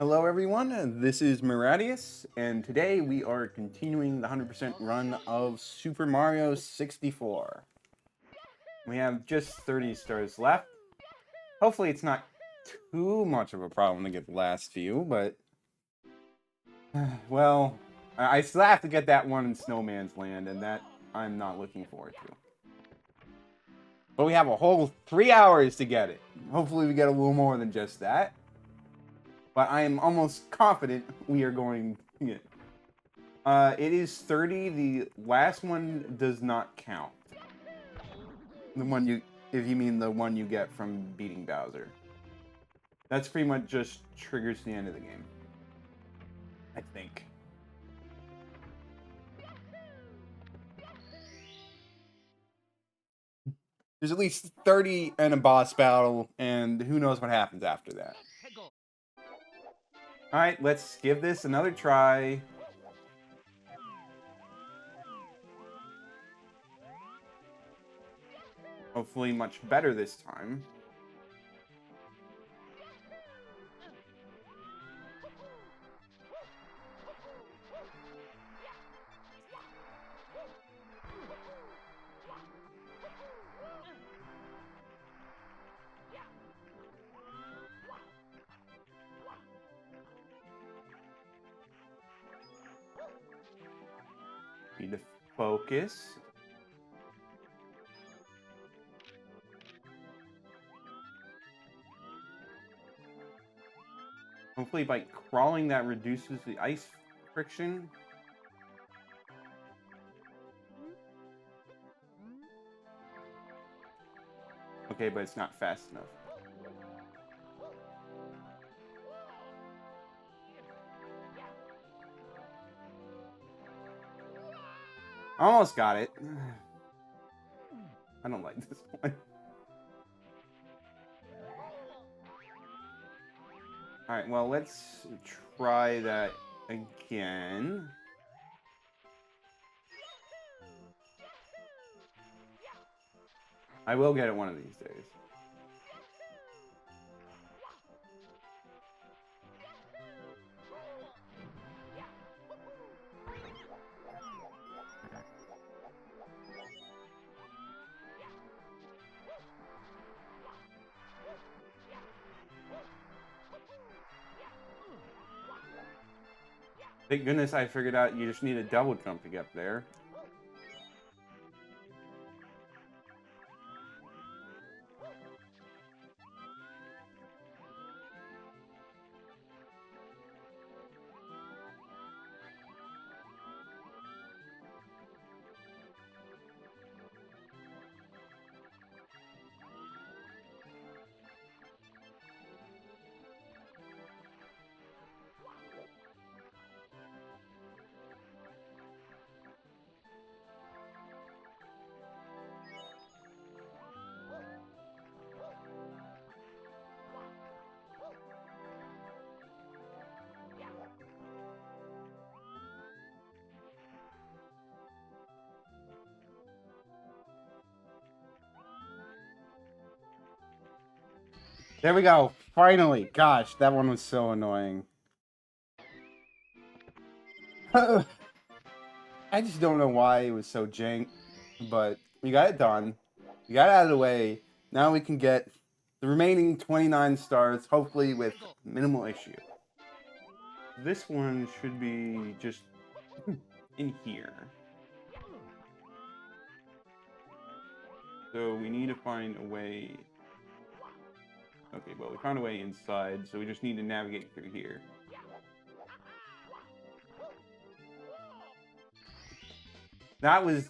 Hello everyone, this is Miradius, and today we are continuing the 100% run of Super Mario 64. We have just 30 stars left. Hopefully it's not too much of a problem to get the last few, but... well, I still have to get that one in Snowman's Land, and that I'm not looking forward to. But we have a whole 3 hours to get it. Hopefully we get a little more than just that. But I am almost confident we are going to get it. It is 30. The last one does not count. The one if you mean the one you get from beating Bowser. That's pretty much just triggers the end of the game. I think. There's at least 30 in a boss battle, and who knows what happens after that. Alright, let's give this another try. Hopefully much better this time. Need to focus. Hopefully by crawling that reduces the ice friction. Okay, but it's not fast enough. Almost got it. I don't like this one. Alright, well, let's try that again. I will get it one of these days. Thank goodness I figured out you just need a double jump to get there. There we go. Finally. Gosh, that one was so annoying. I just don't know why it was so jank, but we got it done. We got it out of the way. Now we can get the remaining 29 stars, hopefully with minimal issue. This one should be just in here. So we need to find a way. Okay, well, we found a way inside, so we just need to navigate through here. That was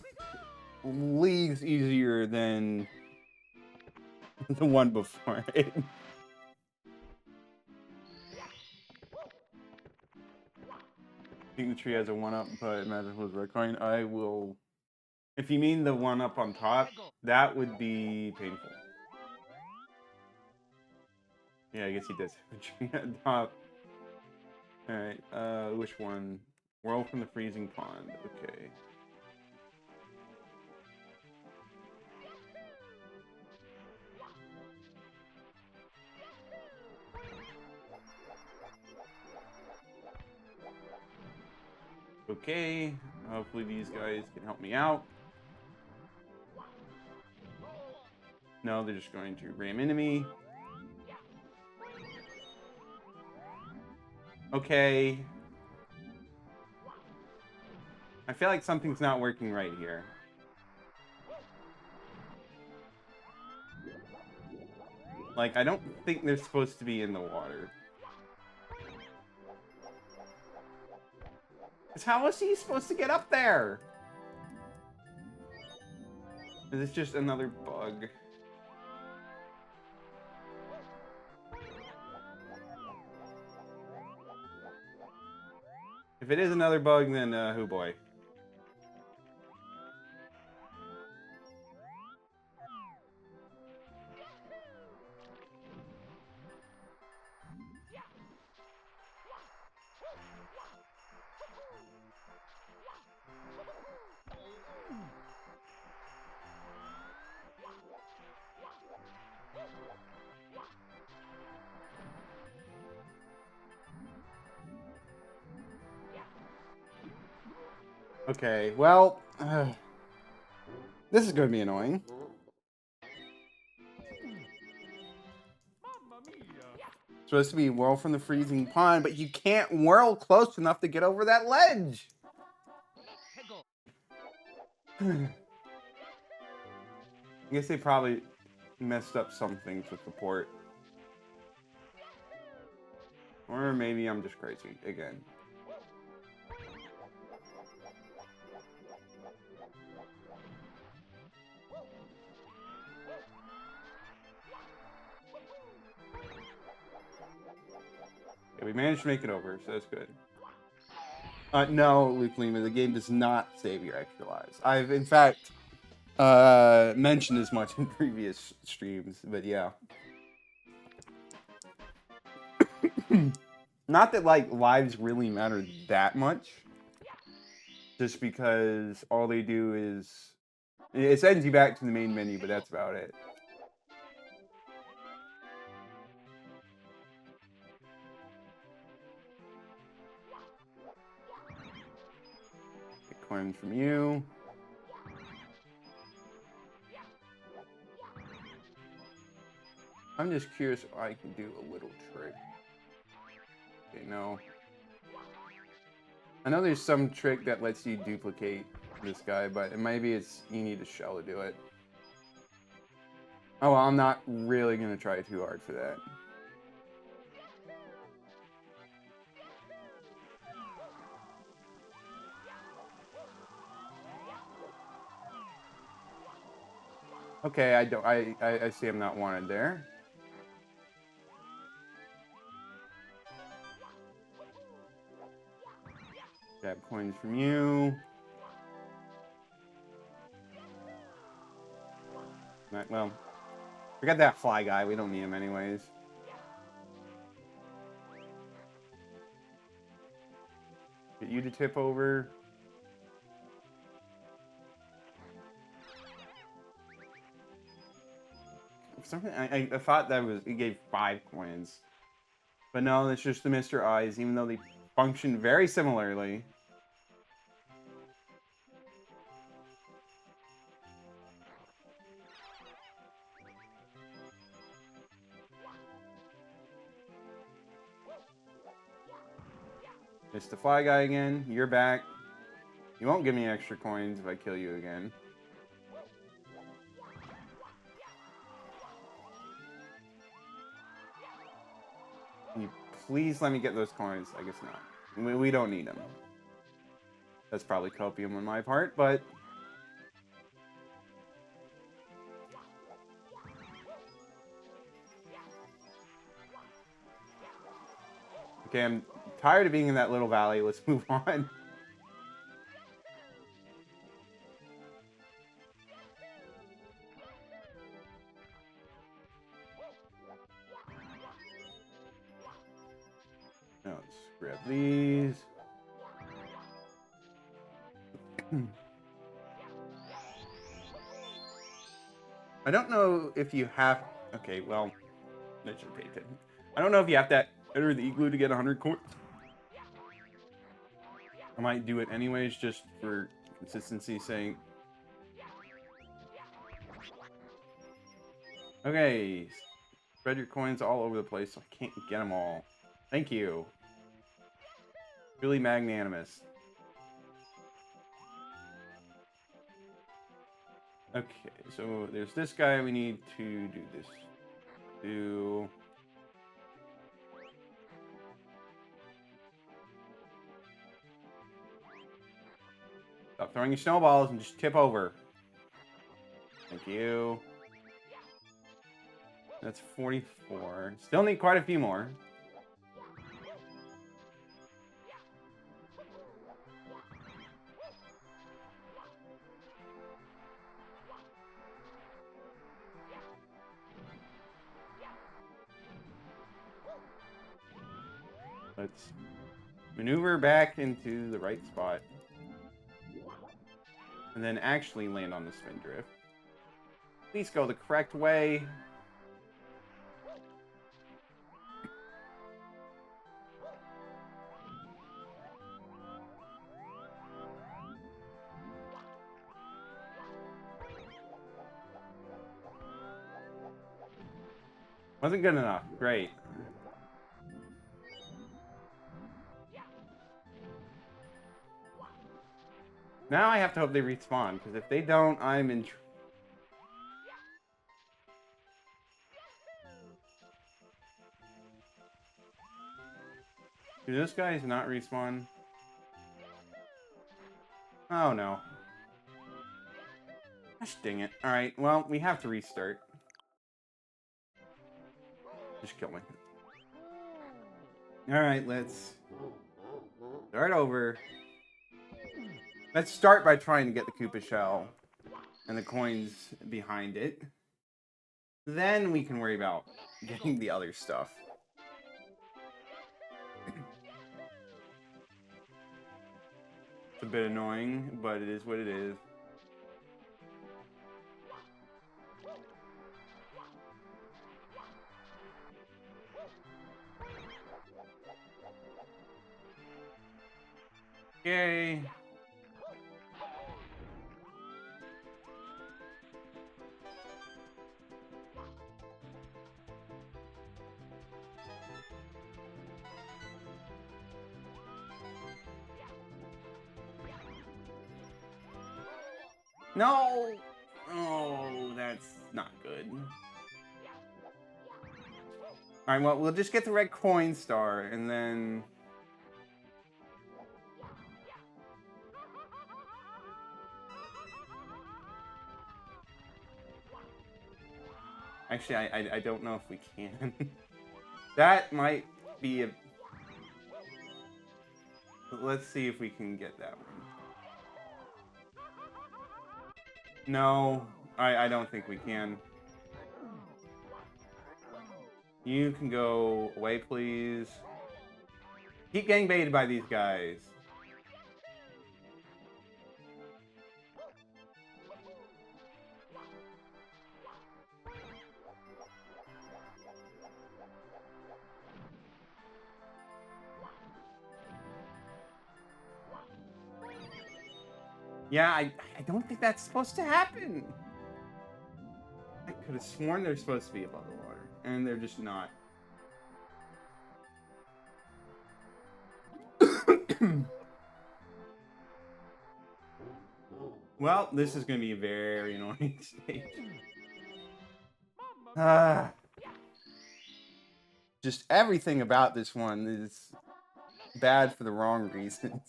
leagues easier than the one before it. I think the tree has a 1-up, but magical is red coin. I will... If you mean the 1-up on top, that would be painful. Yeah, I guess he does have a tree on top. Alright, which one? Whirl from the freezing pond. Okay. Okay, hopefully these guys can help me out. No, they're just going to ram into me. Okay. I feel like something's not working right here. Like, I don't think they're supposed to be in the water. Because how is he supposed to get up there? Is this just another bug? If it is another bug, then, oh boy. Okay, well, this is going to be annoying. Supposed to be whirl from the freezing pond, but you can't whirl close enough to get over that ledge. I guess they probably messed up some things with the port. Or maybe I'm just crazy again. Yeah, we managed to make it over, so that's good. No, Luke Lima, the game does not save your extra lives. I've, in fact, mentioned as much in previous streams, but yeah. Not that, like, lives really matter that much. Just because all they do is... It sends you back to the main menu, but that's about it. Get coins from you. I'm just curious if I can do a little trick. Okay, no. I know there's some trick that lets you duplicate this guy, but maybe it's you need a shell to do it. Oh, well, I'm not really going to try too hard for that. Okay, I see I'm not wanted there. Grab coins from you. Well, forget that fly guy. We don't need him anyways. Get you to tip over. Something I thought that was he gave 5 coins, but no, it's just the Mr. Eyes. Even though they function very similarly. It's the fly guy again. You're back. You won't give me extra coins if I kill you again. Can you please let me get those coins? I guess not. We don't need them. That's probably copium on my part, but... Okay, I'm tired of being in that little valley. Let's move on. Now let's grab these. I don't know if you have... Okay, well, I should pay attention. I don't know if you have to enter the igloo to get 100 coins. I might do it anyways, just for consistency's sake. Okay. Spread your coins all over the place so I can't get them all. Thank you. Really magnanimous. Okay, so there's this guy. We need to do this. Stop throwing your snowballs and just tip over. Thank you. That's 44. Still need quite a few more. Let's maneuver back into the right spot. And then actually land on the spin drift. Please go the correct way. Wasn't good enough. Great. Now I have to hope they respawn, because if they don't, I'm in... Do those guys not respawn? Oh, no. Gosh dang it. Alright, well, we have to restart. Just kill me. Alright, let's start over. Let's start by trying to get the Koopa shell and the coins behind it. Then we can worry about getting the other stuff. It's a bit annoying, but it is what it is. Yay. No! Oh, that's not good. Alright, well, we'll just get the red coin star, and then... Actually, I don't know if we can. That might be a... Let's see if we can get that one. No, I don't think we can. You can go away, please. Keep getting baited by these guys. Yeah, I don't think that's supposed to happen. I could have sworn they're supposed to be above the water, and they're just not. Well, this is going to be a very annoying stage. Just everything about this one is bad for the wrong reasons.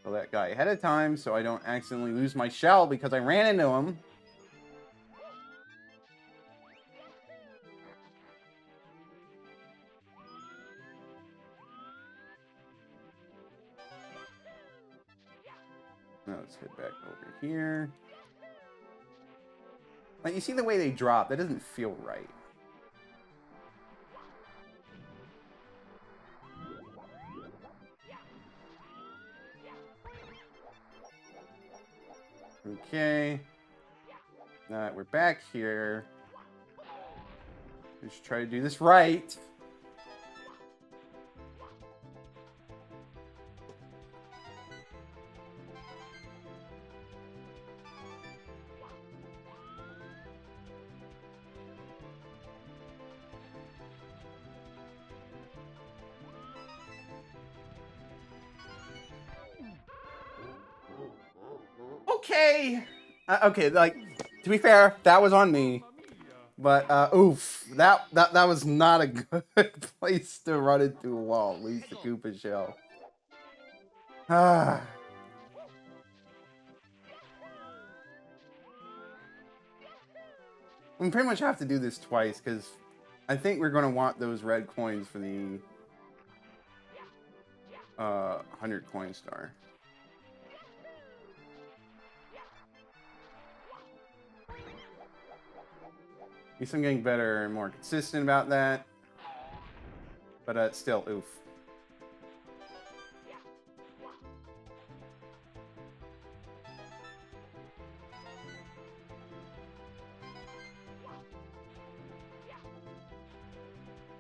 Kill that guy ahead of time so I don't accidentally lose my shell because I ran into him. Now let's head back over here. Like, you see the way they drop, that doesn't feel right. Okay. We're back here. We should try to do this right. Okay. Okay, like, to be fair, that was on me. But, oof. That was not a good place to run into a wall. Lose the Koopa shell. Ah. We pretty much have to do this twice, because I think we're going to want those red coins for the 100 coin star. At least I'm getting better and more consistent about that. But still, oof.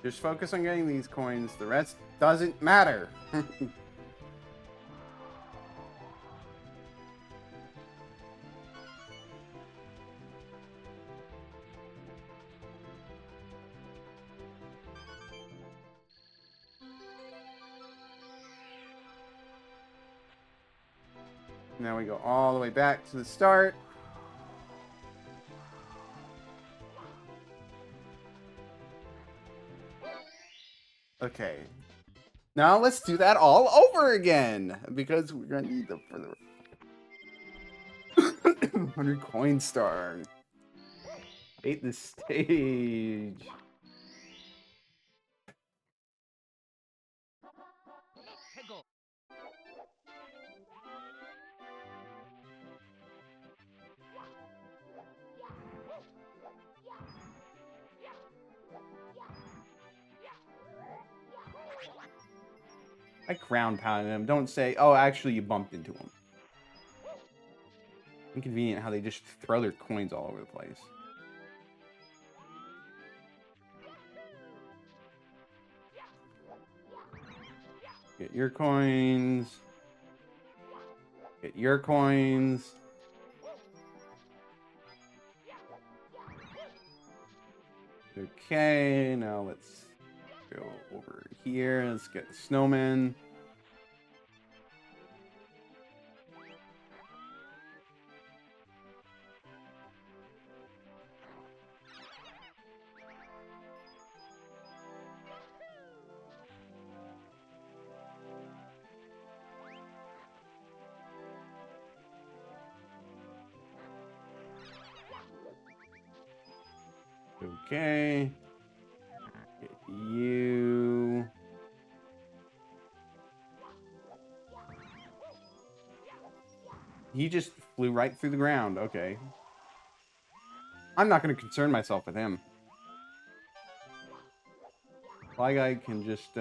Just focus on getting these coins. The rest doesn't matter. Now we go all the way back to the start. Okay. Now let's do that all over again, because we're gonna need them for the 100 coin star. Hate this stage. I ground pounded him. Don't say, oh, actually, you bumped into him. Inconvenient how they just throw their coins all over the place. Get your coins. Get your coins. Okay, now let's go over here. Let's get the Snowman. Okay. Get you. He just flew right through the ground. Okay. I'm not going to concern myself with him. Fly Guy can just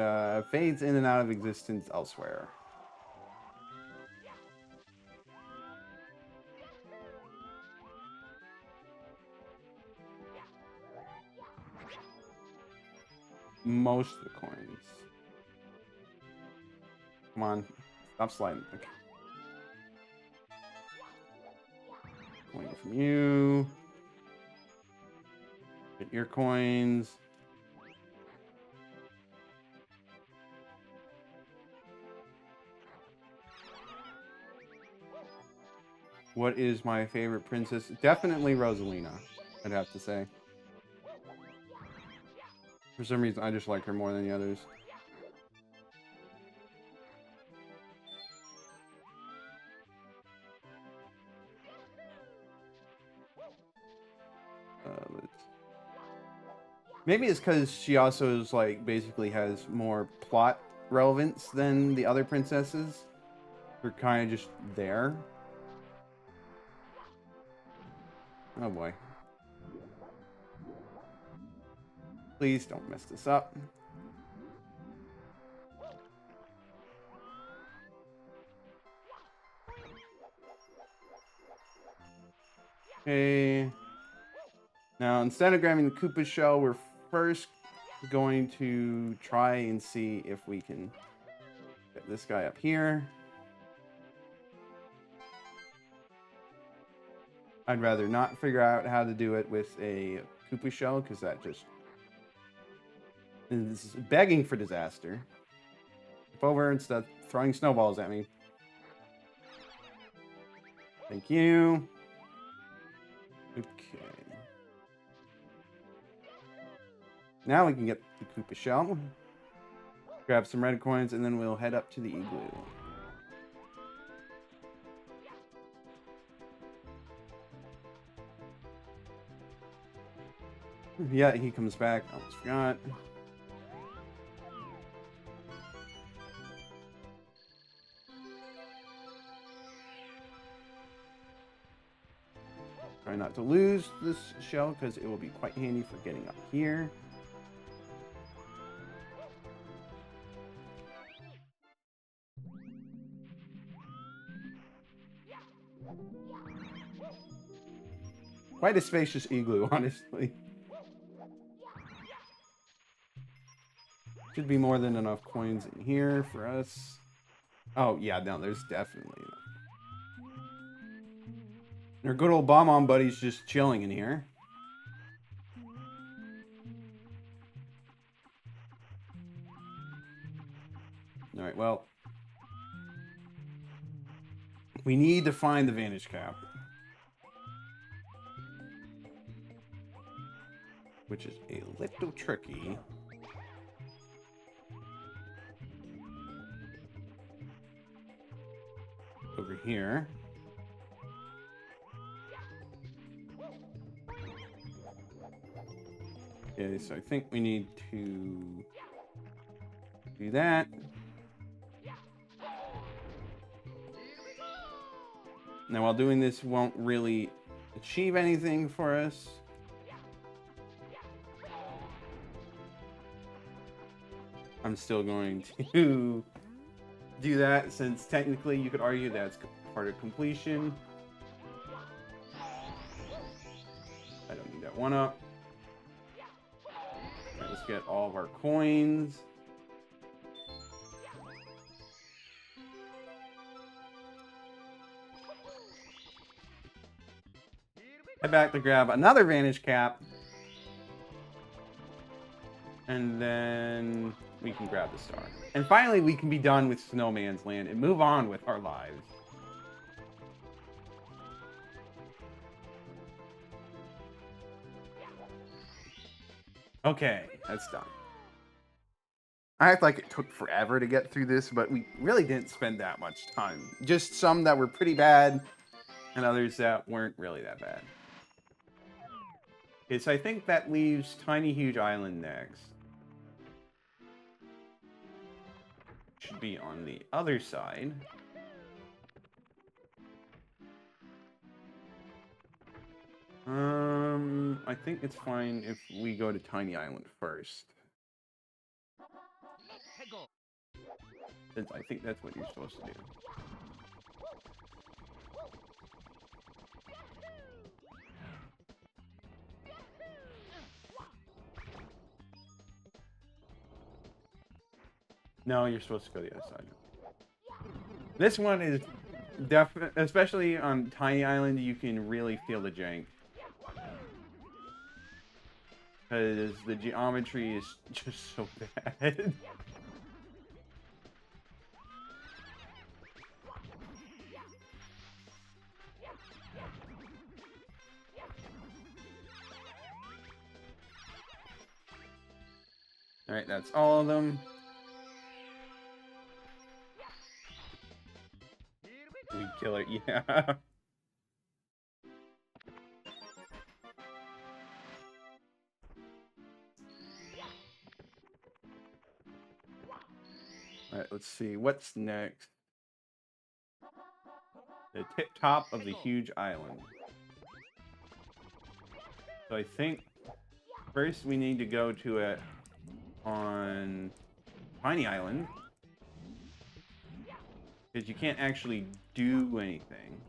fades in and out of existence elsewhere. Most of the coins. Come on. Stop sliding. Okay. Coin from you. Get your coins. What is my favorite princess? Definitely Rosalina, I'd have to say. For some reason, I just like her more than the others. Maybe it's because she also is like basically has more plot relevance than the other princesses. They're kind of just there. Oh boy. Please don't mess this up. Okay. Now, instead of grabbing the Koopa shell, we're first going to try and see if we can get this guy up here. I'd rather not figure out how to do it with a Koopa shell, because that just is begging for disaster. Flip over instead of throwing snowballs at me. Thank you. Okay. Now we can get the Koopa shell. Grab some red coins, and then we'll head up to the igloo. Yeah, he comes back. I almost forgot. Try not to lose this shell, because it will be quite handy for getting up here. Quite a spacious igloo, honestly. Should be more than enough coins in here for us. Oh, yeah, no, there's definitely enough. Our good old Bomb-On buddy's just chilling in here. Alright, well. We need to find the Vantage Cap. Which is a little tricky. Over here. Okay, so I think we need to do that. Now, while doing this won't really achieve anything for us. I'm still going to do that, since technically you could argue that's part of completion. I don't need that one up. Alright, let's get all of our coins. Head back to grab another Vantage Cap. And then we can grab the star. And finally, we can be done with Snowman's Land and move on with our lives. Okay, that's done. I act like it took forever to get through this, but we really didn't spend that much time. Just some that were pretty bad, and others that weren't really that bad. Okay, so I think that leaves Tiny Huge Island next. Should be on the other side. I think it's fine if we go to Tiny Island first. Since I think that's what you're supposed to do. No, you're supposed to go to the other side. This one is definitely, especially on Tiny Island, you can really feel the jank. Because the geometry is just so bad. Alright, that's all of them. We kill it, yeah. Alright, let's see. What's next? The tip top of the huge island. So I think first we need to go to it on Tiny Island. Because you can't actually do anything.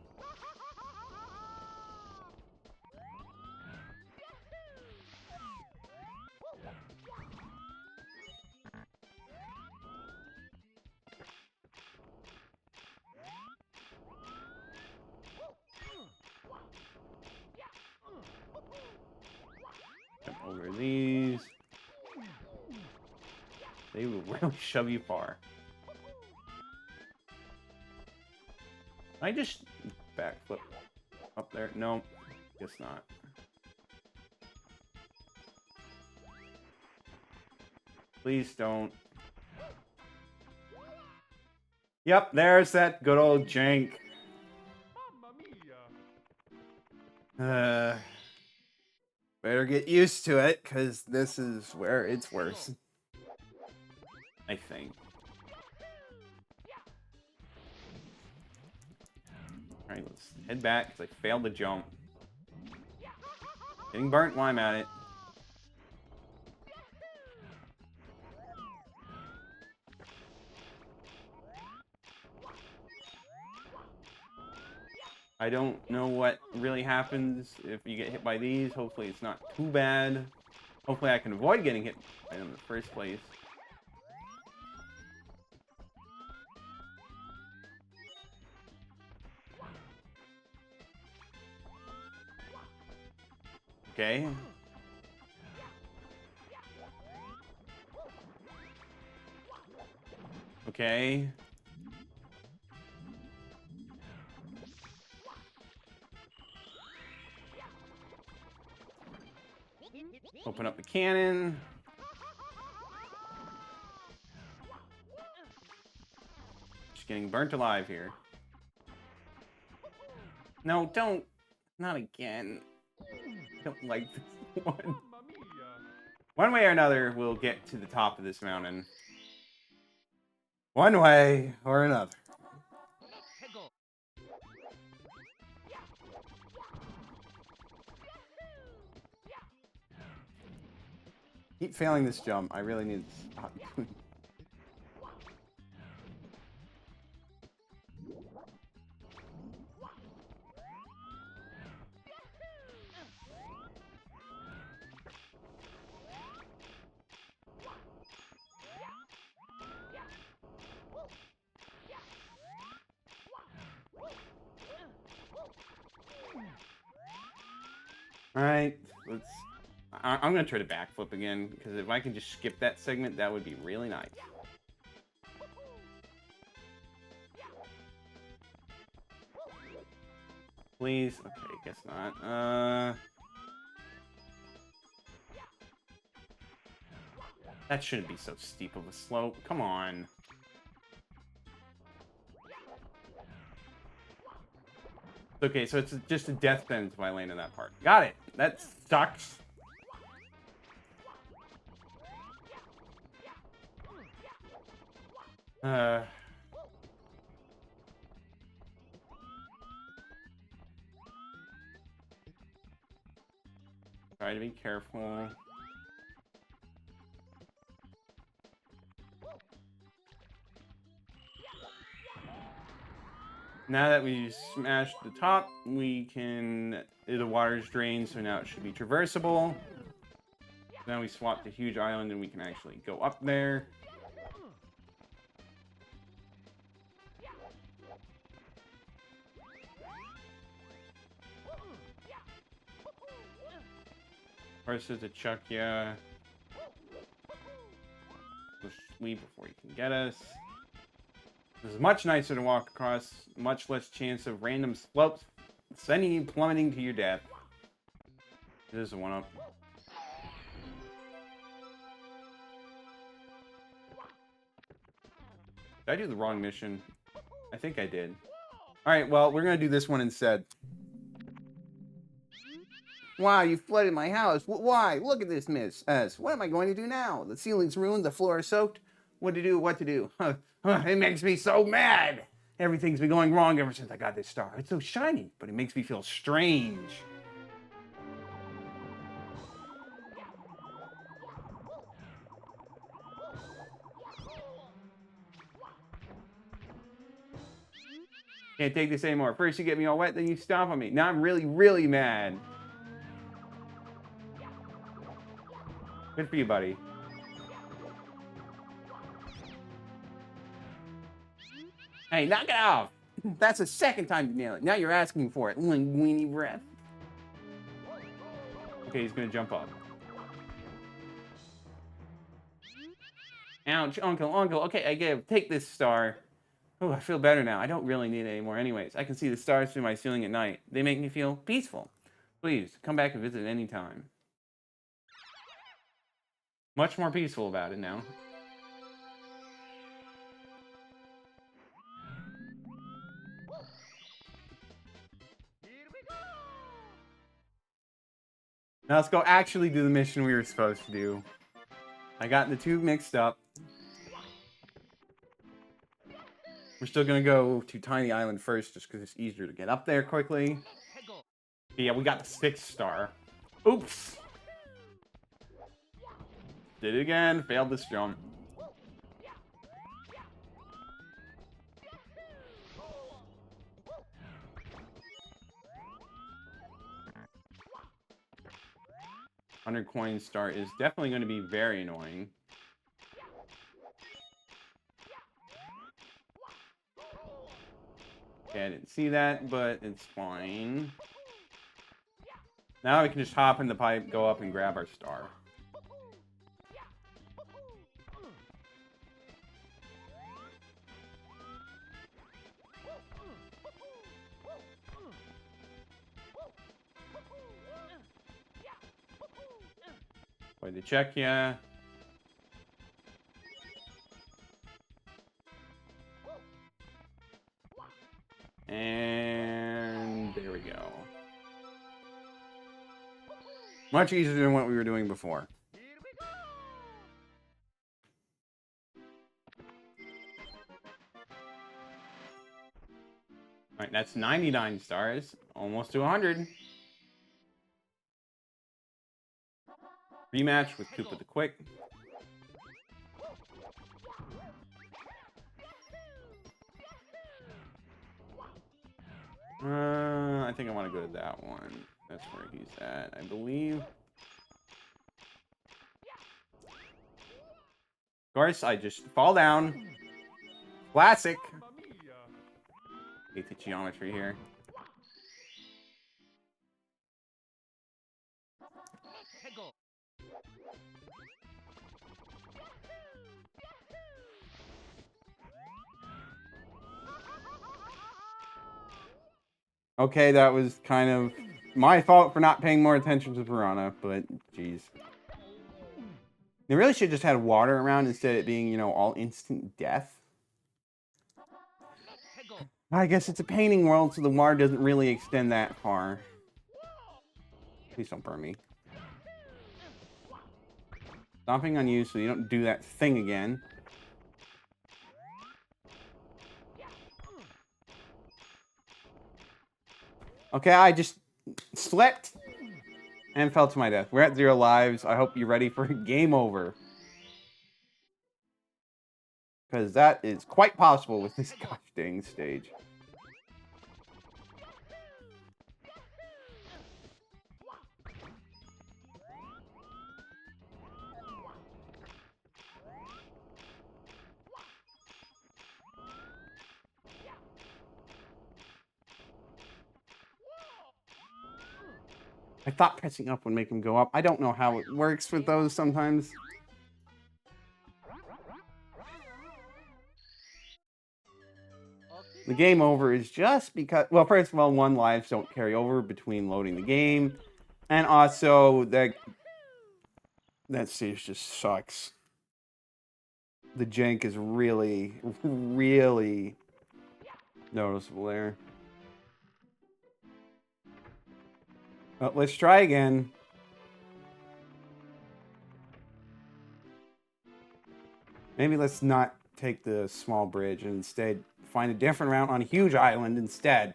over these. They will really shove you far. I just backflip up there. No, guess not. Please don't. Yep, there's that good old jank. Better get used to it, because this is where it's worse. I think. Alright, let's head back, because I failed to jump. Getting burnt while I'm at it. I don't know what really happens if you get hit by these. Hopefully it's not too bad. Hopefully I can avoid getting hit by them in the first place. Okay. Okay. Open up the cannon. Just getting burnt alive here. No, don't. Not again. I don't like this one. One way or another, we'll get to the top of this mountain. One way or another. Keep failing this jump. I really need to stop doing. Alright, let's... I'm gonna try to backflip again, because if I can just skip that segment, that would be really nice. Please? Okay, guess not. That shouldn't be so steep of a slope. Come on. Okay, so it's just a death sentence if I land in that part. Got it! That sucks. Try to be careful. Now that we've smashed the top, we can... The water's drained, so now it should be traversable. Now we swap the huge island and we can actually go up there. First is to chuck ya. Push leave before you can get us. This is much nicer to walk across. Much less chance of random slopes sending you plummeting to your death. This is a one-up. Did I do the wrong mission? I think I did. Alright, well, we're gonna do this one instead. Wow, you flooded my house. Why? Look at this mess. What am I going to do now? The ceiling's ruined, the floor is soaked. What to do? It makes me so mad. Everything's been going wrong ever since I got this star. It's so shiny, but it makes me feel strange. Can't take this anymore. First you get me all wet, then you stomp on me. Now I'm really, really mad. Good for you, buddy. Hey, knock it off! That's the second time you nail it. Now you're asking for it. Weenie breath. Okay, he's gonna jump up. Ouch, Uncle. Okay, take this star. Oh, I feel better now. I don't really need it anymore anyways. I can see the stars through my ceiling at night. They make me feel peaceful. Please, come back and visit any time. Much more peaceful about it now. Now let's go actually do the mission we were supposed to do. I got the two mixed up. We're still gonna go to Tiny Island first, just because it's easier to get up there quickly. Yeah, we got the 6th star. Oops! Did it again. Failed this jump. $100 star is definitely going to be very annoying. Okay, I didn't see that, but it's fine. Now we can just hop in the pipe, go up, and grab our star. Wait to check ya. And there we go. Much easier than what we were doing before. Alright, that's 99 stars. Almost to 100. Rematch with Koopa the Quick. I think I want to go to that one. That's where he's at, I believe. Of course, I just fall down. Classic. Hate the geometry here. Okay, that was kind of my fault for not paying more attention to Piranha, but jeez. They really should have just had water around instead of it being, you know, all instant death. I guess it's a painting world, so the water doesn't really extend that far. Please don't burn me. Stomping on you so you don't do that thing again. Okay, I just slept and fell to my death. We're at 0 lives. I hope you're ready for game over. Because that is quite possible with this gosh dang stage. I thought pressing up would make him go up. I don't know how it works with those sometimes. The game over is just because, well, first of all, 1 lives don't carry over between loading the game. And also, that stage just sucks. The jank is really, really noticeable there. Well, let's try again. Maybe let's not take the small bridge and instead find a different route on a huge island instead.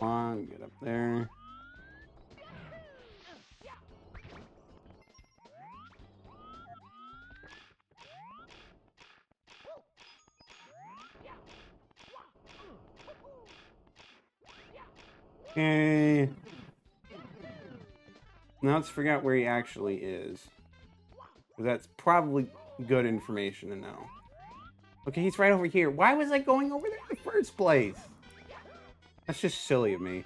Come on, get up there. Okay. Now let's figure out where he actually is. That's probably good information to know. Okay, he's right over here. Why was I going over there in the first place? That's just silly of me.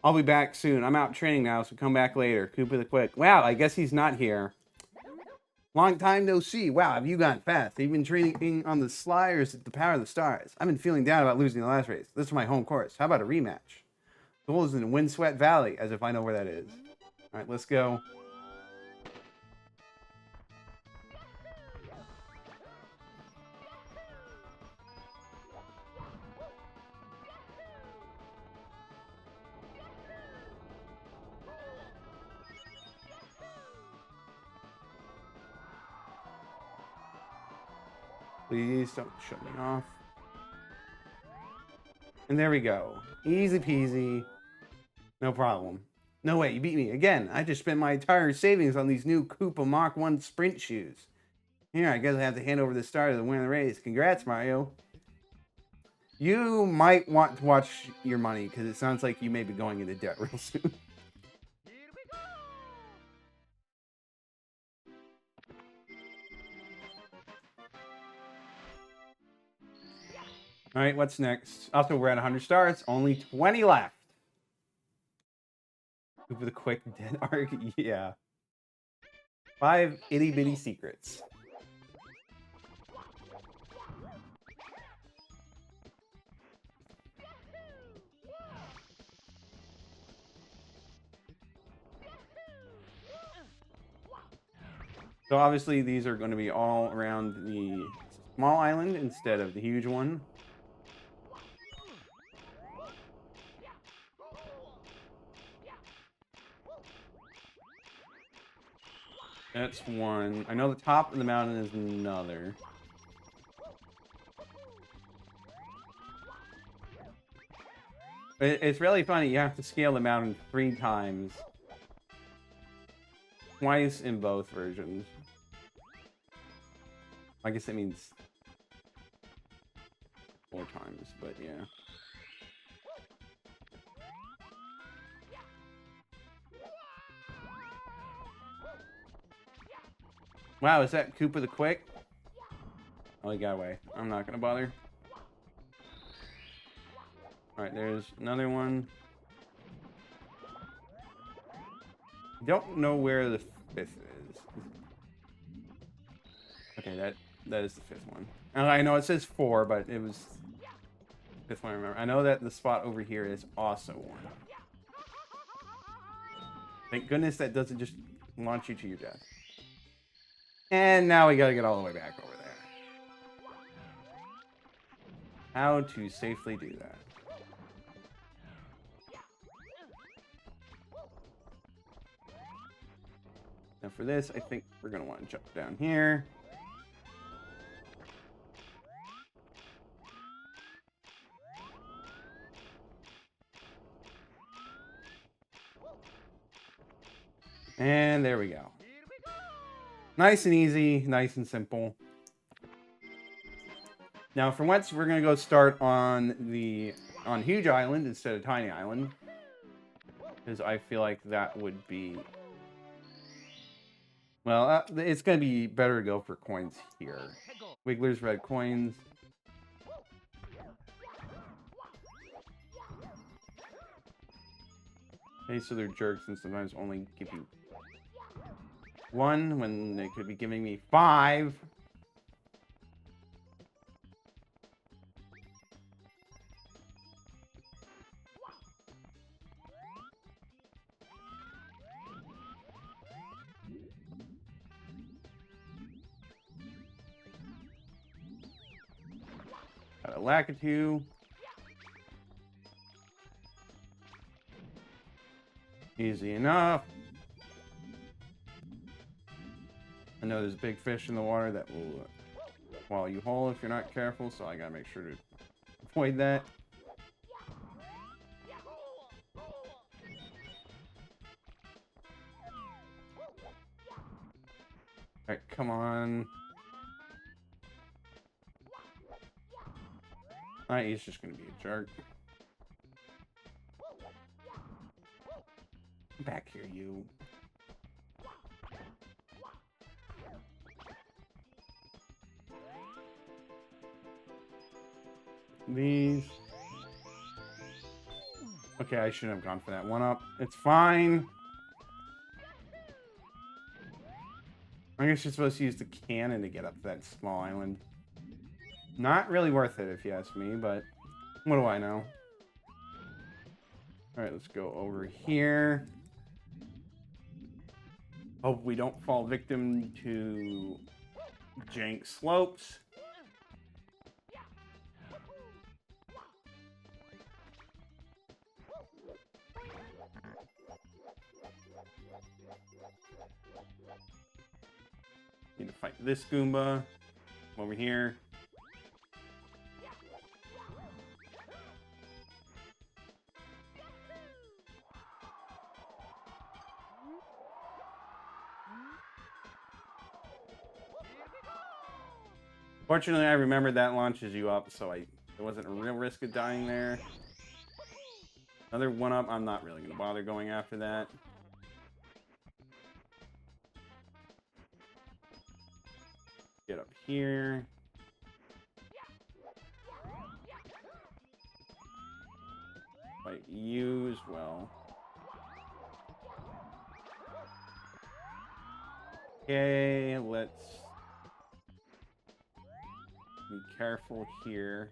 I'll be back soon. I'm out training now, so come back later. Cooper the Quick. Wow, I guess he's not here. Long time no see. Wow, have you gone fast? Have you been training on the sly or is it the power of the stars? I've been feeling down about losing the last race. This is my home course. How about a rematch? The goal is in Windsweat Valley, as if I know where that is. All right, let's go. Please don't shut me off. And there we go. Easy peasy. No problem. No way, you beat me again. I just spent my entire savings on these new Koopa Mach 1 sprint shoes. Here, I guess I have to hand over the star to the winner of the race. Congrats, Mario. You might want to watch your money because it sounds like you may be going into debt real soon. All right, what's next? Also, we're at 100 stars. Only 20 left. For the quick dead arc, yeah. 5 itty bitty secrets. So obviously these are going to be all around the small island instead of the huge one. That's one. I know the top of the mountain is another. It's really funny. You have to scale the mountain 3 times. Twice in both versions. I guess that means 4 times, but yeah. Wow, is that Koopa the Quick? Oh, he got away. I'm not gonna bother. Alright, there's another one. I don't know where the 5th is. Okay, that is the 5th one. And I know it says 4, but it was 5th one I remember. I know that the spot over here is also 1. Thank goodness that doesn't just launch you to your death. And now we gotta get all the way back over there. How to safely do that. Now for this, I think we're gonna want to jump down here. And there we go. Nice and easy, nice and simple. Now for once, we're gonna go start on Huge Island instead of Tiny Island, because I feel like that would be, well, it's gonna be better to go for coins here. Wiggler's red coins. Okay, so they're jerks and sometimes only give you 1 when they could be giving me 5. Got a Lakitu. Easy enough. I know there's a big fish in the water that will swallow you whole if you're not careful, so I gotta make sure to avoid that. Alright, come on. Alright, he's just gonna be a jerk. Back here, you. These. Okay, I shouldn't have gone for that one up. It's fine. I guess you're supposed to use the cannon to get up that small island. Not really worth it, if you ask me, but what do I know? Alright, let's go over here. Hope we don't fall victim to jank slopes. Need to fight this Goomba. Over here. Fortunately, I remembered that launches you up, so it wasn't a real risk of dying there. Another one-up, I'm not really going to bother going after that. Get up here. Fight you as well. Okay, let's be careful here.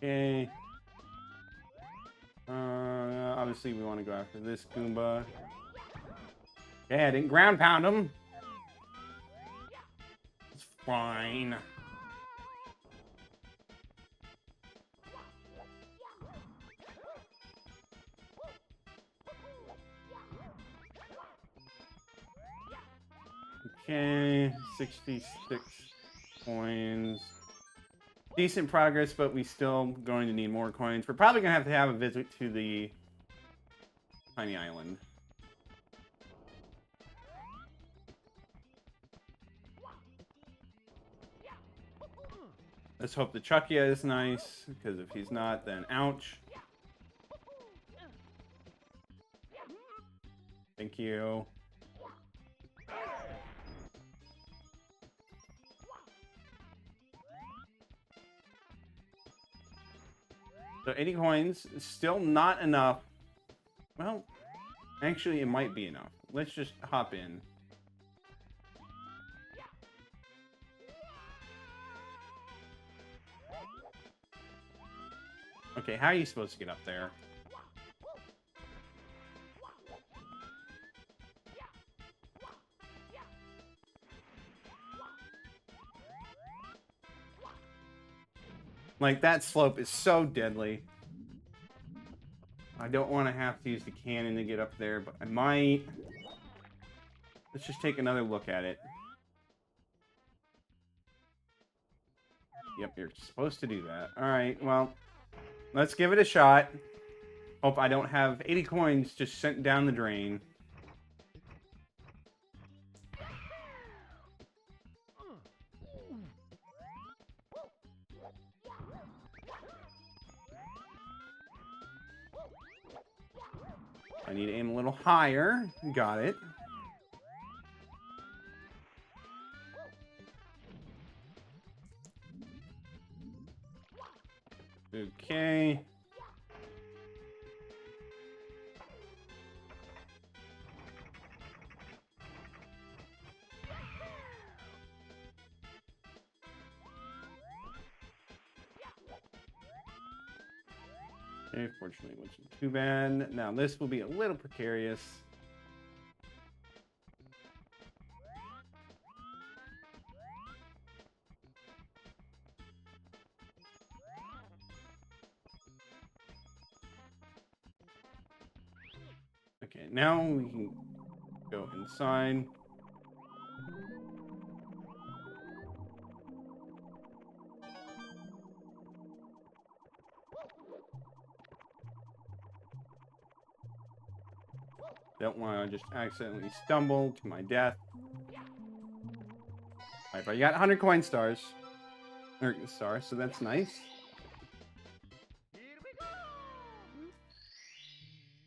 Okay. Obviously we want to go after this Goomba. Okay, I didn't ground pound him. It's fine. Okay, 66 coins. Decent progress, but we still going to need more coins. We're probably going to have a visit to the tiny island. Let's hope the Chuckia is nice, because if he's not, then ouch. Thank you. So 80 coins is still not enough. Well, actually, it might be enough. Let's just hop in. Okay, how are you supposed to get up there? Like, that slope is so deadly. I don't want to have to use the cannon to get up there, but I might. Let's just take another look at it. Yep, you're supposed to do that. Alright, well, let's give it a shot. Hope I don't have 80 coins just sent down the drain. I need to aim a little higher. Got it. Okay. Okay, fortunately it wasn't too bad. Now this will be a little precarious. Okay, now we can go inside. Don't want to just accidentally stumble to my death. Alright, but you got 100 coin stars. Or stars, so that's nice.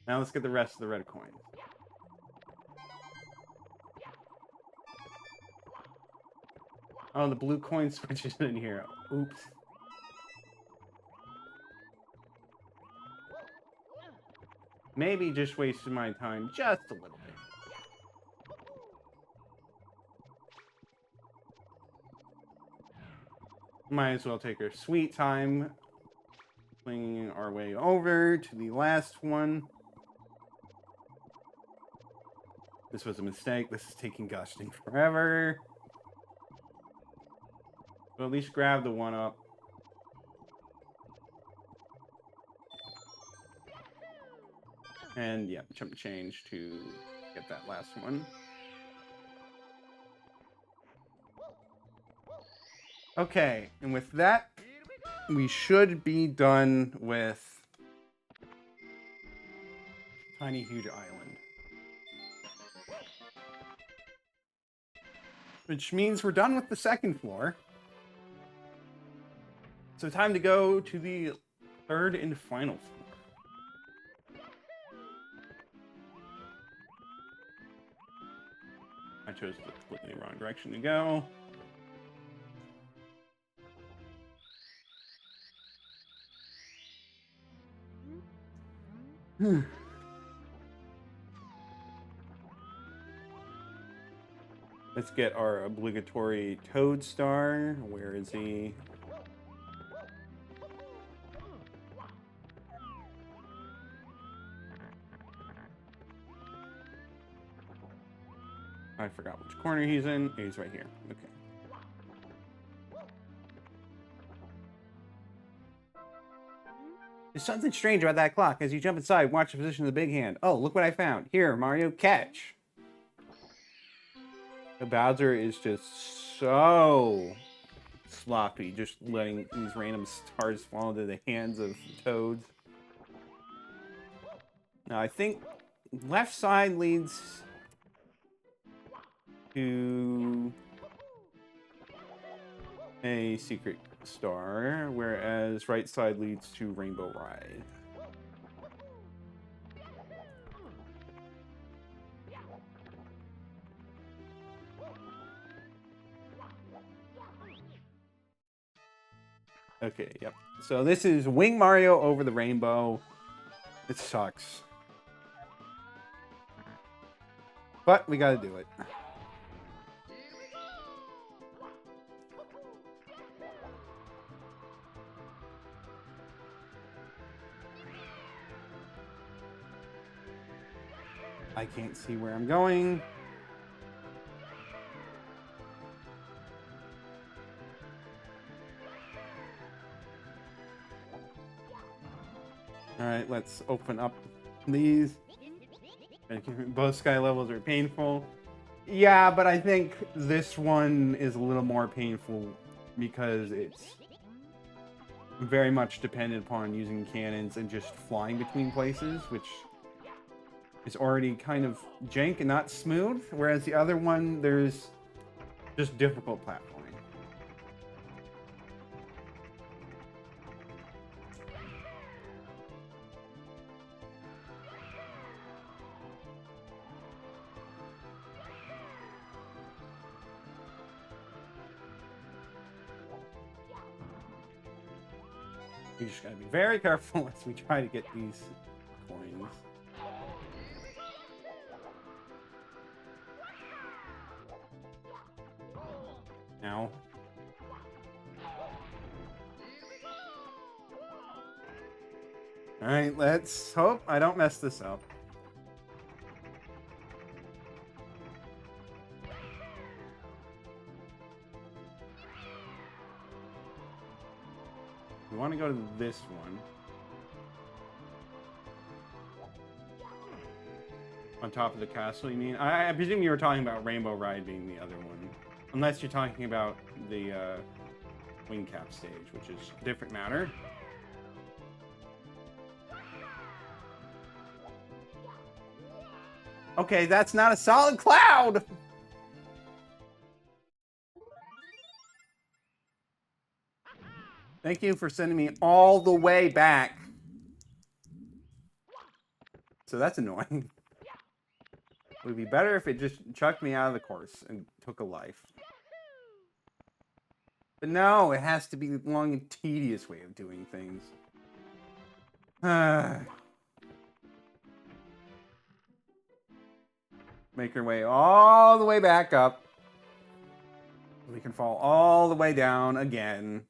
Now let's get the rest of the red coins. Oh, the blue coin switches in here. Oops. Maybe just wasted my time just a little bit. Might as well take our sweet time swinging our way over to the last one. This was a mistake. This is taking gosh dang forever. But at least grab the one up. And yeah, jump change to get that last one. Okay, and with that, we should be done with Tiny Huge Island. Which means we're done with the second floor. So time to go to the third and final floor. I chose the completely wrong direction to go. Let's get our obligatory Toad Star. Where is he? I forgot which corner he's in. He's right here. Okay. There's something strange about that clock. As you jump inside, watch the position of the big hand. Oh, look what I found. Here, Mario, catch. The Bowser is just so sloppy, just letting these random stars fall into the hands of Toads. Now, I think left side leads to a secret star, whereas right side leads to Rainbow Ride. Okay, yep. So this is Wing Mario over the rainbow. It sucks. But we gotta do it. I can't see where I'm going. Alright, let's open up these. Both sky levels are painful. Yeah, but I think this one is a little more painful because it's very much dependent upon using cannons and just flying between places, which is already kind of jank and not smooth, whereas the other one, there's just difficult platforming. You just gotta be very careful as we try to get these coins. Now. Alright, let's hope I don't mess this up. We want to go to this one. On top of the castle, you mean? I presume you were talking about Rainbow Ride being the other one. Unless you're talking about the Wing Cap stage, which is a different matter. Okay, that's not a solid cloud! Thank you for sending me all the way back. So that's annoying. It would be better if it just chucked me out of the course and took a life. But no, it has to be a long and tedious way of doing things. Make our way all the way back up. We can fall all the way down again.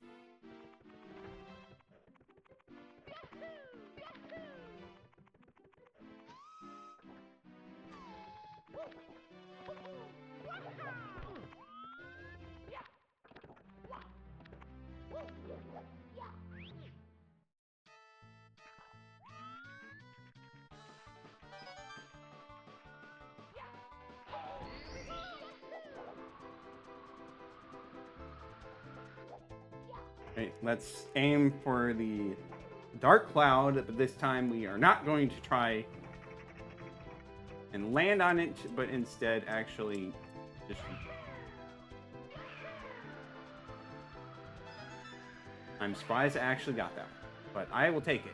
Right, let's aim for the dark cloud, but this time we are not going to try and land on it, but instead actually just... I'm surprised I actually got that one, but I will take it.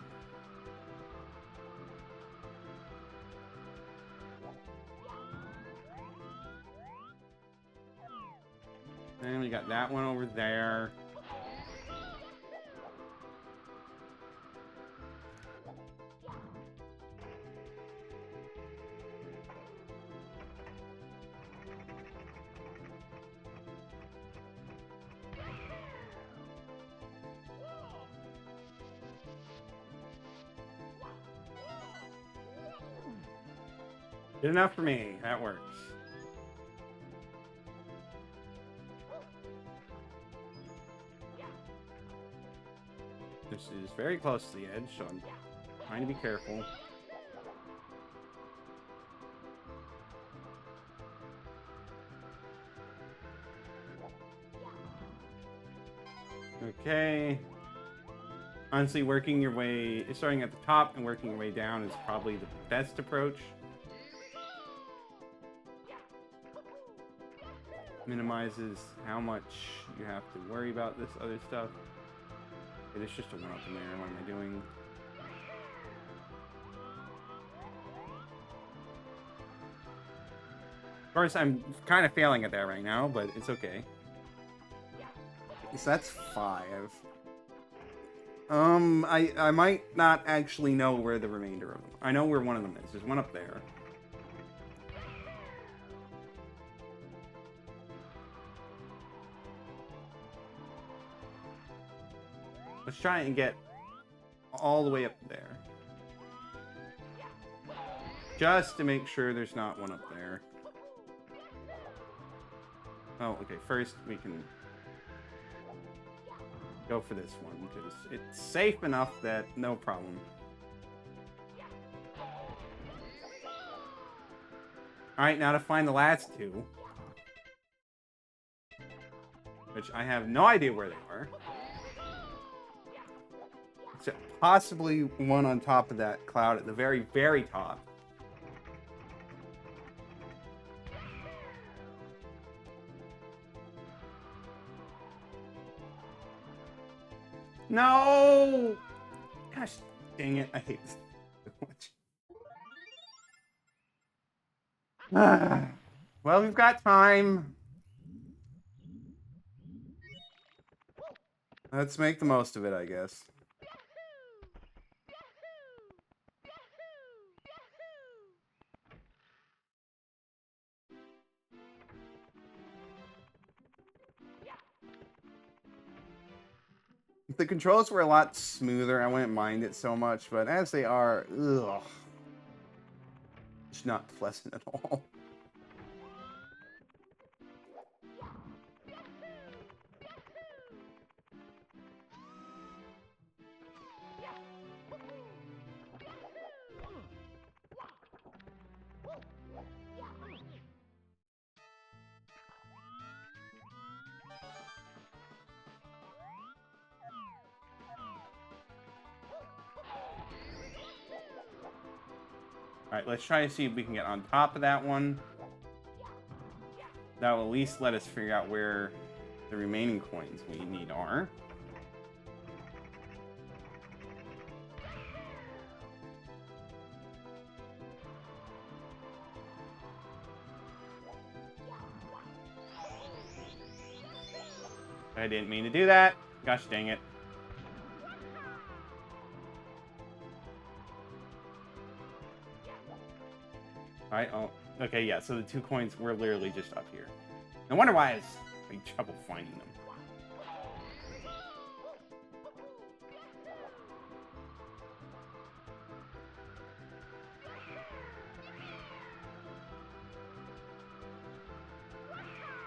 And we got that one over there. Good enough for me. That works. This is very close to the edge, so I'm trying to be careful. Okay. Honestly, working your way, starting at the top and working your way down is probably the best approach. Minimizes how much you have to worry about this other stuff. Okay, there's just a one up in there. What am I doing? Of course, I'm kind of failing at that right now, but it's okay. So that's 5. I might not actually know where the remainder of them. I know where one of them is. There's one up there. Let's try and get all the way up there. Just to make sure there's not one up there. Oh, okay. First, we can go for this one, because it's safe enough that no problem. Alright, now to find the last 2. Which I have no idea where they are. Except possibly one on top of that cloud at the very, very top. No! Gosh, dang it. I hate this so much. Well, we've got time. Let's make the most of it, I guess. If the controls were a lot smoother, I wouldn't mind it so much, but as they are, ugh. It's not pleasant at all. Alright, let's try to see if we can get on top of that one. That will at least let us figure out where the remaining coins we need are. I didn't mean to do that. Gosh dang it. Alright, oh, okay, yeah, so the 2 coins were literally just up here. No wonder why I was having trouble finding them.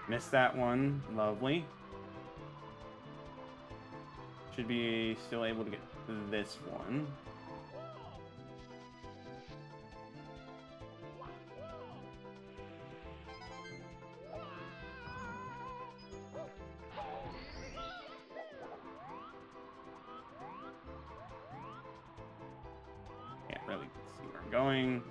Missed that one. Lovely. Should be still able to get this one. Can't really see where I'm going.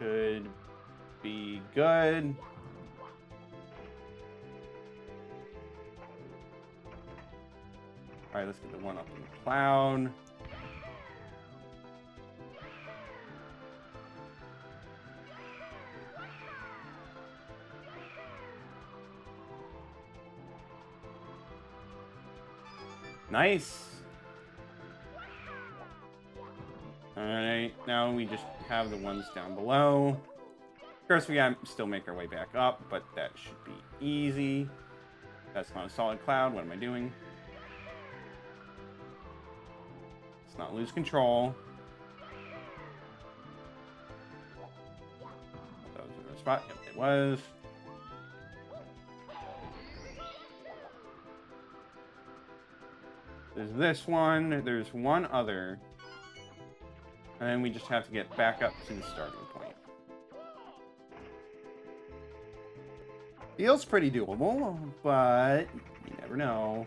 Could be good. Alright, let's get the one up in the cloud. Nice. Alright, now we just have the ones down below. Of course, we gotta still make our way back up, but that should be easy. That's not a solid cloud. What am I doing? Let's not lose control. That was in the spot. Yep, it was. There's this one. There's one other. And then we just have to get back up to the starting point. Feels pretty doable, but you never know.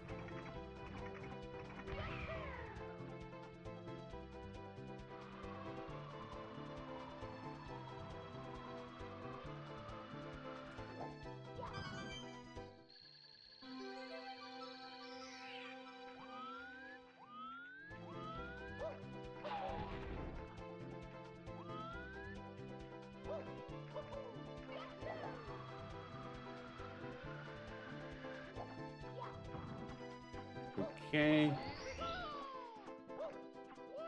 Okay.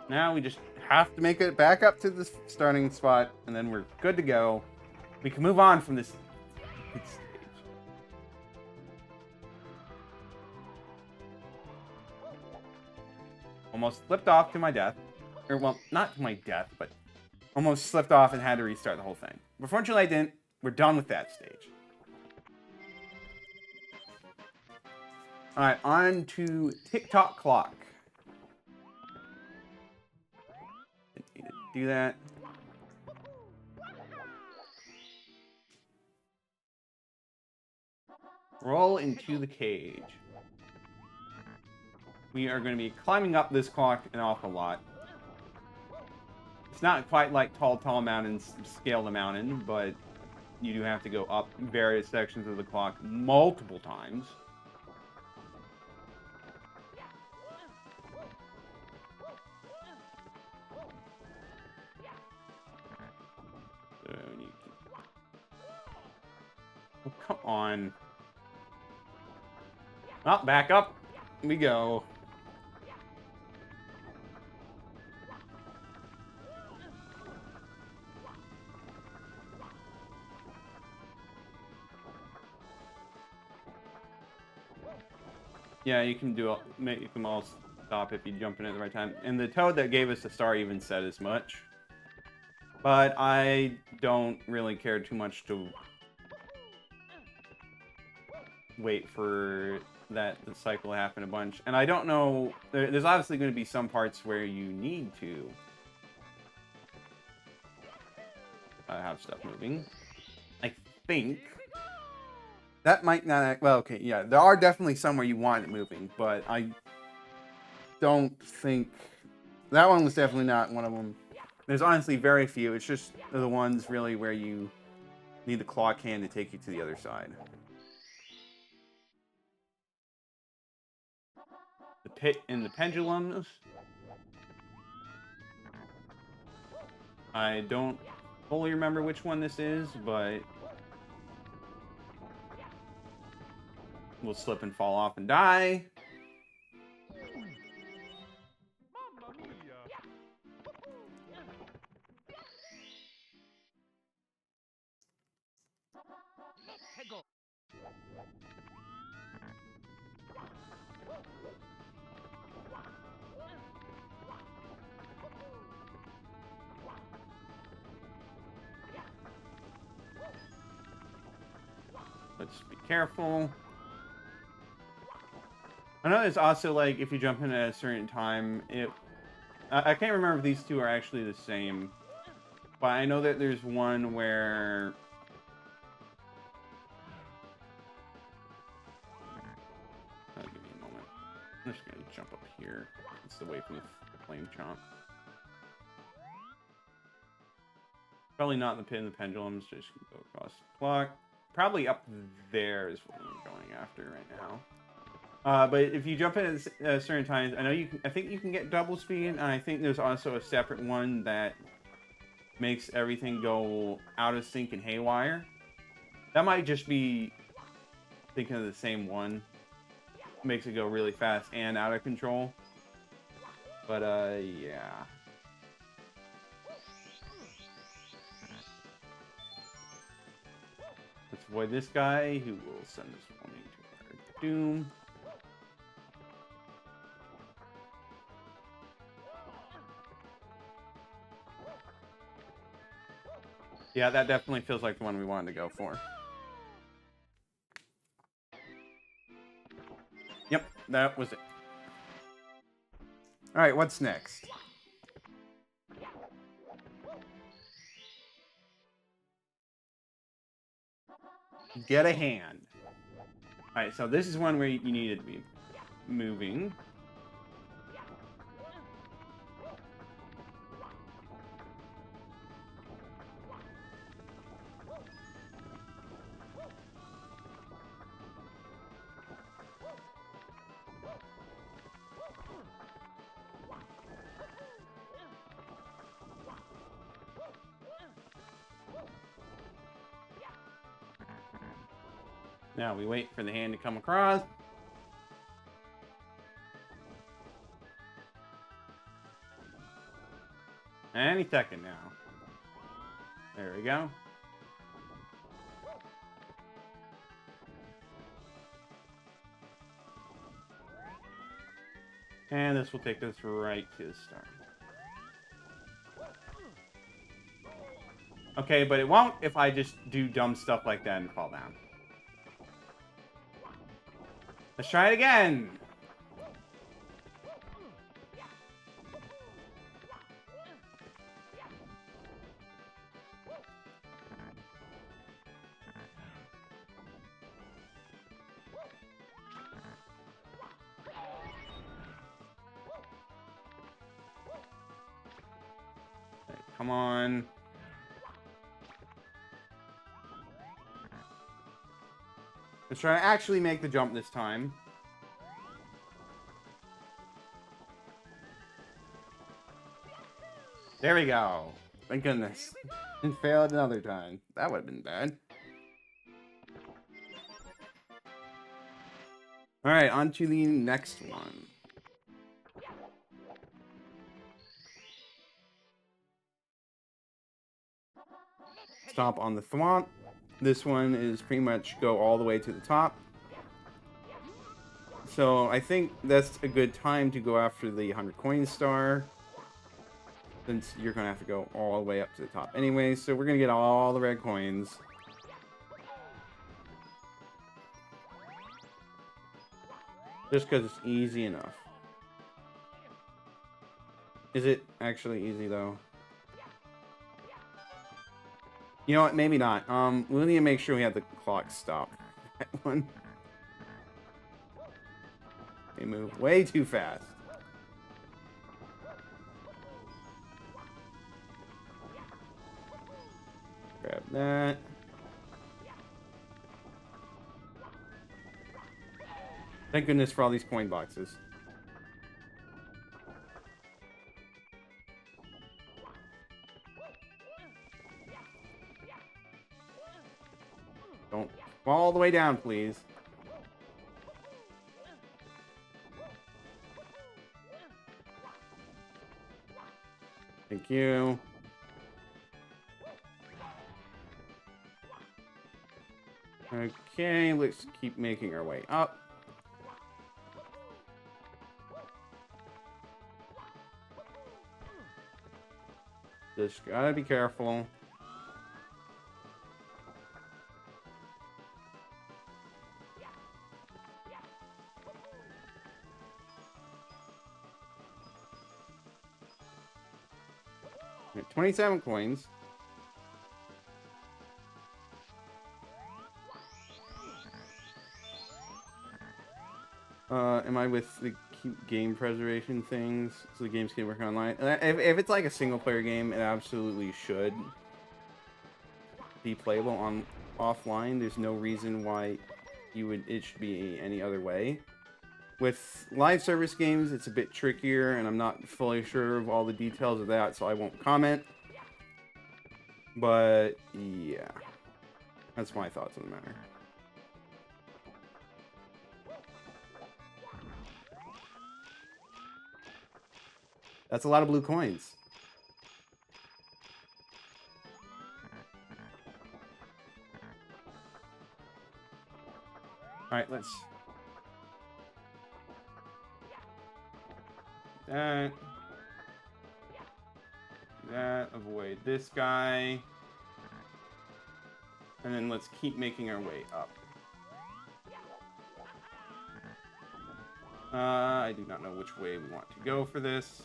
Now we just have to make it back up to the starting spot, and then we're good to go. We can move on from this stage. Almost slipped off to my death. Or, well, not to my death, but almost slipped off and had to restart the whole thing. But fortunately I didn't. We're done with that stage. Alright, on to Tock clock. Didn't need to do that. Roll into the cage. We are going to be climbing up this clock an awful lot. It's not quite like Tall Mountains Scale the Mountain, but you do have to go up various sections of the clock multiple times. Oh, come on. Well, back up we go. Yeah, you can do make them all stop if you jump in at the right time. And the toad that gave us the star even said as much. But I don't really care too much to wait for that the cycle happen a bunch. And I don't know, there's obviously going to be some parts where you need to have stuff moving. I think. That might not... Well, okay, yeah. There are definitely some where you want it moving, but I don't think... That one was definitely not one of them. There's honestly very few. It's just the ones really where you need the claw can to take you to the other side. The pit and the pendulums. I don't fully remember which one this is, but we'll slip and fall off and die. Let's be careful. I know there's also, like, if you jump in at a certain time, I can't remember if these two are actually the same. But I know that there's one where... I'll give you a moment. I'm just going to jump up here. It's away from the flame chomp. Probably not in the pit and the pendulums. Just go across the clock. Probably up there is what I'm going after right now. But if you jump in at certain times, I think you can get double speed, and I think there's also a separate one that makes everything go out of sync and haywire. That might just be thinking of the same one. Makes it go really fast and out of control. But yeah. Let's avoid this guy who will send us warning to our doom. Yeah, that definitely feels like the one we wanted to go for. Yep, that was it. Alright, what's next? Get a hand. Alright, so this is one where you needed to be moving. Now we wait for the hand to come across. Any second now. There we go. And this will take us right to the start. Okay, but it won't if I just do dumb stuff like that and fall down. Let's try it again. Okay, come on. Let's try to actually make the jump this time. There we go. Thank goodness. And failed another time. That would have been bad. Alright, on to the next one. Stomp on the thwomp. This one is pretty much go all the way to the top. So I think that's a good time to go after the 100 coin star, since you're going to have to go all the way up to the top anyway. So we're going to get all the red coins. Just because it's easy enough. Is it actually easy though? You know what? Maybe not. We need to make sure we have the clock stop. That one. They move way too fast. Grab that. Thank goodness for all these coin boxes. Don't fall all the way down, please. Thank you. Okay, let's keep making our way up. Just gotta be careful. We have 27 coins. Am I with the game preservation things? So the games can work online? If it's like a single player game, it absolutely should be playable on offline. There's no reason why it should be any other way. With live service games, it's a bit trickier, and I'm not fully sure of all the details of that, so I won't comment. But yeah, that's my thoughts on the matter. That's a lot of blue coins. Alright, let's... That. That. Avoid this guy. And then let's keep making our way up. I do not know which way we want to go for this.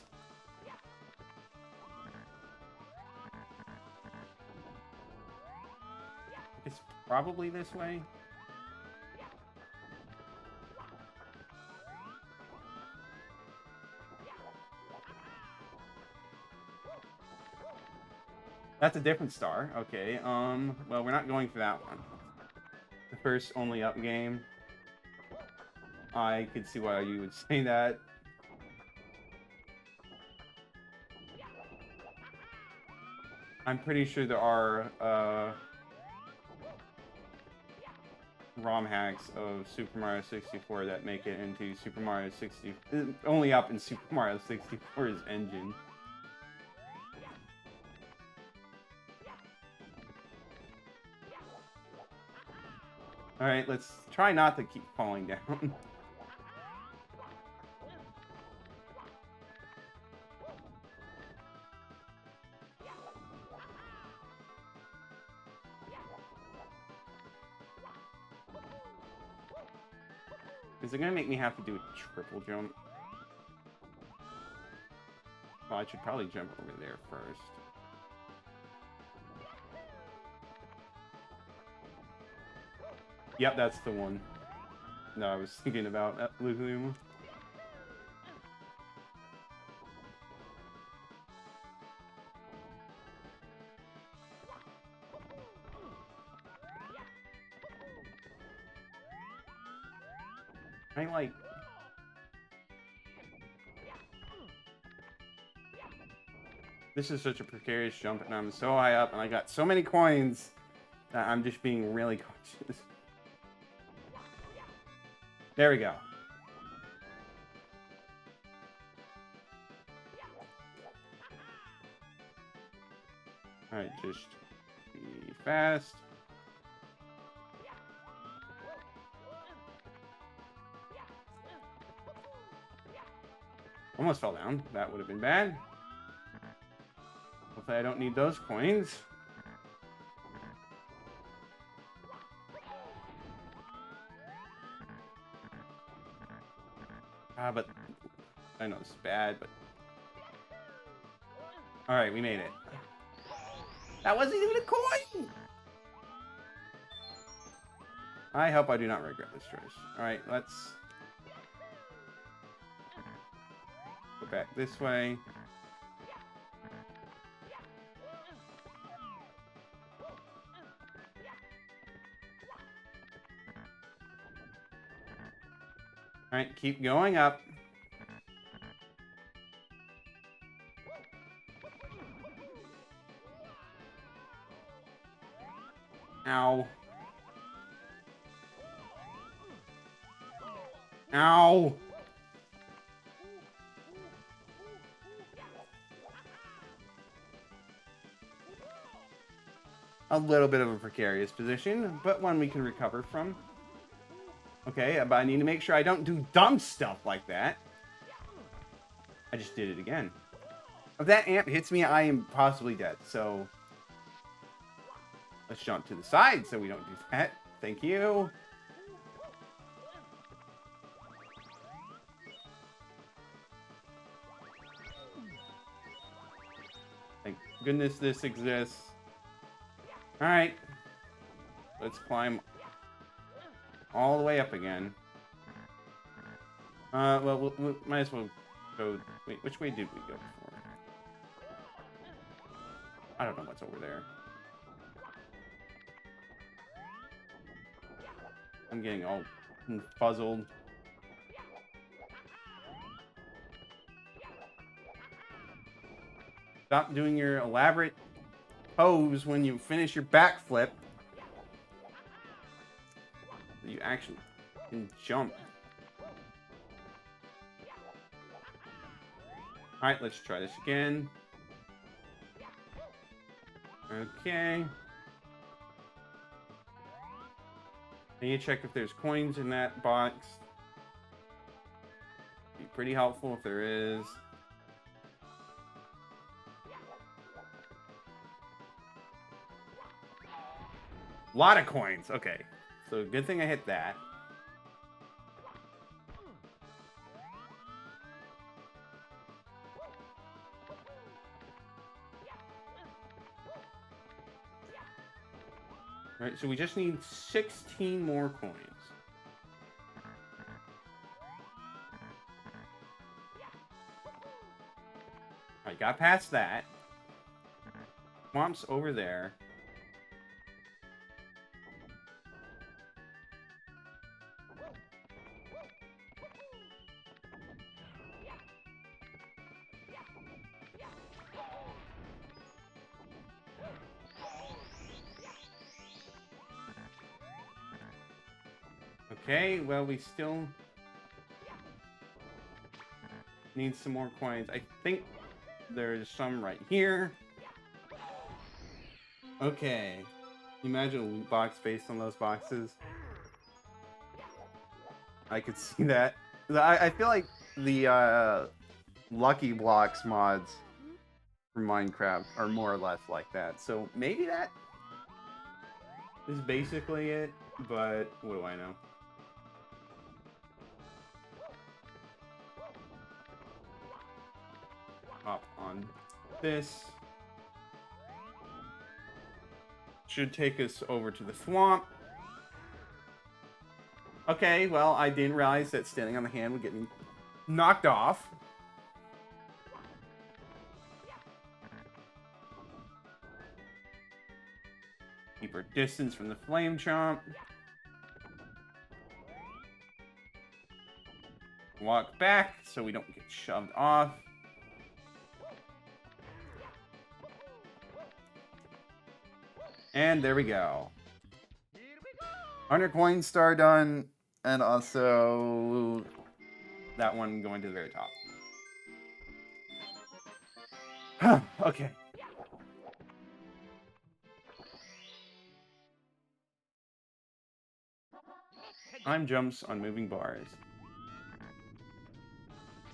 It's probably this way. That's a different star. Okay, well, we're not going for that one. The first only up game. I could see why you would say that. I'm pretty sure there are, ROM hacks of Super Mario 64 that make it into Super Mario 60, only up in Super Mario 64's engine. Alright, let's try not to keep falling down. Is it gonna make me have to do a triple jump? Well, I should probably jump over there first. Yep, that's the one. No, I was thinking about Luke. I like... This is such a precarious jump, and I'm so high up, and I got so many coins that I'm just being really cautious. There we go. Alright, just be fast. Almost fell down. That would have been bad. Hopefully I don't need those coins. But I know it's bad, but... Alright, we made it. That wasn't even a coin! I hope I do not regret this choice. Alright, let's go back this way. Alright, keep going up. Ow. Ow! A little bit of a precarious position, but one we can recover from. Okay, but I need to make sure I don't do dumb stuff like that. I just did it again. If that amp hits me, I am possibly dead, so... Let's jump to the side so we don't do that. Thank you. Thank goodness this exists. Alright. Let's climb all the way up again. Well, we might as well go... Wait, which way did we go before? I don't know what's over there. I'm getting all puzzled. Stop doing your elaborate pose when you finish your backflip. You actually can jump. Alright, let's try this again. Okay. I need to check if there's coins in that box. Be pretty helpful if there is. A lot of coins. Okay. So good thing I hit that. All right, so we just need 16 more coins. I got past that. Swamp's over there. Okay, well, we still need some more coins. I think there's some right here. Okay. Imagine a loot box based on those boxes. I could see that. I feel like the Lucky Blocks mods for Minecraft are more or less like that. So maybe that is basically it, but what do I know? Hop on this. Should take us over to the swamp. Okay, well, I didn't realize that standing on the hand would get me knocked off. Keep our distance from the flame chomp. Walk back so we don't get shoved off. And there we go. 100 coin star done, and also that one going to the very top. Okay. Time jumps on moving bars.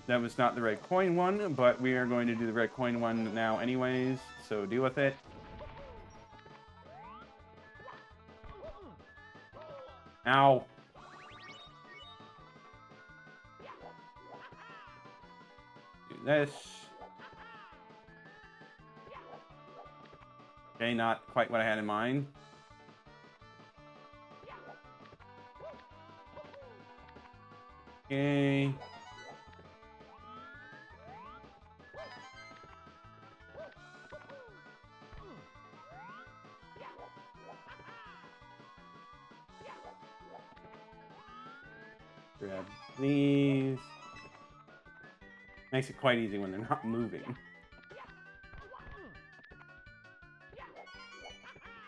That was not the red coin one, but we are going to do the red coin one now anyways, so deal with it. Ow. Do this. Okay, not quite what I had in mind. Okay. Grab these. Makes it quite easy when they're not moving.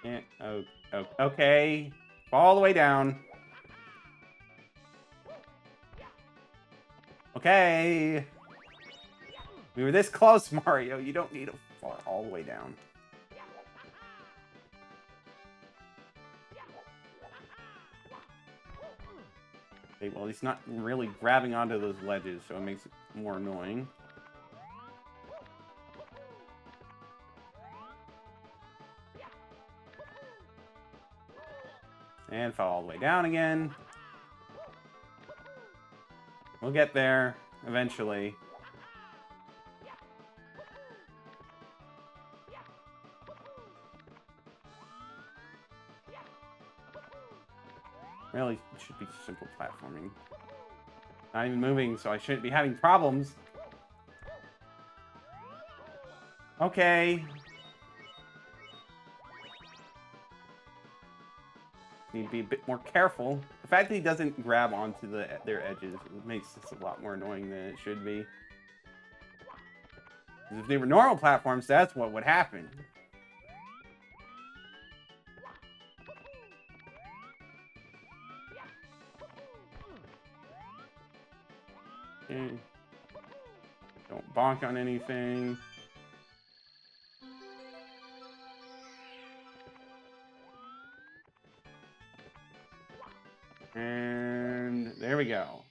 And, okay. All the way down. Okay. We were this close, Mario. You don't need to fall all the way down. Okay, well, he's not really grabbing onto those ledges, so it makes it more annoying. And fall all the way down again. We'll get there eventually. Really, it should be simple platforming. Not even moving, so I shouldn't be having problems. Okay. Need to be a bit more careful. The fact that he doesn't grab onto their edges makes this a lot more annoying than it should be. If they were normal platforms, that's what would happen. Okay. Don't bonk on anything. And there we go.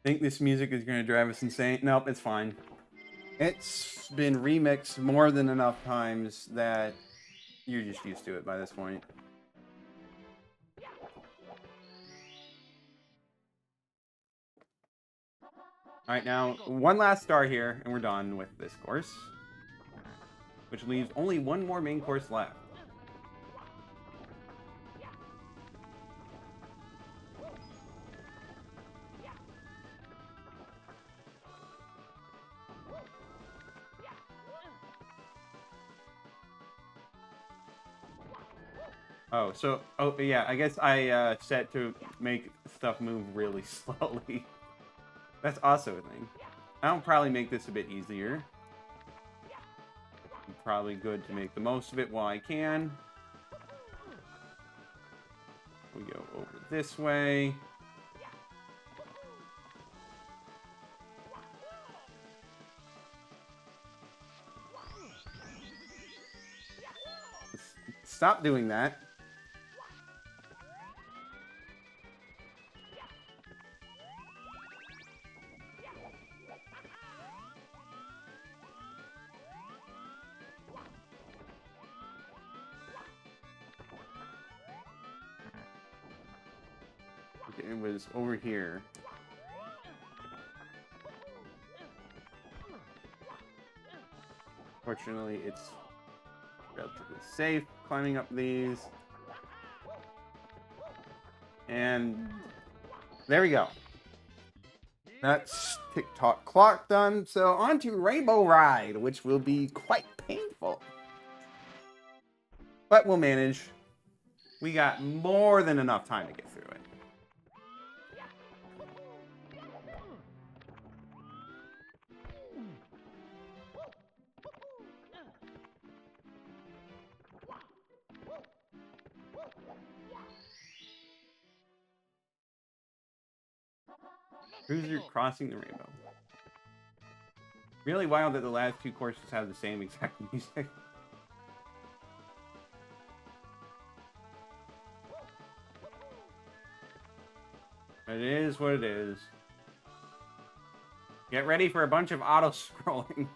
Think this music is going to drive us insane? Nope, it's fine. It's been remixed more than enough times that you're just used to it by this point. Alright, now, one last star here, and we're done with this course. Which leaves only one more main course left. Oh yeah, I guess I set to make stuff move really slowly. That's also a thing. I'll probably make this a bit easier. Probably good to make the most of it while I can. We go over this way. Stop doing that. It was over here. Fortunately, it's relatively safe climbing up these. And there we go. That's Tock clock done. So on to Rainbow Ride, which will be quite painful. But we'll manage. We got more than enough time to get through it. Cruiser crossing the rainbow. Really wild that the last two courses have the same exact music. It is what it is. Get ready for a bunch of auto-scrolling.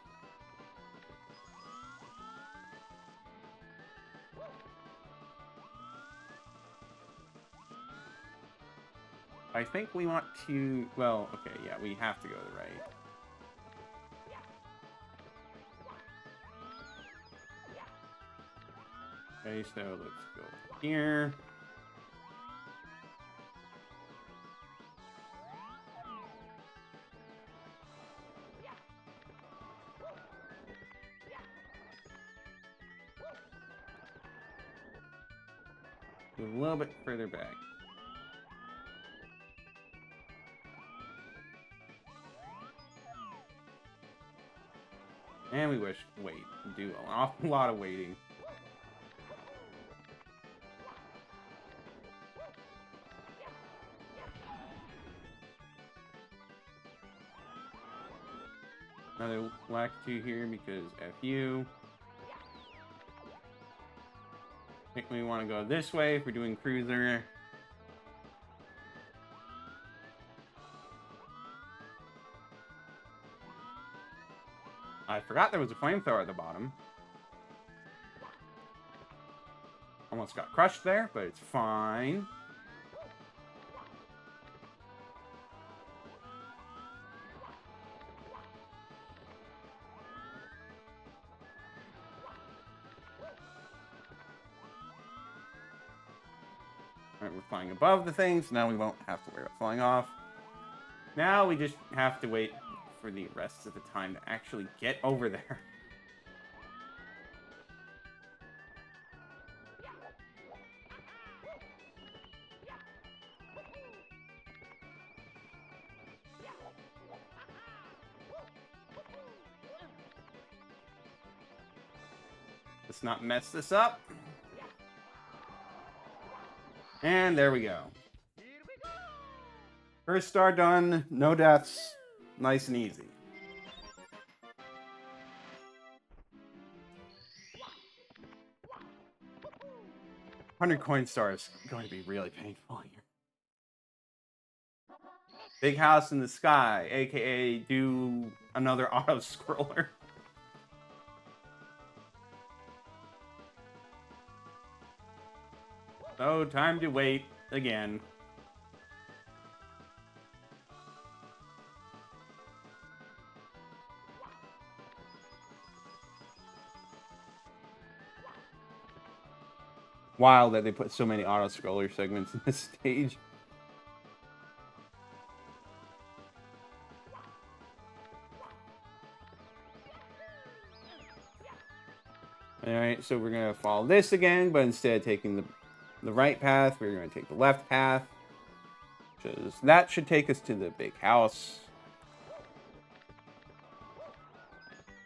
I think we want to... Well, okay, yeah, we have to go to the right. Okay, so let's go here. Move a little bit further back. And we wait. Do an awful lot of waiting. Another Lakitu here because F you. I think we want to go this way if we're doing cruiser. I forgot there was a flamethrower at the bottom. Almost got crushed there, but it's fine. Alright, we're flying above the things. Now we won't have to worry about falling off. Now we just have to wait for the rest of the time to actually get over there. Let's not mess this up. And there we go. First star done, no deaths, nice and easy. 100 coin stars going to be really painful here. Big house in the sky, aka do another auto scroller. So time to wait again. Wild that they put so many auto scroller segments in this stage. Alright, so we're gonna follow this again, but instead of taking the right path, we're gonna take the left path. Because that should take us to the big house.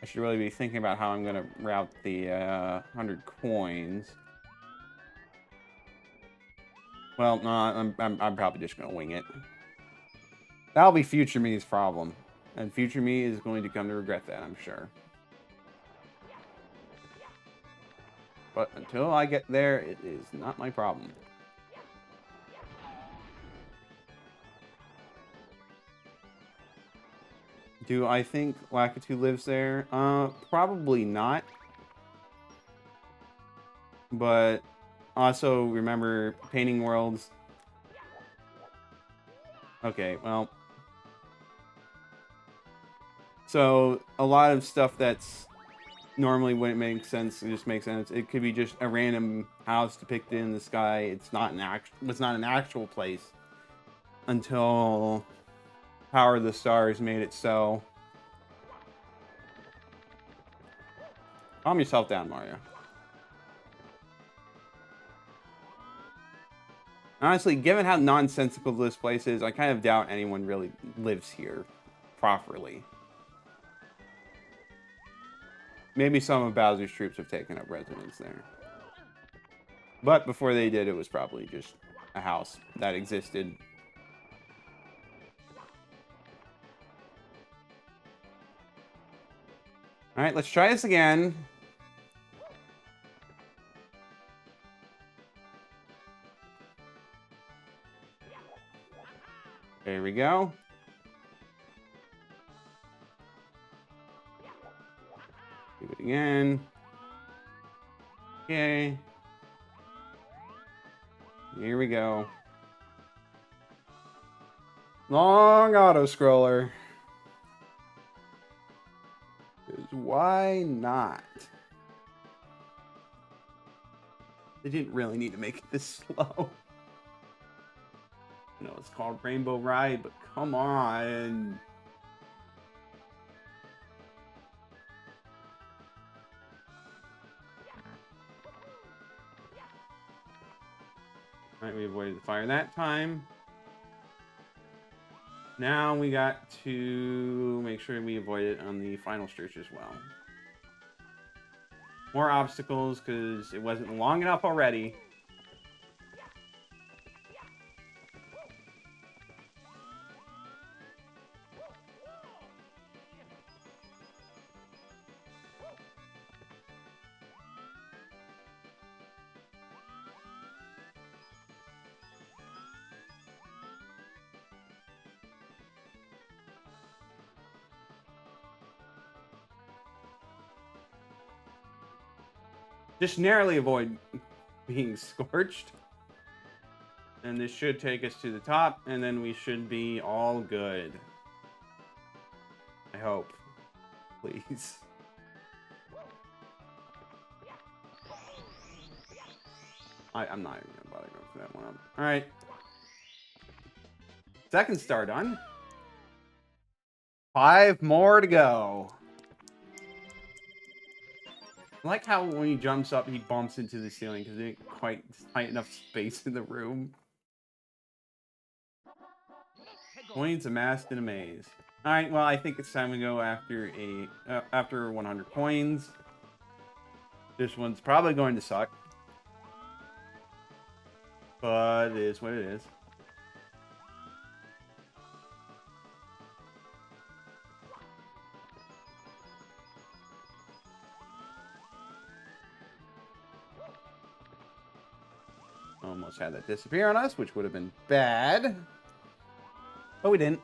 I should really be thinking about how I'm gonna route the 100 coins. Well, no, I'm probably just gonna wing it. That'll be future me's problem. And future me is going to come to regret that, I'm sure. But until I get there, it is not my problem. Do I think Lakitu lives there? Probably not. But also remember painting worlds. Okay, well. So a lot of stuff that's normally wouldn't make sense, it just makes sense. It could be just a random house depicted in the sky. It's not an actual place until Power of the Stars made it so. Calm yourself down, Mario. Honestly, given how nonsensical this place is, I kind of doubt anyone really lives here properly. Maybe some of Bowser's troops have taken up residence there. But before they did, it was probably just a house that existed. Alright, let's try this again. There we go. Do it again. Okay. Here we go. Long auto scroller. Why not? They didn't really need to make it this slow. I know it's called Rainbow Ride, but come on. Alright, we avoided the fire that time. Now we got to make sure we avoid it on the final stretch as well. More obstacles, because it wasn't long enough already. Just narrowly avoid being scorched. And this should take us to the top, and then we should be all good. I hope. Please. I'm not even gonna bother going for that one up. Alright. Second star done. 5 more to go. I like how when he jumps up, he bumps into the ceiling because there ain't quite tight enough space in the room. Coins amassed in a maze. Alright, well, I think it's time to go after after 100 coins. This one's probably going to suck. But it is what it is. Almost had that disappear on us, which would have been bad. But we didn't.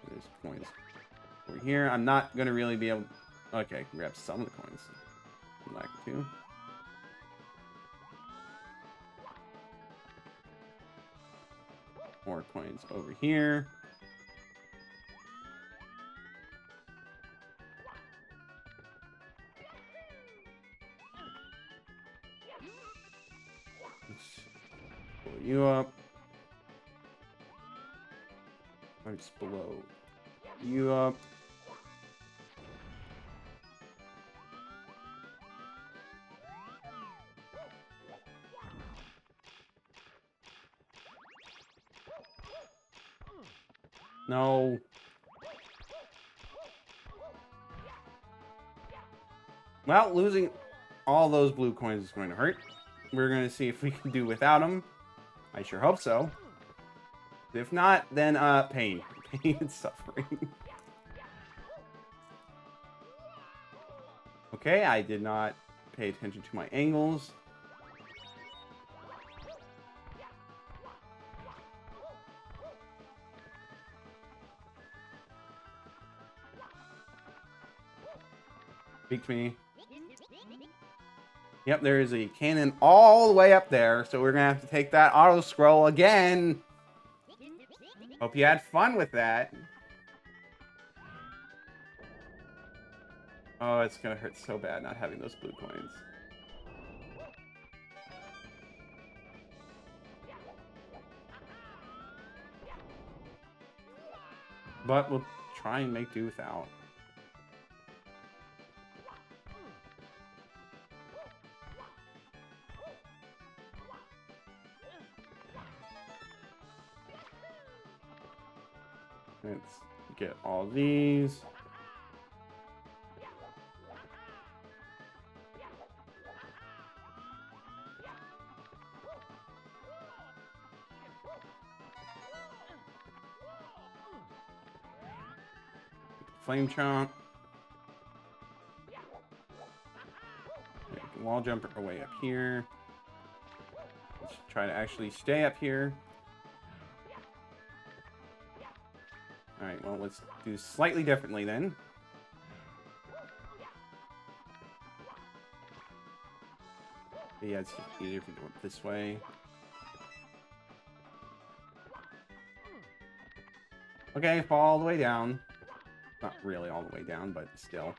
There's coins over here. I'm not going to really be able... Okay, I can grab some of the coins. I'd like to. More coins over here. Pull you up. I'm just below you up. No. Well, losing all those blue coins is going to hurt. We're going to see if we can do without them. I sure hope so. If not, then pain. Pain and suffering. Okay, I did not pay attention to my angles. Speak to me. Yep, there is a cannon all the way up there, so we're gonna have to take that auto scroll again. Hope you had fun with that. Oh, it's gonna hurt so bad not having those blue coins. But we'll try and make do without. Let's get all these. Flame chomp. Wall jumper away up here. Let's try to actually stay up here. Alright, well, let's do slightly differently then. But yeah, it's easier if we do it this way. Okay, fall all the way down. Not really all the way down, but still.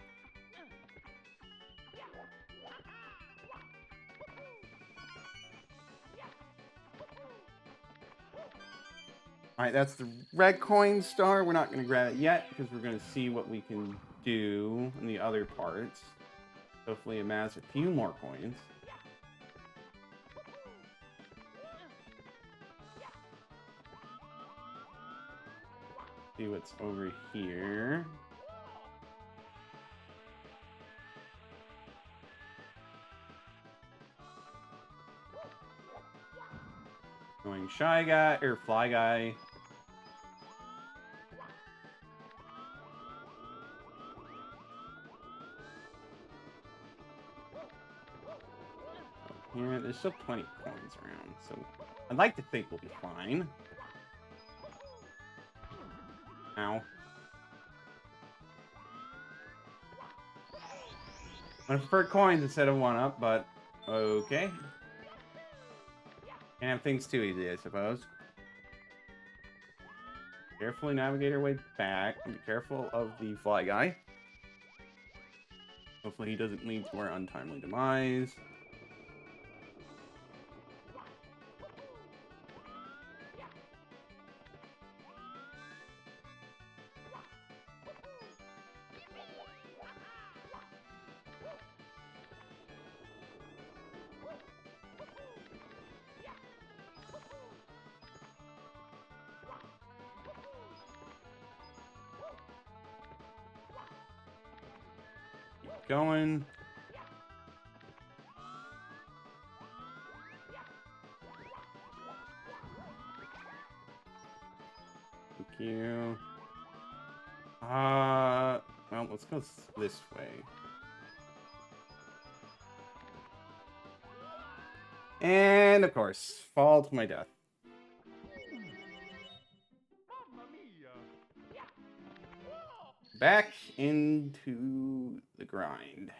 Alright, that's the red coin star. We're not going to grab it yet because we're going to see what we can do in the other parts. Hopefully amass a few more coins. See what's over here. Going Shy Guy, or Fly Guy. Yeah, there's still plenty of coins around, so I'd like to think we'll be fine. Ow. I prefer coins instead of 1-up, but okay. Can't have things too easy, I suppose. Carefully navigate our way back, and be careful of the Fly Guy. Hopefully he doesn't lead to our untimely demise. Keep going. Thank you. Well, let's go this way. And, of course, fall to my death. Back into the grind.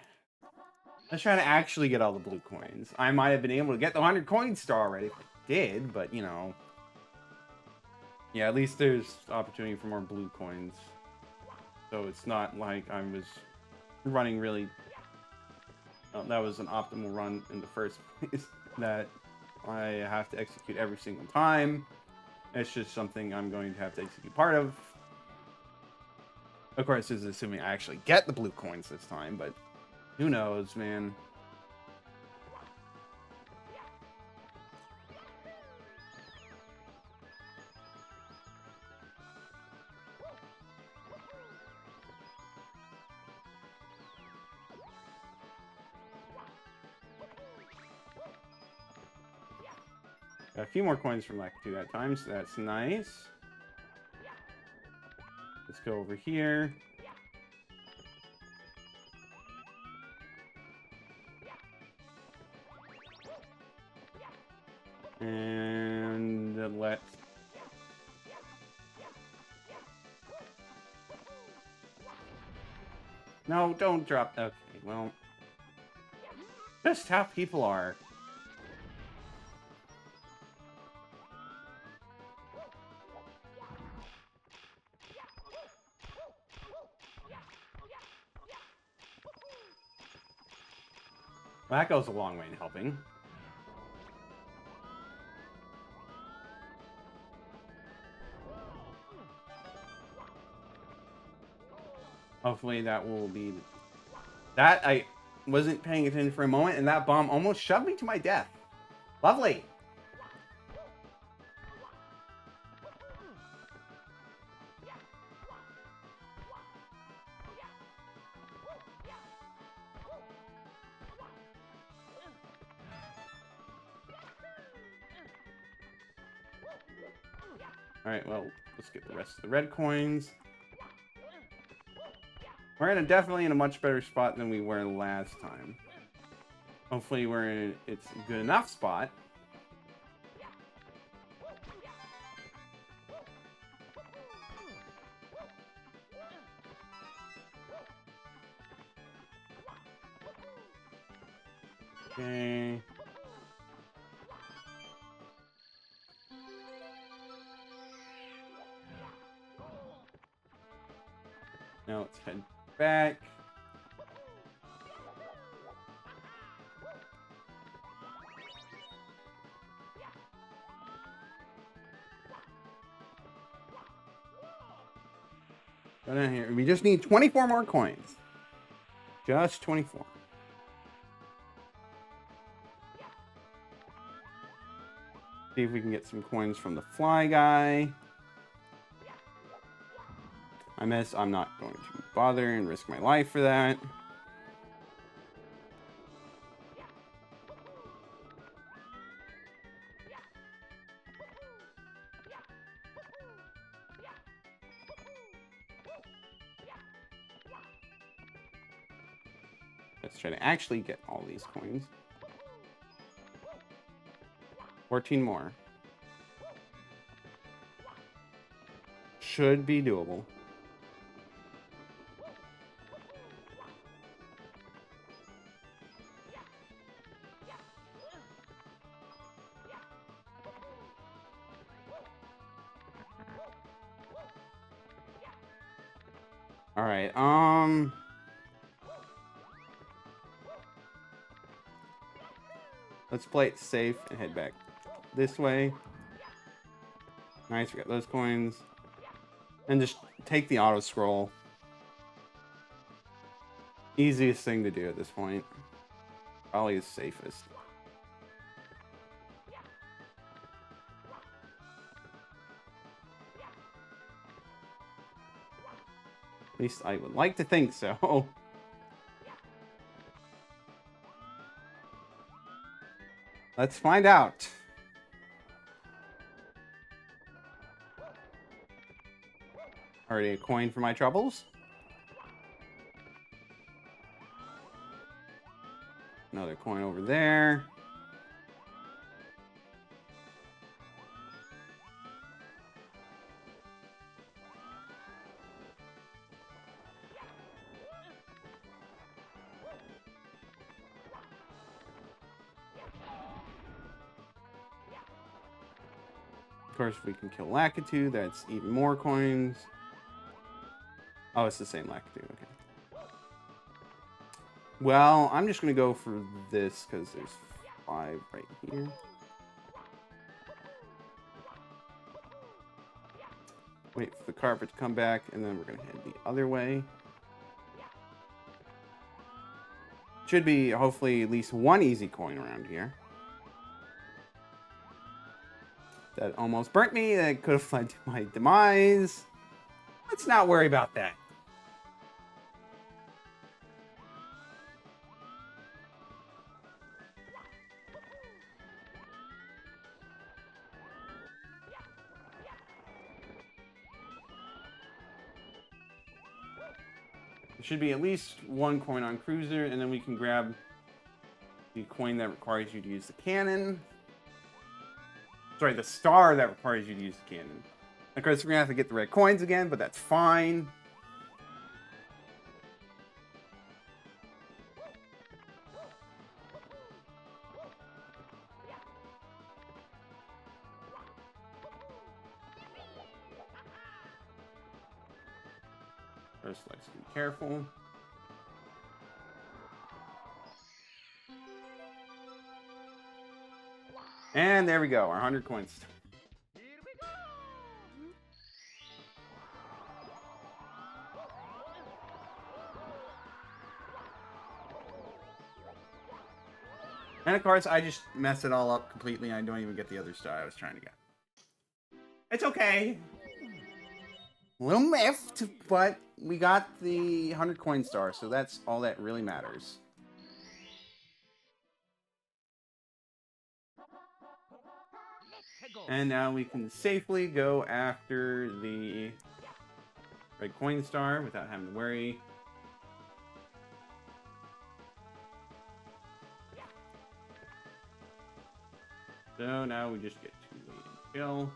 Let's try to actually get all the blue coins. I might have been able to get the 100 coin star already if I did, but, you know. Yeah, at least there's opportunity for more blue coins. So it's not like I was running really... that was an optimal run in the first place. That I have to execute every single time. It's just something I'm going to have to execute part of. Of course, this is assuming I actually get the blue coins this time, but who knows, man. Got a few more coins from like 2 at times, so that's nice. Let's go over here. And let's... No, don't drop... Okay, well... Just how people are. Well, that goes a long way in helping. Hopefully that will be... That, I wasn't paying attention for a moment, and that bomb almost shoved me to my death. Lovely! Alright, well, let's get the rest of the red coins. We're definitely in a much better spot than we were last time. Hopefully we're in it's a good enough spot. Okay. Now let's head back. Go down here. We just need 24 more coins. Just 24. See if we can get some coins from the fly guy. I miss. I'm not going to bother and risk my life for that. Let's try to actually get all these coins. 14 more. Should be doable. All right. Let's play it safe and head back this way. Nice, we got those coins. And just take the auto scroll. Easiest thing to do at this point. Probably the safest. At least I would like to think so. Let's find out. Already a coin for my troubles. Another coin over there. Of course, if we can kill Lakitu, that's even more coins. Oh, it's the same Lakitu, okay. Well, I'm just going to go for this because there's 5 right here. Wait for the carpet to come back, and then we're going to head the other way. Should be, hopefully, at least one easy coin around here. That almost burnt me. That could have led to my demise. Let's not worry about that. There should be at least one coin on Cruiser, and then we can grab the coin that requires you to use the cannon. Sorry, the star that requires you to use the cannon. Of course, we're going to have to get the red coins again, but that's fine. First, let's be careful. And there we go, our 100 coins. And of course, I just messed it all up completely. I don't even get the other star I was trying to get. It's okay. A little miffed, but we got the 100 coin star, so that's all that really matters. And now we can safely go after the red coin star without having to worry. So now we just get to wait and kill.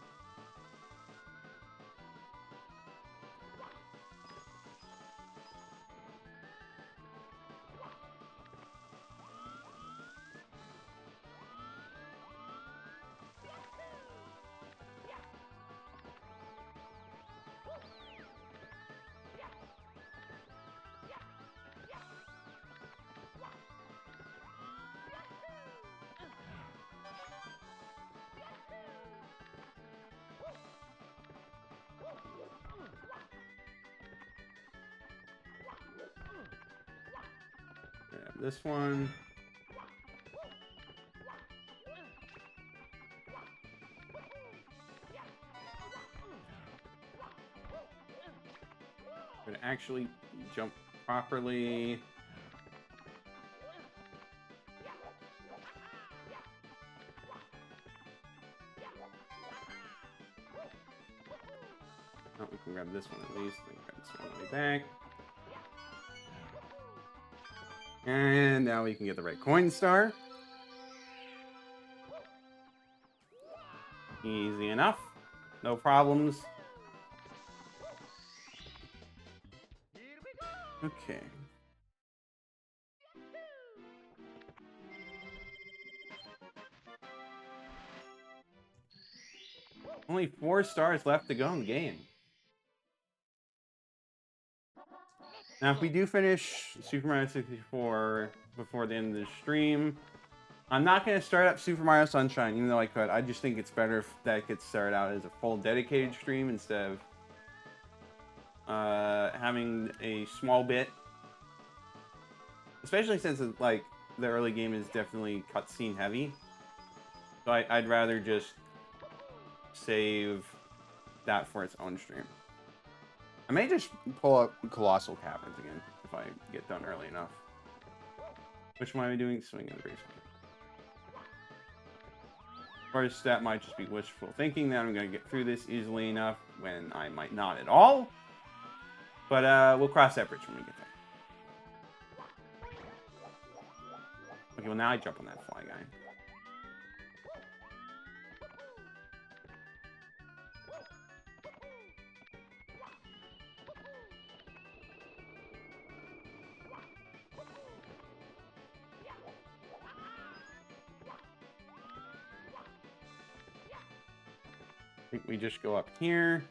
Grab this one. actually jump properly. Oh, we can grab this one at least. We can grab this one on the way back. And now we can get the right coin star. Easy enough. No problems. Okay. Only 4 stars left to go in the game. Now, if we do finish Super Mario 64 before the end of the stream, I'm not going to start up Super Mario Sunshine, even though I could. I just think it's better if that gets started out as a full dedicated stream instead of having a small bit. Especially since like the early game is definitely cutscene heavy. So I'd rather just save that for its own stream. I may just pull up Colossal Caverns again if I get done early enough. Which one am I doing? Swing and brace. Of course, that might just be wishful thinking that I'm going to get through this easily enough when I might not at all. But we'll cross that bridge when we get there. Okay, well now I jump on that fly guy. I think we just go up here.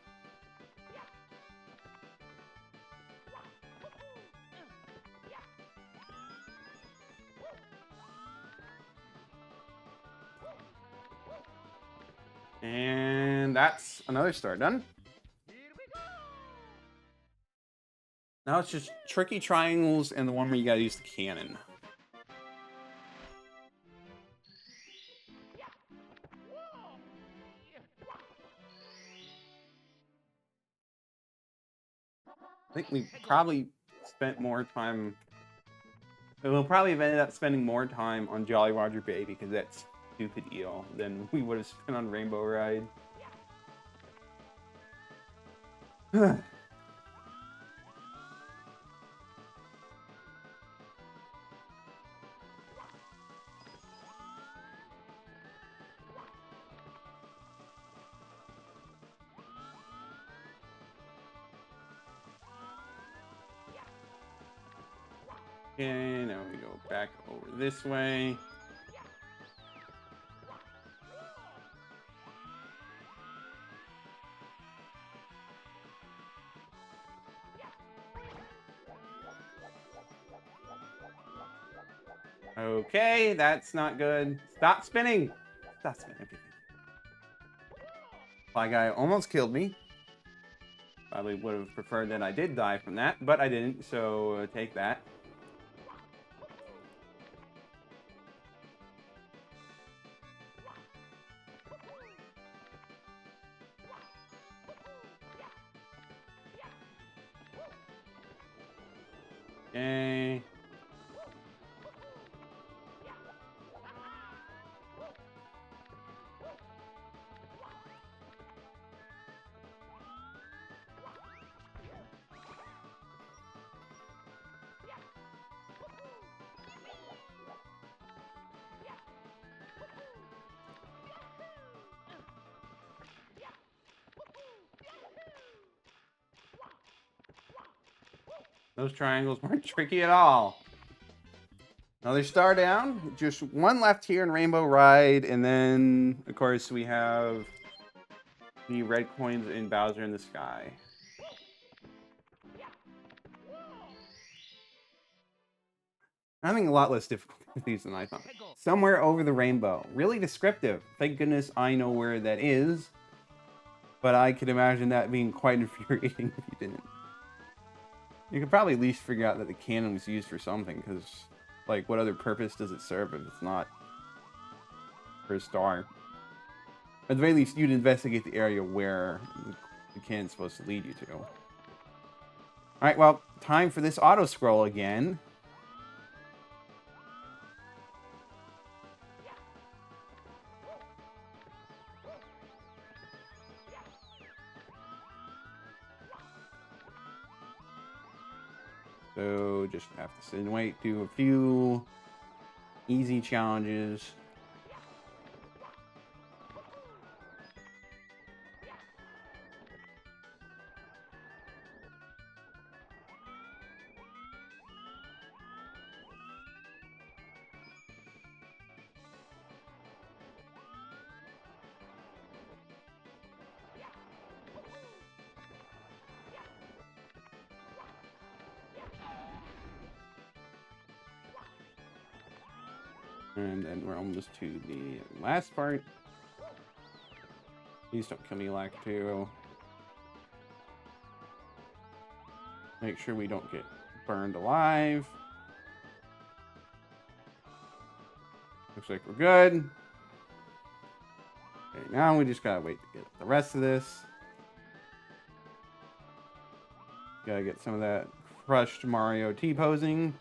And that's another star done. Now it's just tricky triangles and the one where you gotta use the cannon. I think we probably spent more time... We'll probably have ended up spending more time on Jolly Roger Bay because that's stupid eel than we would have spent on Rainbow Ride. Okay, now we go back over this way. Okay, that's not good. Stop spinning! Stop spinning. Okay. Fly guy almost killed me. Probably would have preferred that I did die from that, but I didn't, so take that. Okay. Those triangles weren't tricky at all. Another star down. Just one left here in Rainbow Ride. And then, of course, we have the red coins in Bowser in the Sky. I'm having a lot less difficulties than I thought. Somewhere over the rainbow. Really descriptive. Thank goodness I know where that is. But I could imagine that being quite infuriating if you didn't. You could probably at least figure out that the cannon was used for something, because, like, what other purpose does it serve if it's not for a star? At the very least, you'd investigate the area where the cannon's supposed to lead you to. All right, well, time for this auto scroll again. So just have to sit and wait, do a few easy challenges. And then we're almost to the last part. Please don't kill me, Lacto. Make sure we don't get burned alive. Looks like we're good. Okay, now we just gotta wait to get the rest of this. Gotta get some of that crushed Mario T-posing.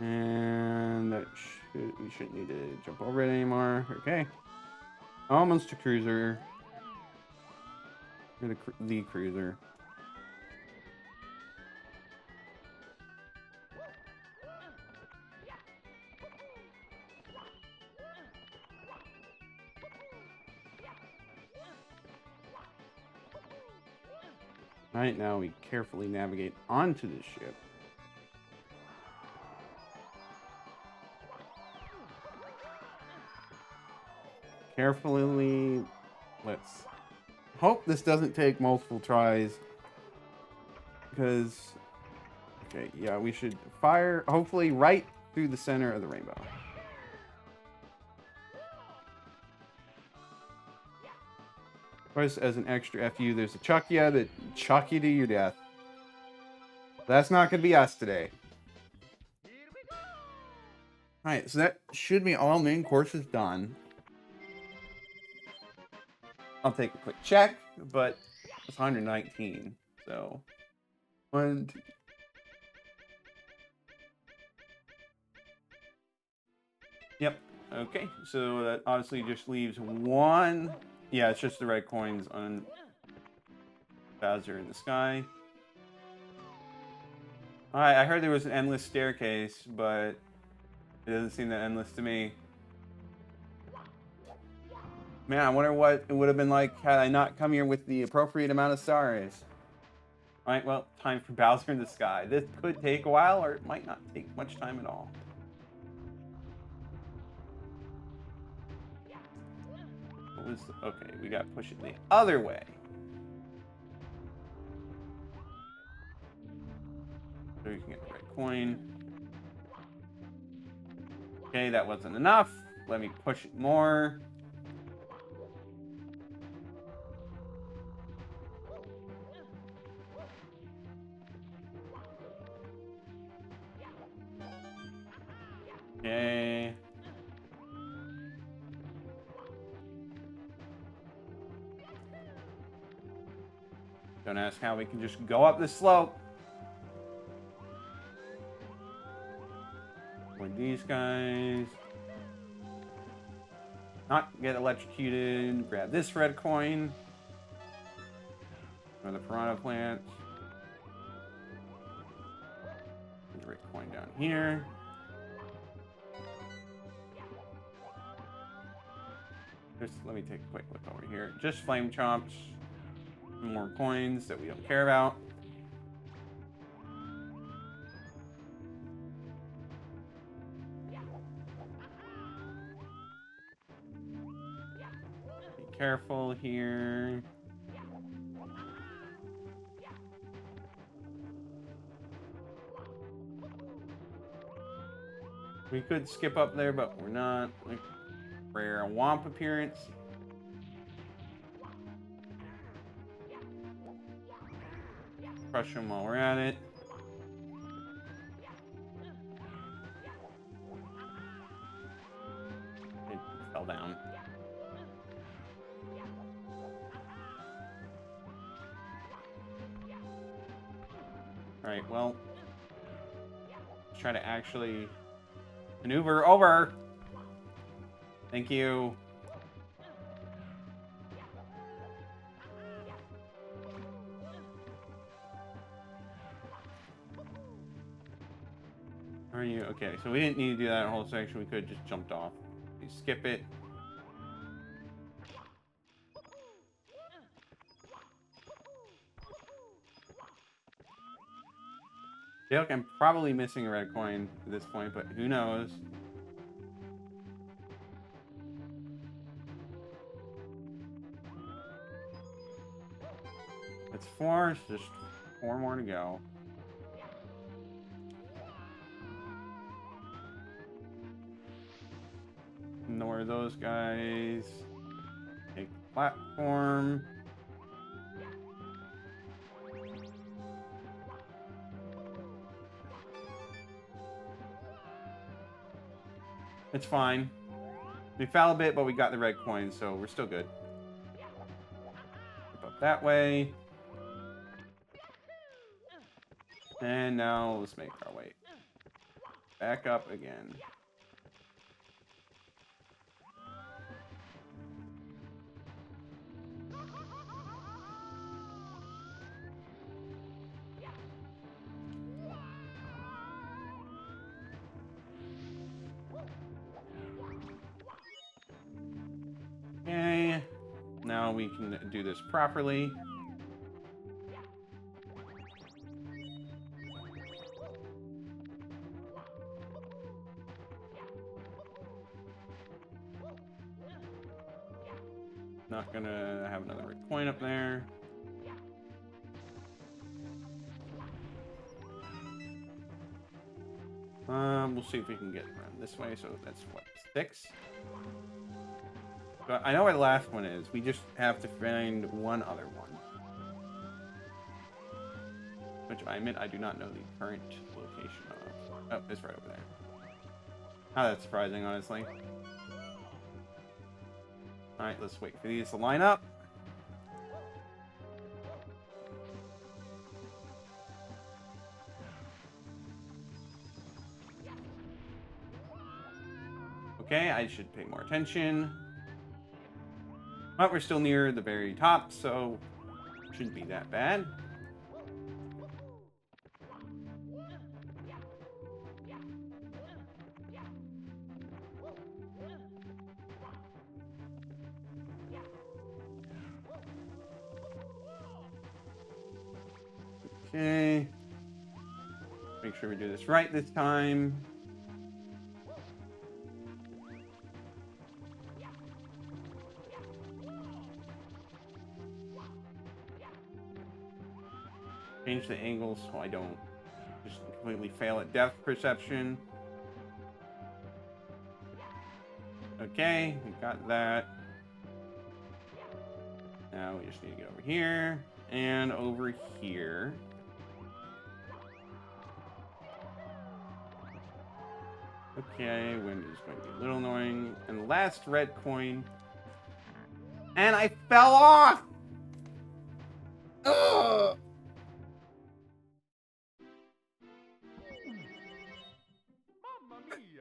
And that we shouldn't need to jump over it anymore. Okay. Almost to cruiser. Or the cruiser. Alright, now we carefully navigate onto the ship. Carefully, let's hope this doesn't take multiple tries. Because, okay, yeah, we should fire, hopefully, right through the center of the rainbow. Of course, as an extra FU, there's a Chuckia that chuck you to your death. That's not going to be us today. Alright, so that should be all main courses done. I'll take a quick check, but it's 119, so... 1, 2... Yep, okay, so that obviously just leaves one... Yeah, it's just the red coins on Bowser in the sky. Alright, I heard there was an endless staircase, but it doesn't seem that endless to me. Man, I wonder what it would have been like had I not come here with the appropriate amount of stars. Alright, well, time for Bowser in the sky. This could take a while, or it might not take much time at all. Okay, we got to push it the other way. So you can get the red coin. Okay, that wasn't enough. Let me push it more. Okay. Don't ask how we can just go up this slope. Avoid these guys. Not get electrocuted. Grab this red coin. Or the piranha plants. There's a red coin down here. Just let me take a quick look over here. Just flame chomps. More coins that we don't care about. Be careful here. We could skip up there, but we're not. Like, rare Womp appearance. Crush them while we're at it. down. Alright, well. Let's try to actually maneuver over. Thank you. Are you okay? So we didn't need to do that whole section. We could have just jumped off. You skip it. I feel like I'm probably missing a red coin at this point, but who knows? It's 4, so just 4 more to go. Ignore those guys. Take the platform. It's fine. We fell a bit, but we got the red coin, so we're still good. Up that way. And now let's make our way back up again. Okay. Now we can do this properly. Not gonna have another red coin up there. We'll see if we can get around this way. So that's what, 6? But I know where the last one is. We just have to find one other one. Which I admit I do not know the current location of. Oh, it's right over there. Oh, that's surprising, honestly. Alright, let's wait for these to line up. Okay, I should pay more attention. But we're still near the very top, so shouldn't be that bad. Okay. Make sure we do this right this time. Change the angle so I don't just completely fail at depth perception. Okay, we got that. Now we just need to get over here and over here. Okay, wind is going to be a little annoying. And last red coin. And I fell off! Ugh!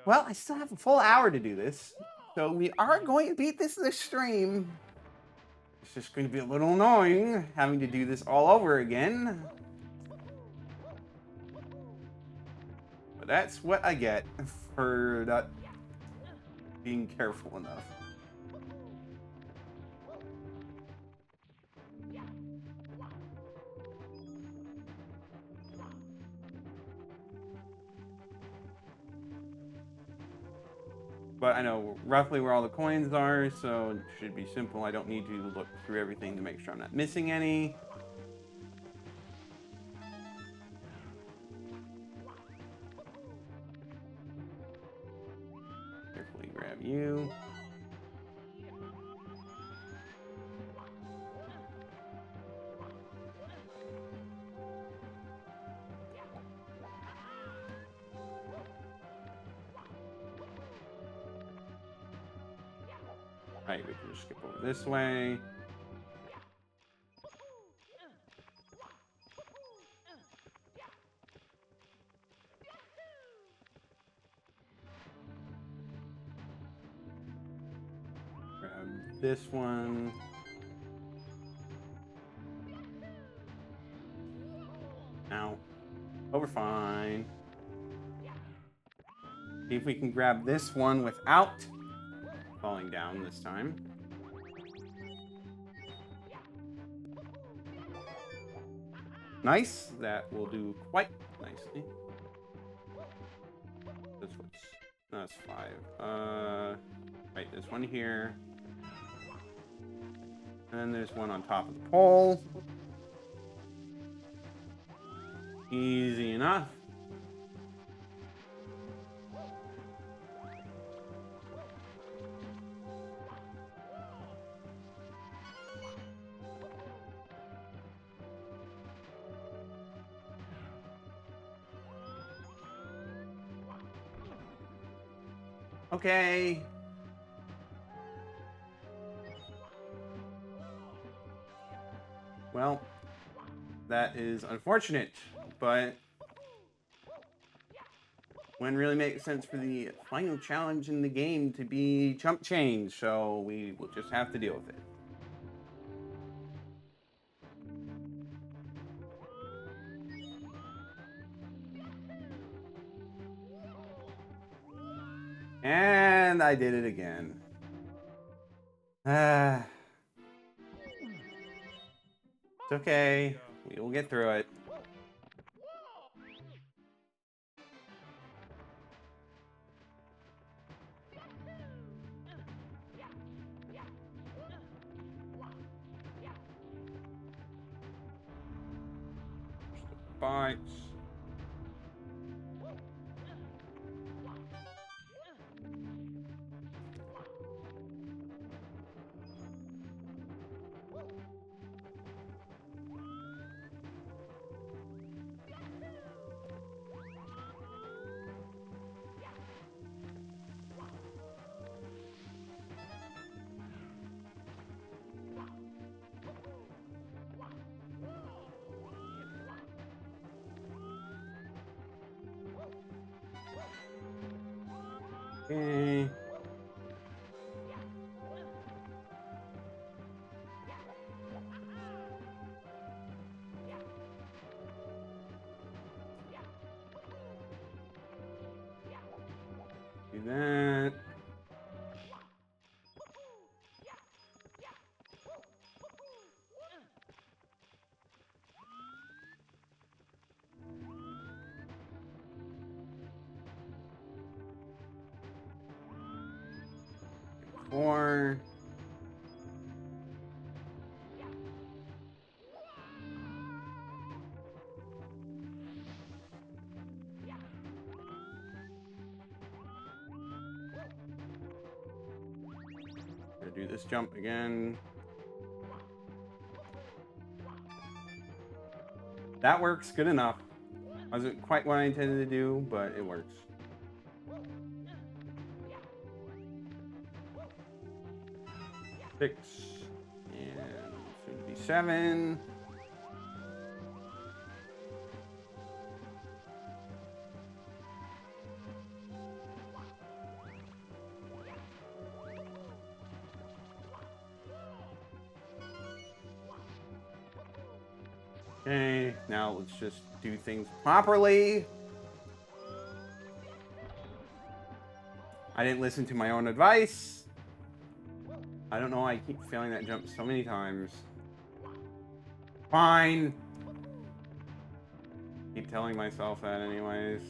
Well, I still have a full hour to do this. So we are going to beat this in the stream. It's just going to be a little annoying having to do this all over again. But that's what I get for not being careful enough. But I know roughly where all the coins are, so it should be simple. I don't need to look through everything to make sure I'm not missing any. Carefully grab you. Right, we can just skip over this way. Grab this one. Ow. Oh, we're fine. See if we can grab this one without falling down this time. Nice. That will do quite nicely. That's what's... That's 5. Right, there's one here. And then there's one on top of the pole. Easy enough. Okay. Well, that is unfortunate, but wouldn't really make sense for the final challenge in the game to be chump change, so we will just have to deal with it. And I did it again. It's okay. We will get through it. Bites. Okay. Do that. Four. Gonna do this jump again. That works, good enough. Wasn't quite what I intended to do, but it works. Six. And soon to be 7. Okay, now let's just do things properly. I didn't listen to my own advice. I don't know why I keep failing that jump so many times. Fine. Keep telling myself that anyways.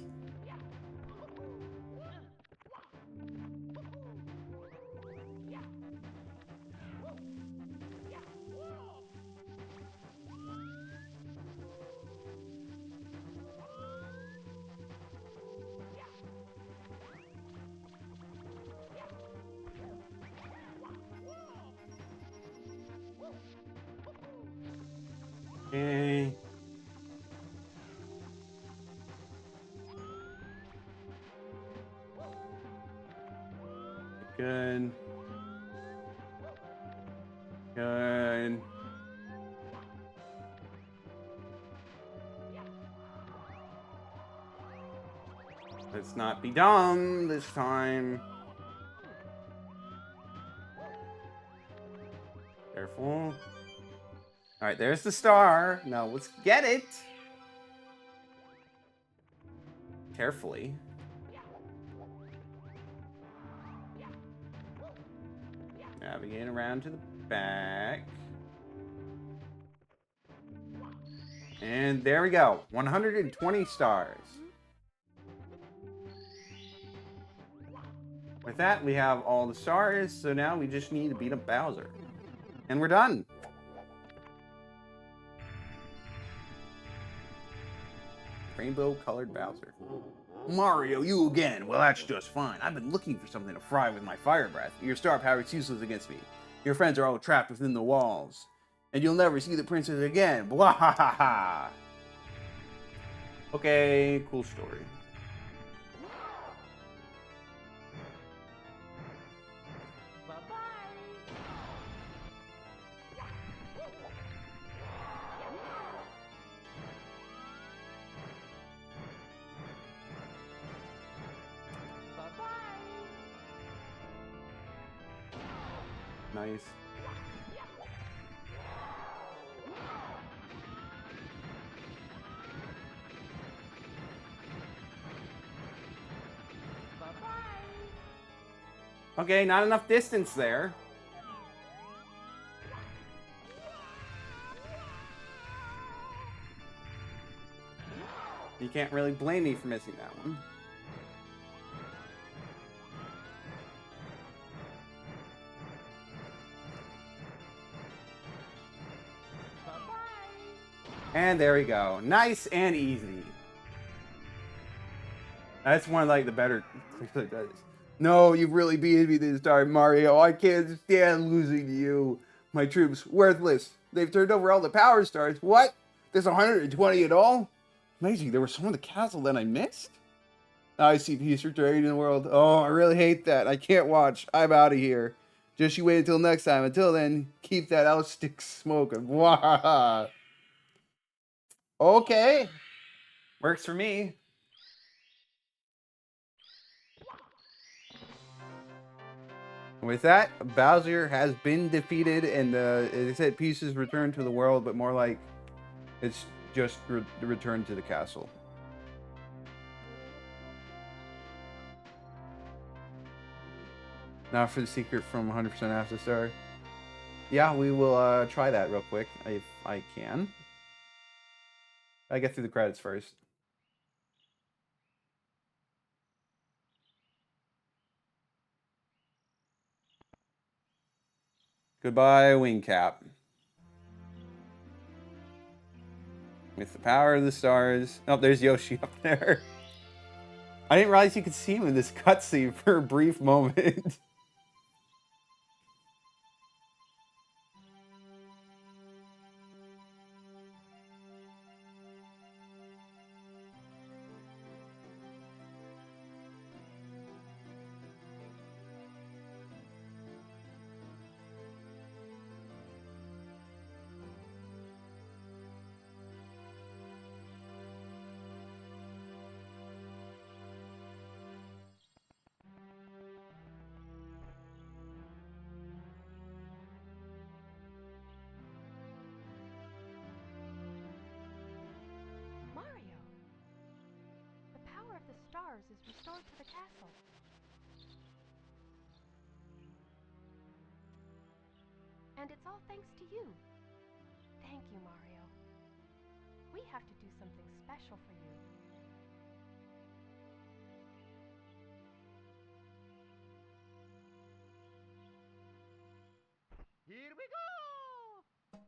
Okay. Good. Good. Let's not be dumb this time. Careful. Alright, there's the star. Now let's get it. Carefully. Navigate around to the back. And there we go. 120 stars. With that, we have all the stars, so now we just need to beat up Bowser. And we're done. Rainbow-colored Bowser. Mario, you again. Well, that's just fine. I've been looking for something to fry with my fire breath. Your star power is useless against me. Your friends are all trapped within the walls. And you'll never see the princess again. Blah ha ha ha. Okay, cool story. Nice. Okay, not enough distance there. You can't really blame me for missing that one. And there we go. Nice and easy. That's one of like the better. No, you've really beaten me this time, Mario. I can't stand losing to you. My troops, worthless. They've turned over all the power stars. What? There's 120 at all? Amazing, there were some in the castle that I missed? I see peace returning in the world. Oh, I really hate that. I can't watch. I'm out of here. Just you wait until next time. Until then, keep that out stick smoking. Wah. Okay. Works for me. With that, Bowser has been defeated, and it said pieces returned to the world, but more like it's just returned to the castle. Now for the secret from 100% After Star. Yeah, we will try that real quick, if I can. I get through the credits first. Goodbye, Wing Cap. With the power of the stars. Oh, there's Yoshi up there. I didn't realize you could see him in this cutscene for a brief moment. The stars is restored to the castle. And it's all thanks to you. Thank you, Mario. We have to do something special for you. Here we go!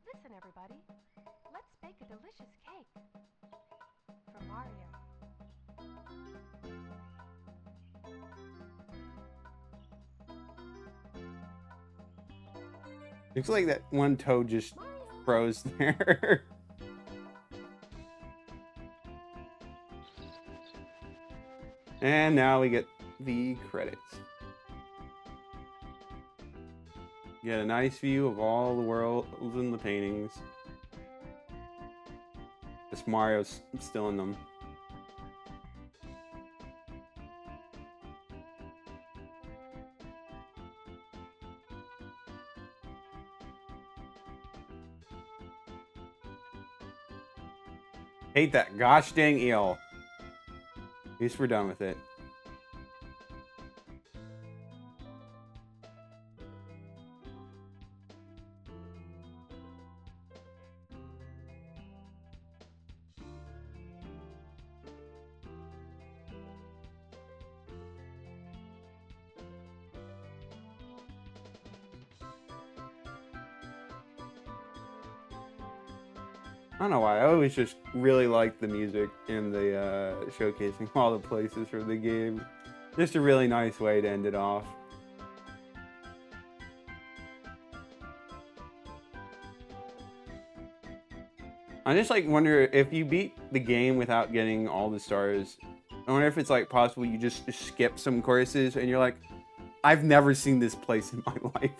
Listen, everybody. Let's bake a delicious cake for Mario. Looks like that one toad just froze there. And now we get the credits. Get a nice view of all the worlds and the paintings. This Mario's still in them. Hate that gosh dang eel. At least we're done with it. I don't know why. I always just really like the music in the showcasing all the places from the game. Just a really nice way to end it off. I just like wonder if you beat the game without getting all the stars. I wonder if it's like possible you just skip some courses and you're like, I've never seen this place in my life.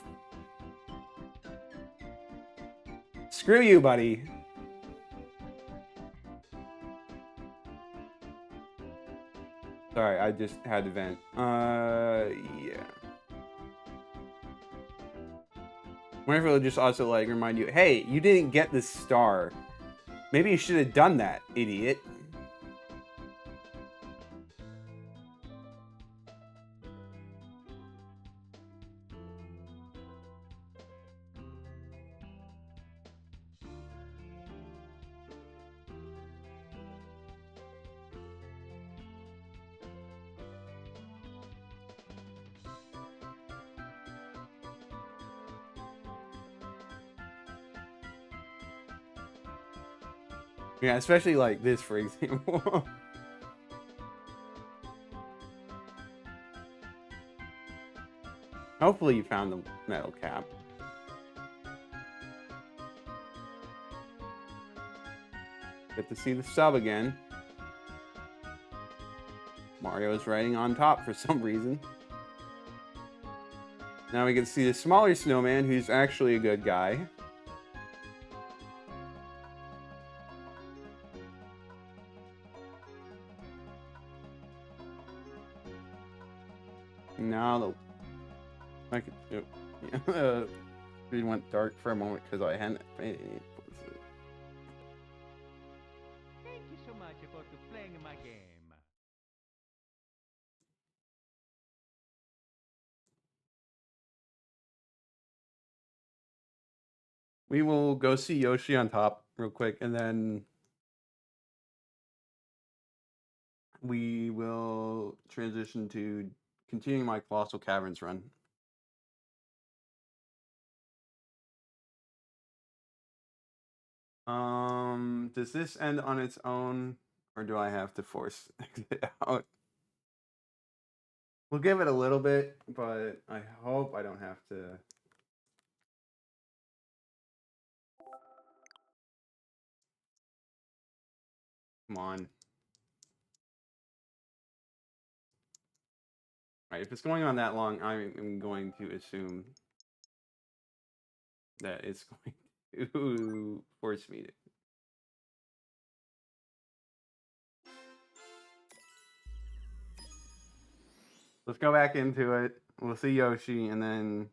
Screw you, buddy. Sorry, I just had to vent. Yeah. Wonder if it'll just also like remind you, hey, you didn't get this star. Maybe you should have done that, idiot. Yeah, especially like this, for example. Hopefully you found the metal cap. Get to see the sub again. Mario's riding on top for some reason. Now we get to see the smaller snowman, who's actually a good guy. Now the I could yeah, it went dark for a moment because I hadn't paid any. Thank you so much for playing my game. We will go see Yoshi on top real quick, and then we will transition to continuing my Colossal Caverns run. Does this end on its own, or do I have to force exit out? We'll give it a little bit, but I hope I don't have to. Come on. Alright, if it's going on that long, I'm going to assume that it's going to force me to. Let's go back into it. We'll see Yoshi, and then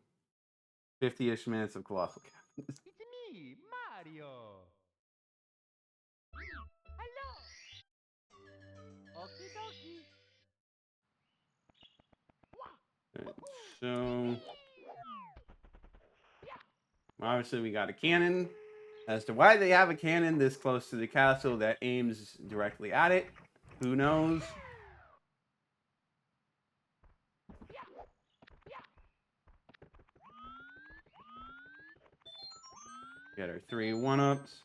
50-ish minutes of Colossal Caverns. It's me, Mario. Hello. Okie dokie. Right, so obviously we got a cannon. As to why they have a cannon this close to the castle that aims directly at it, who knows? Get our 3 1-ups.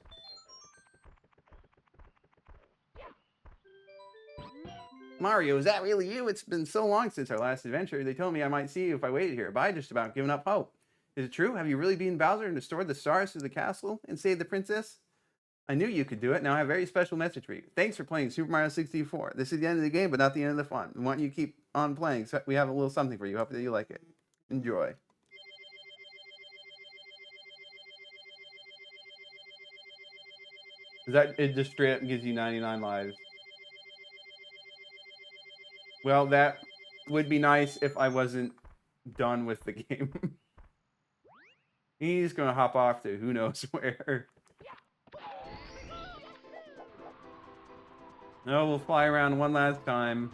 Mario, is that really you? It's been so long since our last adventure. They told me I might see you if I waited here, but I just about given up hope. Is it true? Have you really beaten Bowser and restored the stars to the castle and saved the princess? I knew you could do it. Now I have a very special message for you. Thanks for playing Super Mario 64. This is the end of the game, but not the end of the fun. We want you to keep on playing, so we have a little something for you. Hope that you like it. Enjoy. That it just straight up gives you 99 lives. Well, that would be nice if I wasn't done with the game. He's gonna hop off to who knows where. No, we'll fly around one last time.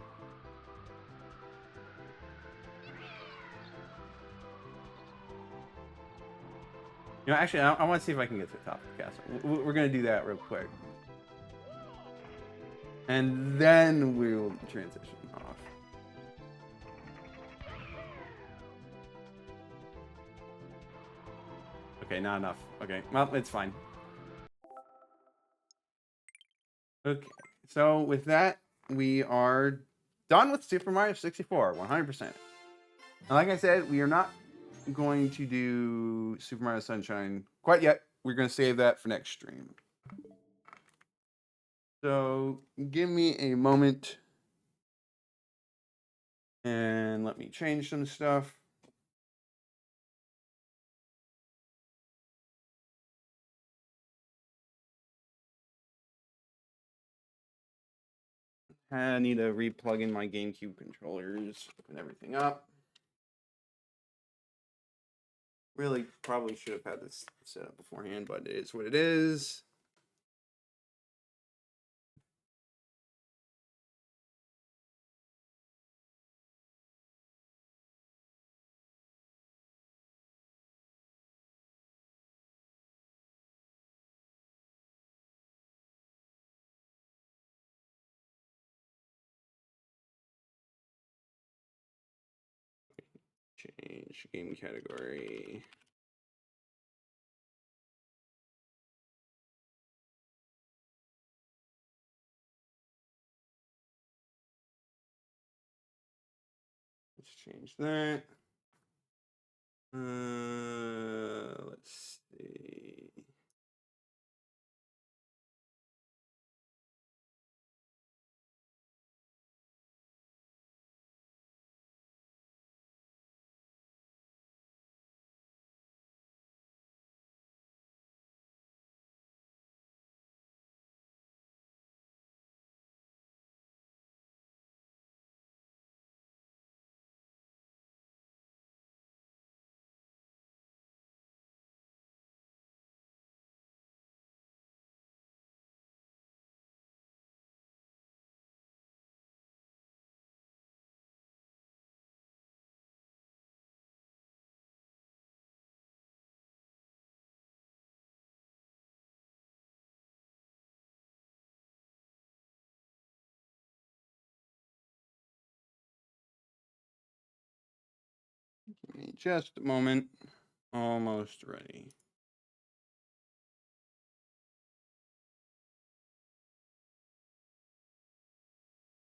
You know, actually, I want to see if I can get to the top of the castle. We're gonna do that real quick. And then we'll transition off. Okay, not enough. Okay, well, it's fine. Okay, so with that, we are done with Super Mario 64, 100%. And like I said, we are not going to do Super Mario Sunshine quite yet. We're going to save that for next stream. So give me a moment and let me change some stuff. I need to re-plug in my GameCube controllers and everything up. Really, probably should have had this set up beforehand, but it is what it is. Change game category. Let's change that. Let's see. Give me just a moment. Almost ready.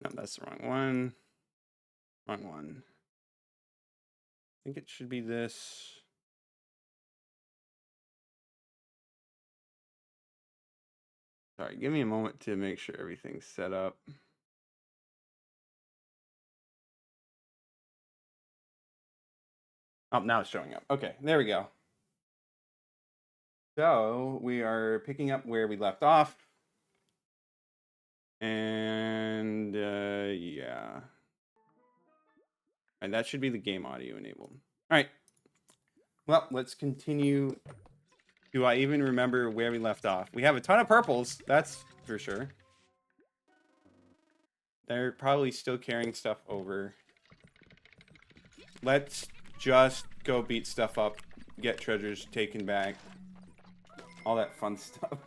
No, that's the wrong one. Wrong one. I think it should be this. Sorry, give me a moment to make sure everything's set up. Oh, now it's showing up. Okay, there we go. So we are picking up where we left off. And yeah. And that should be the game audio enabled. All right. Well, let's continue. Do I even remember where we left off? We have a ton of purples, that's for sure. They're probably still carrying stuff over. Let's just go beat stuff up, get treasures taken back. All that fun stuff.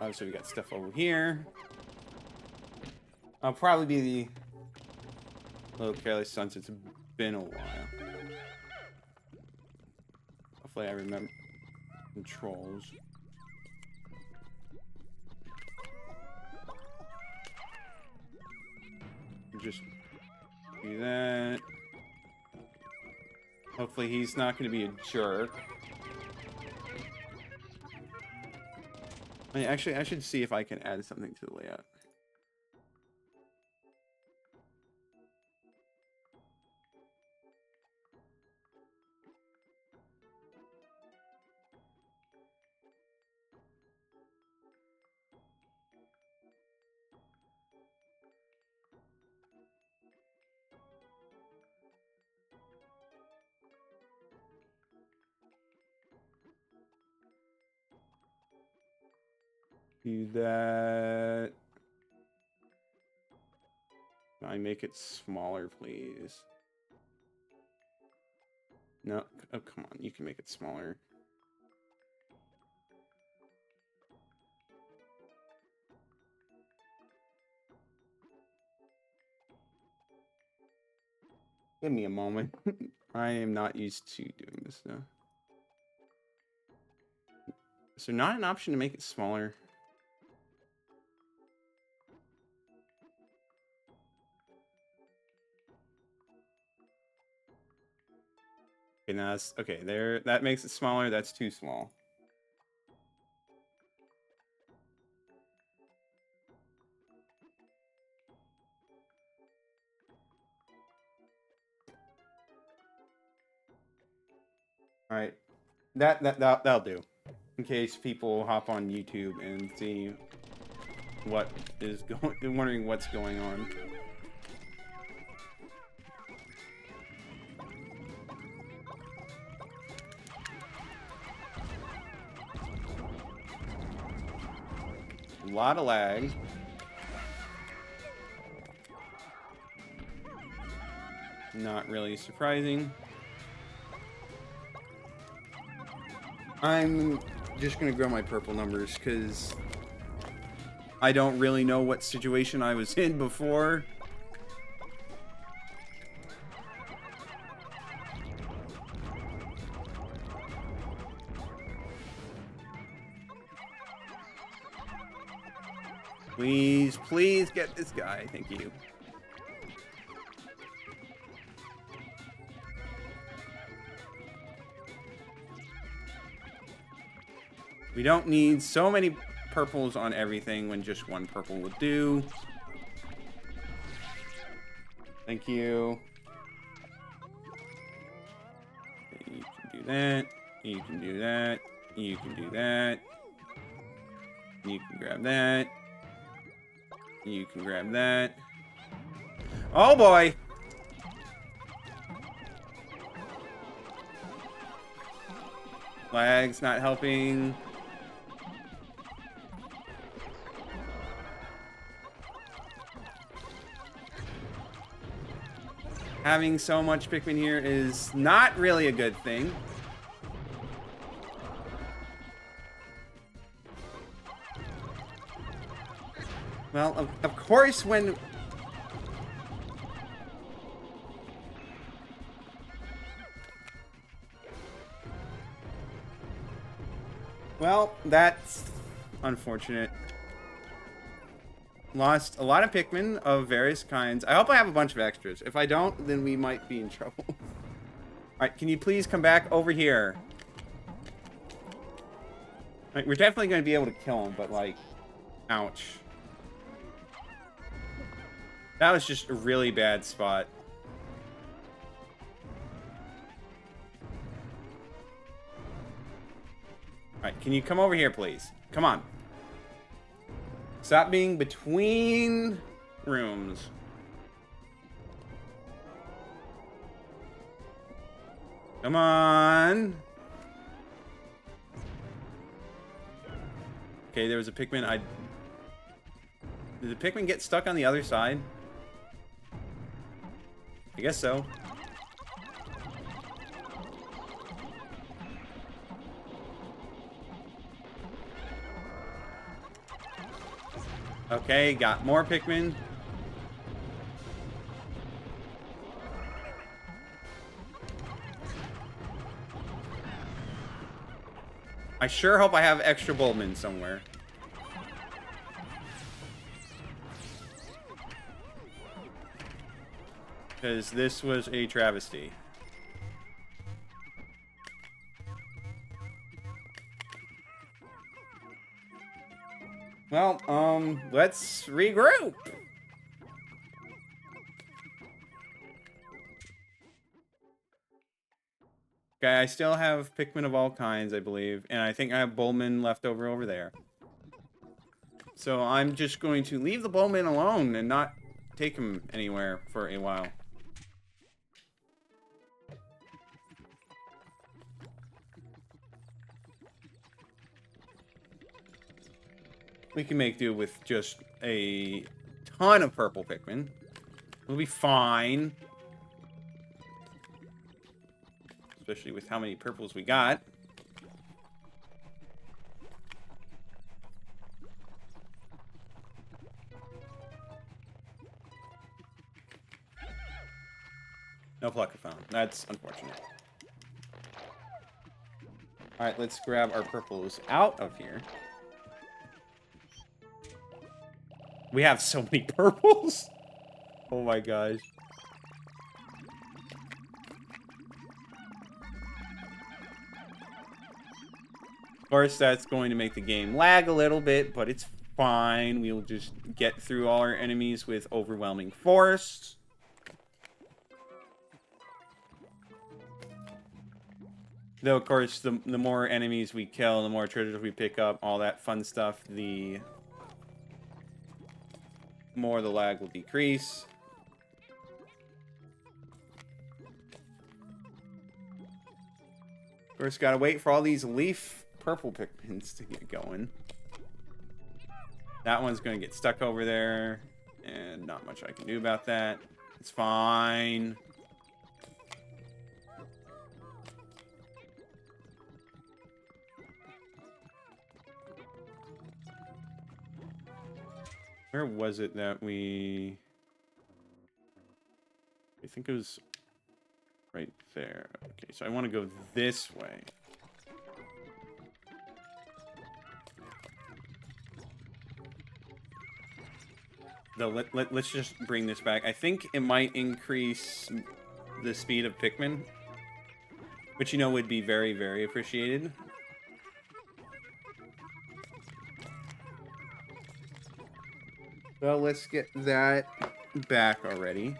Obviously, we got stuff over here. I'll probably be the little careless since it's been a while. Hopefully, I remember controls. Just do that. Hopefully, he's not going to be a jerk. Actually, I should see if I can add something to the layout. Do that. Can I make it smaller, please? No. Oh, come on. You can make it smaller. Give me a moment. I am not used to doing this now. Is there not an option to make it smaller? Okay, now that's okay. There, that makes it smaller. That's too small. All right, that'll do. In case people hop on YouTube and see what is going, wondering what's going on. A lot of lag. Not really surprising. I'm just gonna grow my purple numbers because I don't really know what situation I was in before. Please, please get this guy. Thank you. We don't need so many purples on everything when just one purple would do. Thank you. Okay, you can do that. You can do that. You can do that. You can grab that. You can grab that. Oh boy! Lag's not helping. Having so much Pikmin here is not really a good thing. Well, of course when... Well, that's unfortunate. Lost a lot of Pikmin of various kinds. I hope I have a bunch of extras. If I don't, then we might be in trouble. Alright, can you please come back over here? Like, we're definitely going to be able to kill him, but like... Ouch. That was just a really bad spot. Alright, can you come over here, please? Come on. Stop being between rooms. Come on. Okay, there was a Pikmin. Did the Pikmin get stuck on the other side? I guess so. Okay, got more Pikmin. I sure hope I have extra Bulbmin somewhere. Because this was a travesty. Well, let's regroup. Okay, I still have Pikmin of all kinds, I believe. And I think I have Bulbmin left over there. So I'm just going to leave the Bulbmin alone and not take him anywhere for a while. We can make do with just a ton of purple Pikmin. We'll be fine. Especially with how many purples we got. No Pluckathon. That's unfortunate. Alright, let's grab our purples out of here. We have so many purples! Oh my gosh. Of course, that's going to make the game lag a little bit, but it's fine. We'll just get through all our enemies with overwhelming force. Though, of course, the more enemies we kill, the more treasures we pick up, all that fun stuff, the more the lag will decrease. Of course, gotta wait for all these leaf purple Pikmins to get going. That one's gonna get stuck over there, and not much I can do about that. It's fine. Where was it that we... I think it was right there. Okay, so I want to go this way. Though, let's just bring this back. I think it might increase the speed of Pikmin, which, you know, would be very, very appreciated. Well, let's get that back already.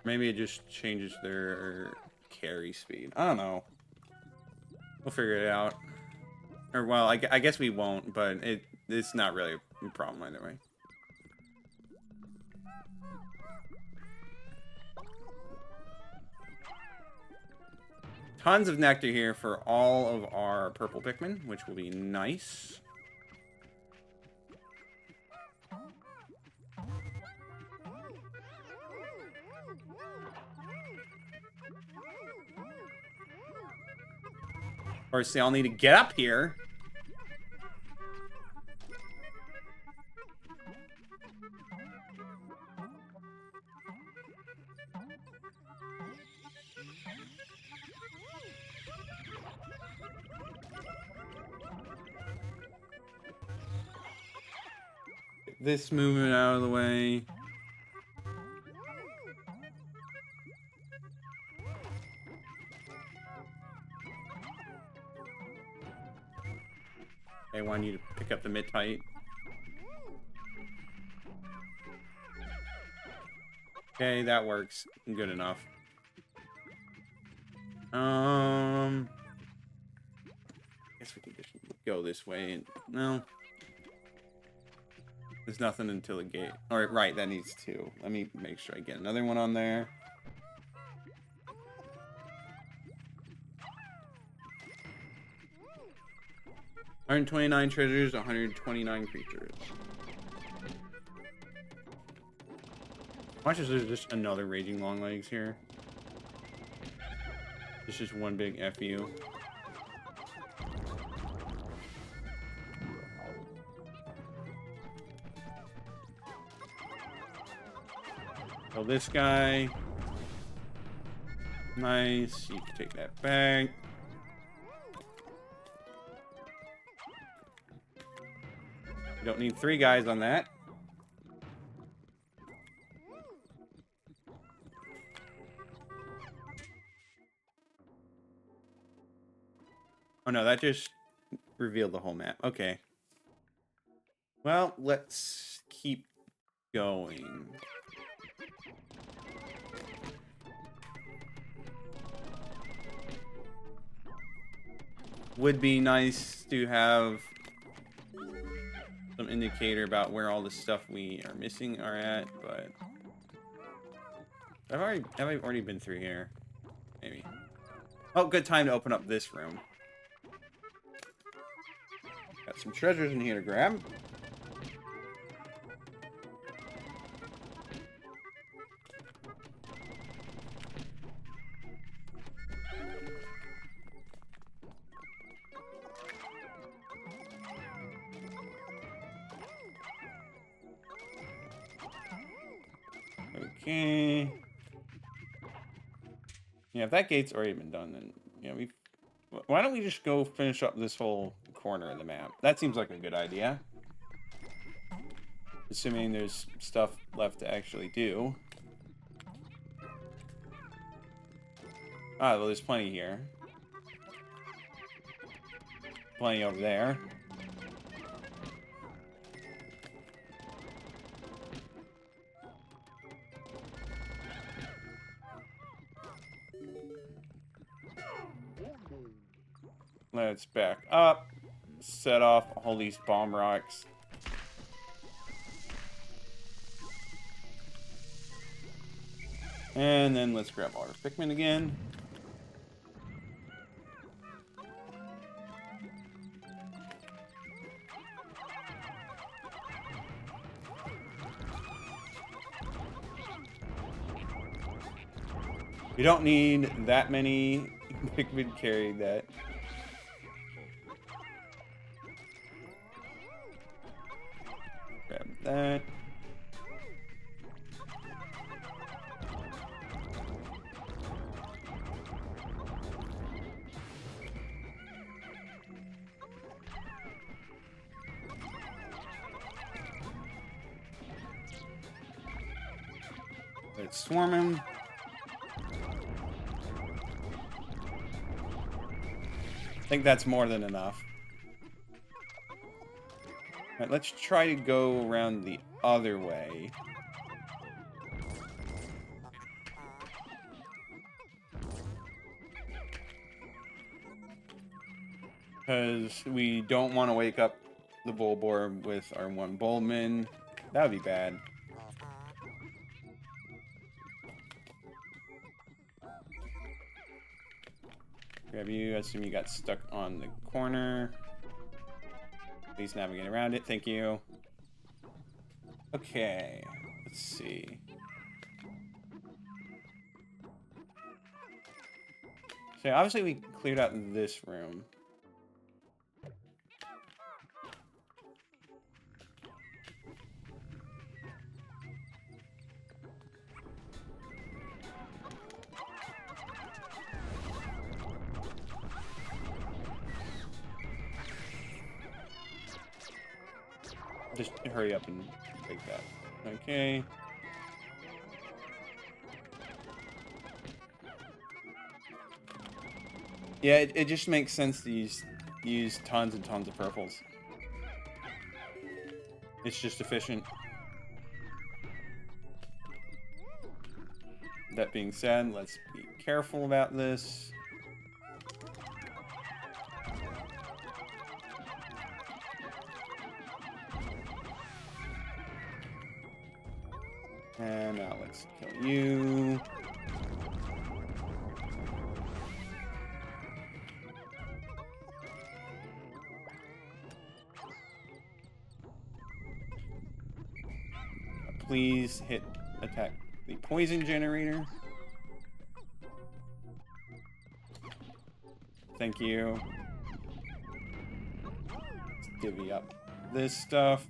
Maybe it just changes their carry speed. I don't know. We'll figure it out. Or, well, I guess we won't, but it's not really a problem either way. Tons of nectar here for all of our purple Pikmin, which will be nice. Of course, they all need to get up here. Get this movement out of the way. I want you to pick up the mid-tight. Okay, that works. Good enough. I guess we can just go this way. And, no. There's nothing until the gate. Alright, right, that needs two. Let me make sure I get another one on there. $129 treasures, 129 creatures. Watch as there's just another Raging Longlegs here. It's just one big FU. Kill this guy. Nice. You can take that back. You don't need 3 guys on that. Oh no, that just revealed the whole map. Okay. Well, let's keep going. Would be nice to have some indicator about where all the stuff we are missing are at, but have I already been through here? Maybe. Oh, good time to open up this room. Got some treasures in here to grab. Okay. Yeah, if that gate's already been done, then we. Why don't we just go finish up this whole corner of the map? That seems like a good idea. Assuming there's stuff left to actually do. Ah, well, there's plenty here. Plenty over there. Let's back up. Set off all these bomb rocks. And then let's grab our Pikmin again. You don't need that many Pikmin carrying that. Grab that. Let's swarm him. I think that's more than enough. All right, let's try to go around the other way. Because we don't want to wake up the Bulbor with our one Bulbmin. That would be bad. Grab you. I assume you got stuck on the corner. Please navigate around it. Thank you. Okay. Let's see. So obviously we cleared out this room. Just hurry up and take that. Okay. Yeah, it just makes sense to use tons and tons of purples. It's just efficient. That being said, let's be careful about this. And now let's kill you. Please attack the poison generator. Thank you. Let's divvy up this stuff.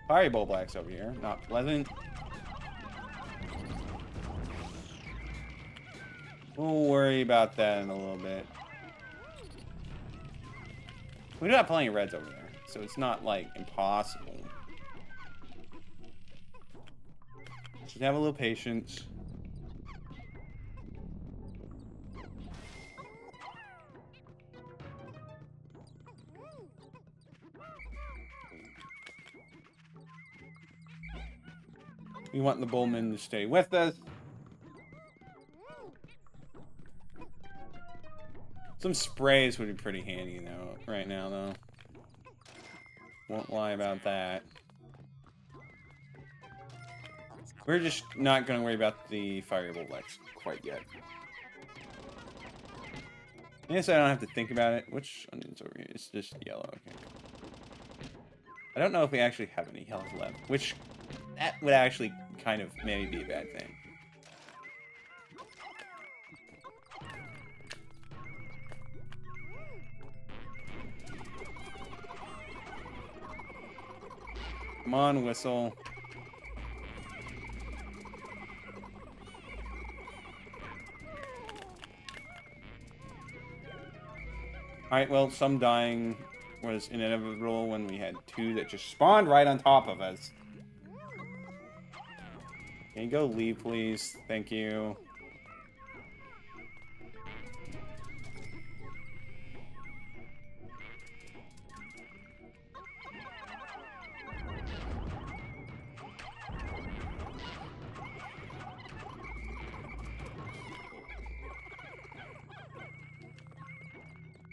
Fireball blacks over here, not pleasant. We'll worry about that in a little bit. We do have plenty of reds over there, so it's not like impossible. Just have a little patience. We want the Bullman to stay with us. Some sprays would be pretty handy, though, right now, though. Won't lie about that. We're just not going to worry about the fireball Lex quite yet. I guess I don't have to think about it. Which onion's over here? It's just yellow, okay. I don't know if we actually have any health left, which that would actually kind of maybe be a bad thing. Come on, whistle. Alright, well, some dying was inevitable when we had two that just spawned right on top of us. Can you go leave, please? Thank you.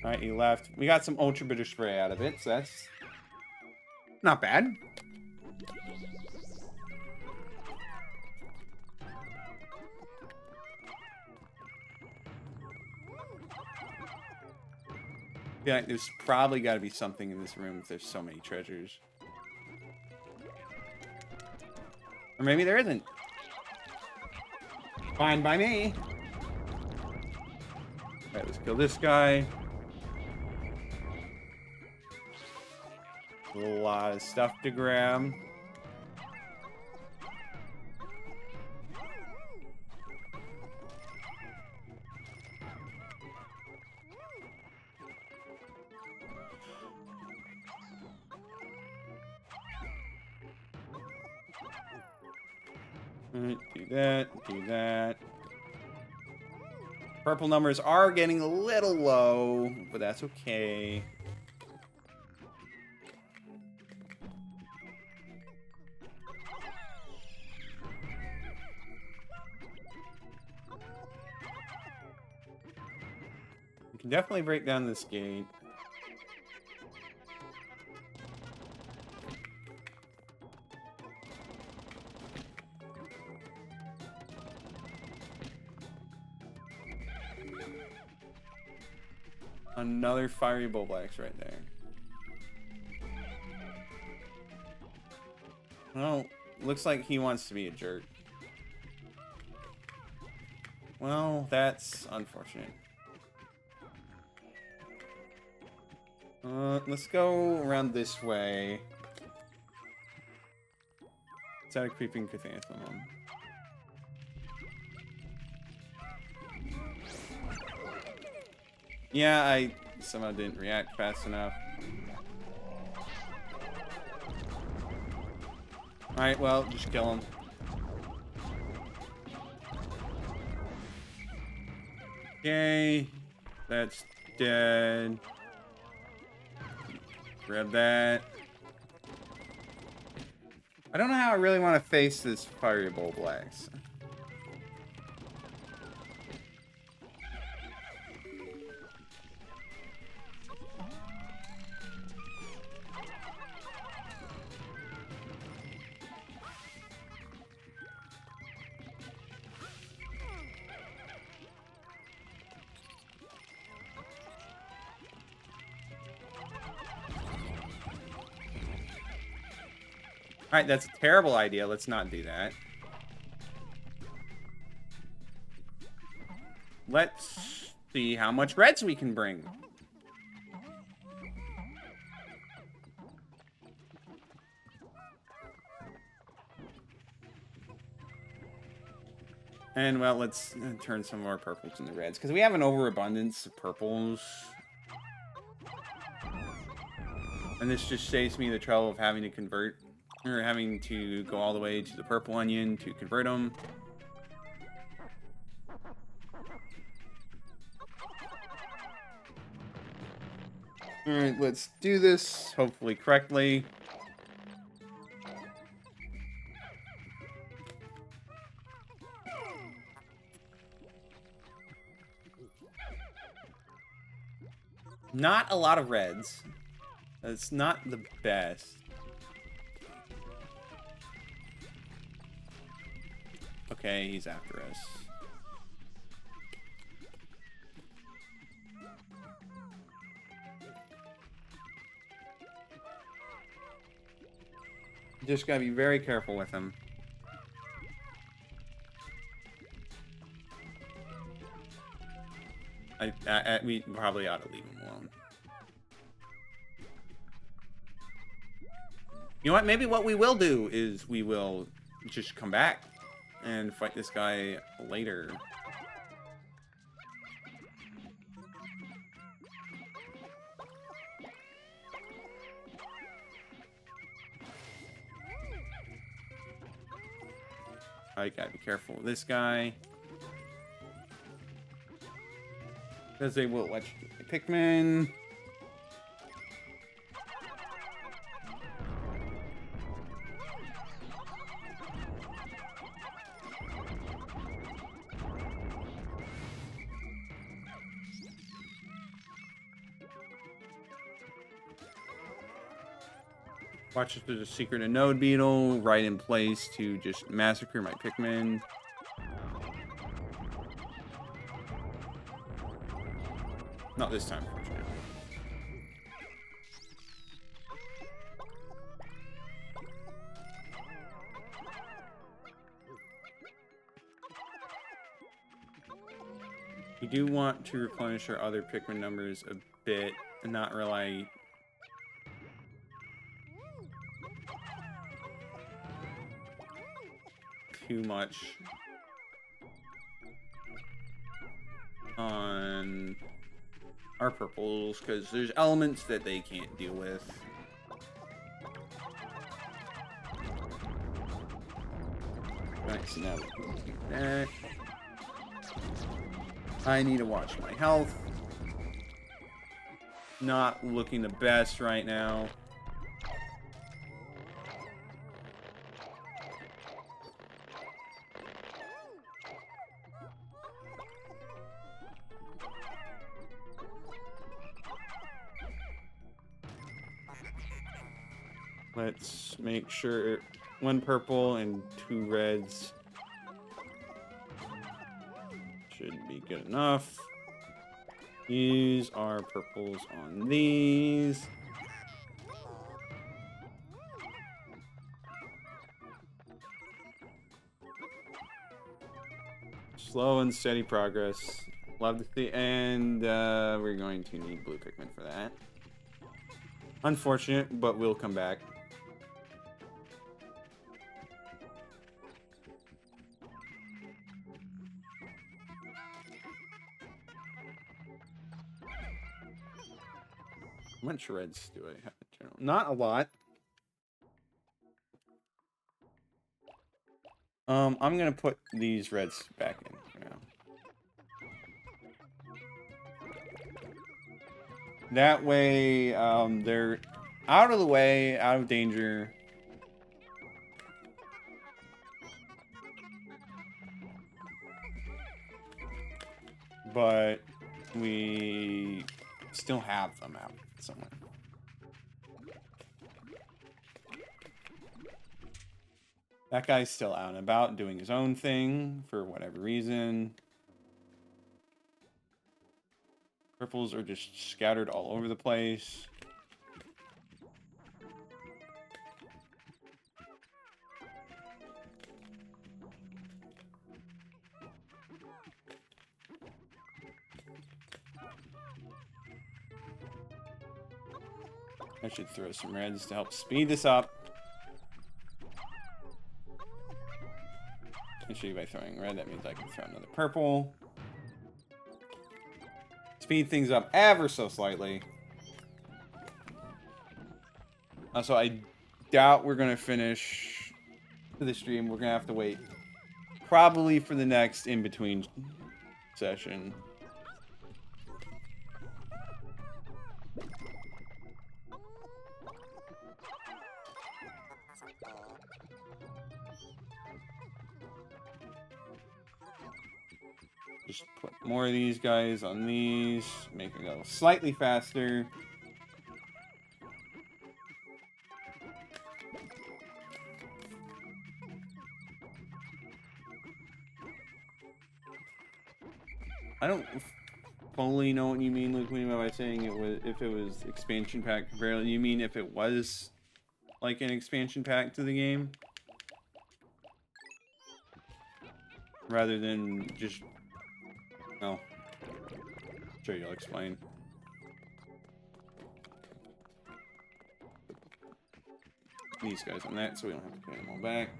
Alright, he left. We got some ultra bitter spray out of it, so that's not bad. Yeah, there's probably got to be something in this room if there's so many treasures. Or maybe there isn't. Fine by me. Alright, let's kill this guy. A lot of stuff to grab. Alright, do that, do that. Purple numbers are getting a little low, but that's okay. We can definitely break down this gate. Another fiery bullblax right there. Well, looks like he wants to be a jerk. Well, that's unfortunate. Let's go around this way. Is that a creeping chrysanthemum? Yeah, I somehow didn't react fast enough. Alright, well, just kill him. Okay, that's dead. Grab that. I don't know how I really want to face this fiery bullblax. Alright, that's a terrible idea. Let's not do that. Let's see how much reds we can bring. And, well, let's turn some more purples into reds, because we have an overabundance of purples. And this just saves me the trouble of having to convert, or having to go all the way to the purple onion to convert them. Alright, let's do this, hopefully correctly. Not a lot of reds. That's not the best. Okay, he's after us. Just gotta be very careful with him. We probably ought to leave him alone. You know what? Maybe what we will do is we will just come back and fight this guy later. I gotta be careful with this guy. Because they will let you get the Pikmin. Watch if there's a secret and node beetle right in place to just massacre my Pikmin. Not this time, fortunately. We do want to replenish our other Pikmin numbers a bit and not rely too much on our purples, because there's elements that they can't deal with. Right, so now we can do that. I need to watch my health. Not looking the best right now. Let's make sure 1 purple and 2 reds should be good enough. Use our purples on these. Slow and steady progress. Love to see, and we're going to need blue Pikmin for that. Unfortunate, but we'll come back. How much reds do I have in general? Not a lot. I'm gonna put these reds back in for now. That way, they're out of the way, out of danger. But we still have them out somewhere. That guy's still out and about doing his own thing for whatever reason. Purples are just scattered all over the place. I should throw some reds to help speed this up. Actually, by throwing red, that means I can throw another purple. Speed things up ever so slightly. So I doubt we're going to finish the stream. We're going to have to wait probably for the next in-between session. Just put more of these guys on these. Make it go slightly faster. I don't fully know what you mean, Luke, by saying it was if it was expansion pack. Barely, you mean if it was like an expansion pack to the game, rather than just. No, sure you'll explain. These guys on that, so we don't have to pay them all back.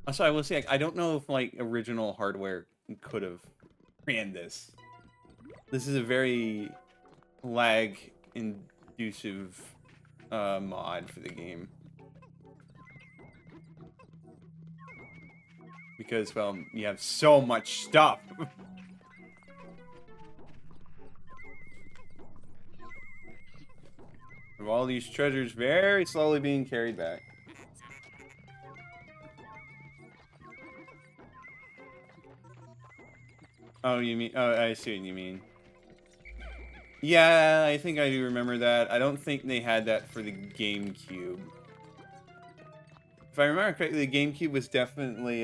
Also, I will say, I don't know if, like, original hardware could have ran this. This is a very lag-inducive mod for the game. Because, well, you have so much stuff. Of all these treasures very slowly being carried back. Oh, you mean... Oh, I see what you mean. Yeah, I think I do remember that. I don't think they had that for the GameCube. If I remember correctly, the GameCube was definitely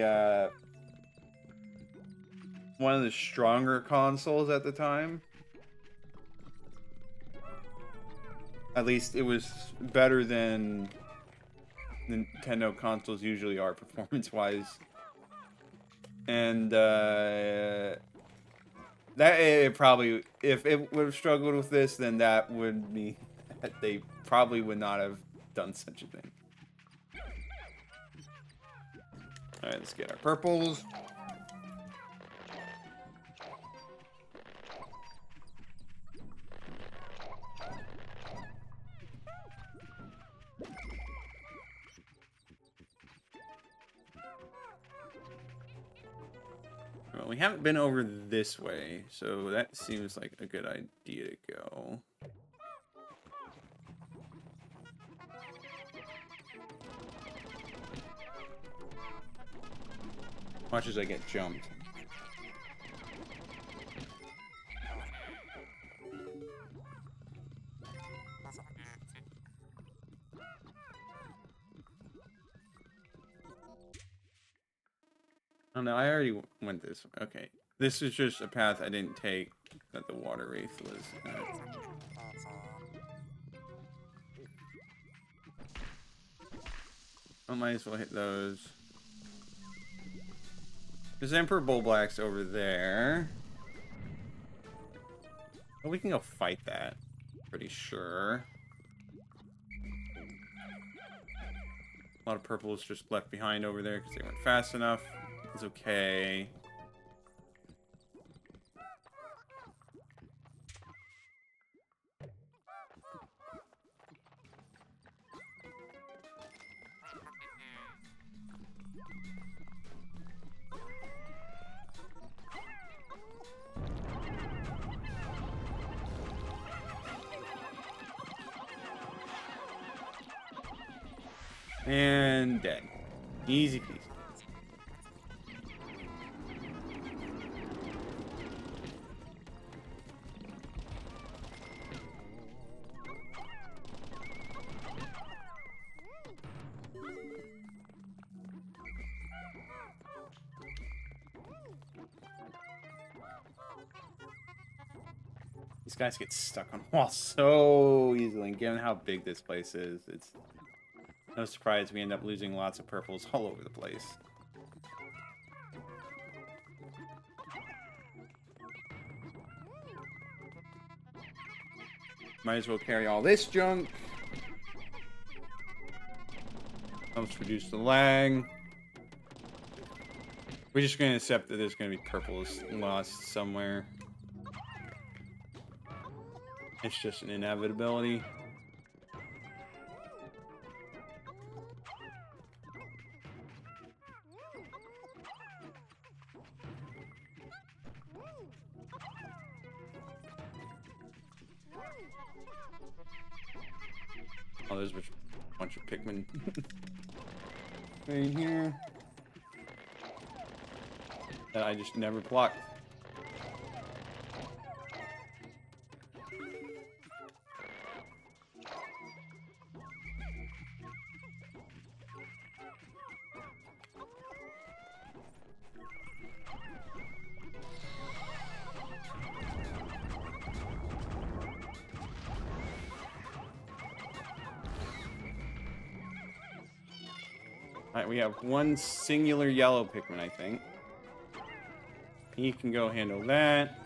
one of the stronger consoles at the time. At least it was better than Nintendo consoles usually are performance-wise. And that it probably, if it would have struggled with this, then that would mean that they probably would not have done such a thing. Alright, let's get our purples. Well, we haven't been over this way, so that seems like a good idea to go. Watch as I get jumped. Oh no, I already went this way. Okay. This is just a path I didn't take that the water wraith was at. I might as well hit those. There's Emperor Bullblack's over there. Well, we can go fight that. Pretty sure. A lot of purples just left behind over there because they weren't fast enough. It's okay. And dead. Easy peasy. These guys get stuck on walls so easily, and given how big this place is, it's no surprise we end up losing lots of purples all over the place. Might as well carry all this junk. Helps reduce the lag. We're just going to accept that there's going to be purples lost somewhere. It's just an inevitability. Oh, there's a bunch of Pikmin. Right here. That I just never plucked. Alright, we have one singular yellow Pikmin, I think. He can go handle that.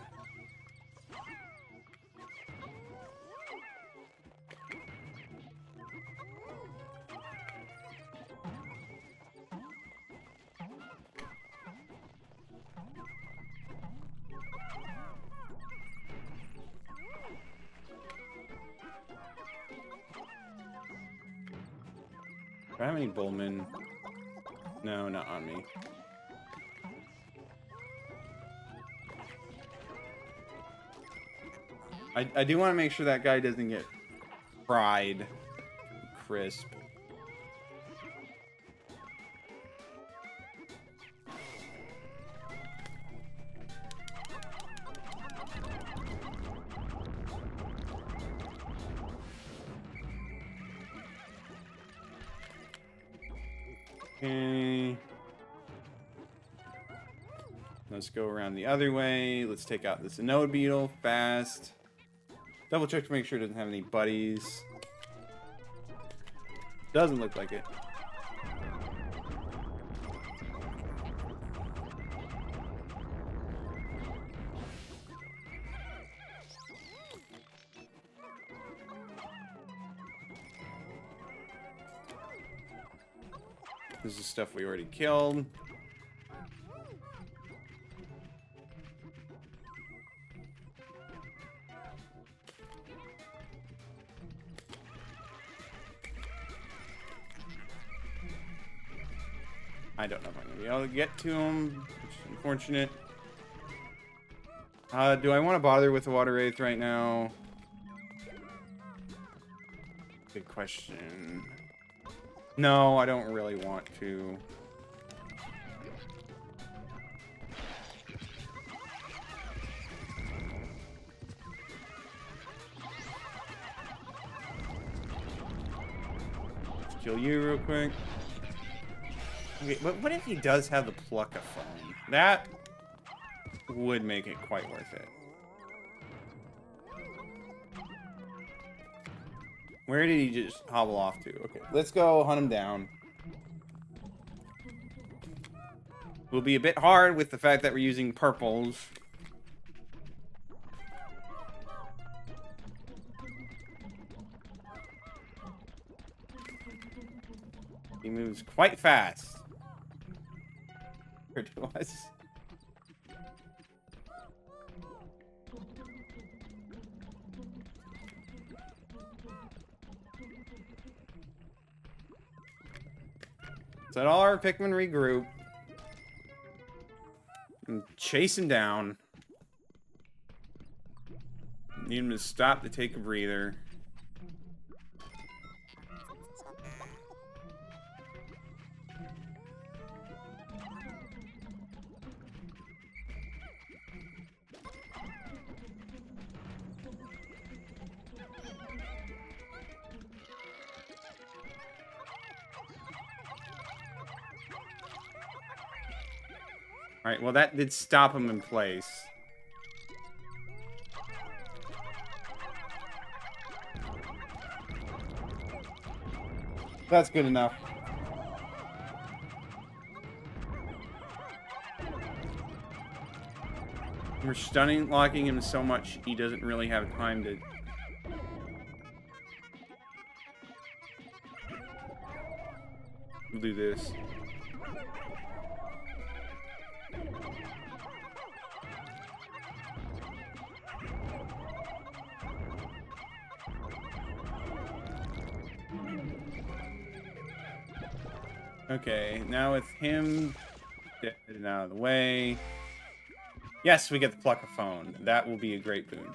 Do I have any Bullmen? No, not on me. I do want to make sure that guy doesn't get fried crisp. Okay. Let's go around the other way. Let's take out this Anode Beetle fast. Double check to make sure it doesn't have any buddies. Doesn't look like it. This is stuff we already killed. I don't know if I'm going to be able to get to him, which is unfortunate. Do I want to bother with the Water Wraith right now? Good question. No, I don't really want to. Let's kill you real quick. Okay, but what if he does have the Pluck-a-Phone? That would make it quite worth it. Where did he just hobble off to? Okay, let's go hunt him down. Will be a bit hard with the fact that we're using purples. He moves quite fast. To us. So all our Pikmin regroup and chase him down. Need him to stop to take a breather. Alright, well that did stop him in place. That's good enough. We're stunning locking him so much he doesn't really have time to... We'll do this. Okay, now with him dead and out of the way. Yes, we get the Pluck-a-Phone. That will be a great boon.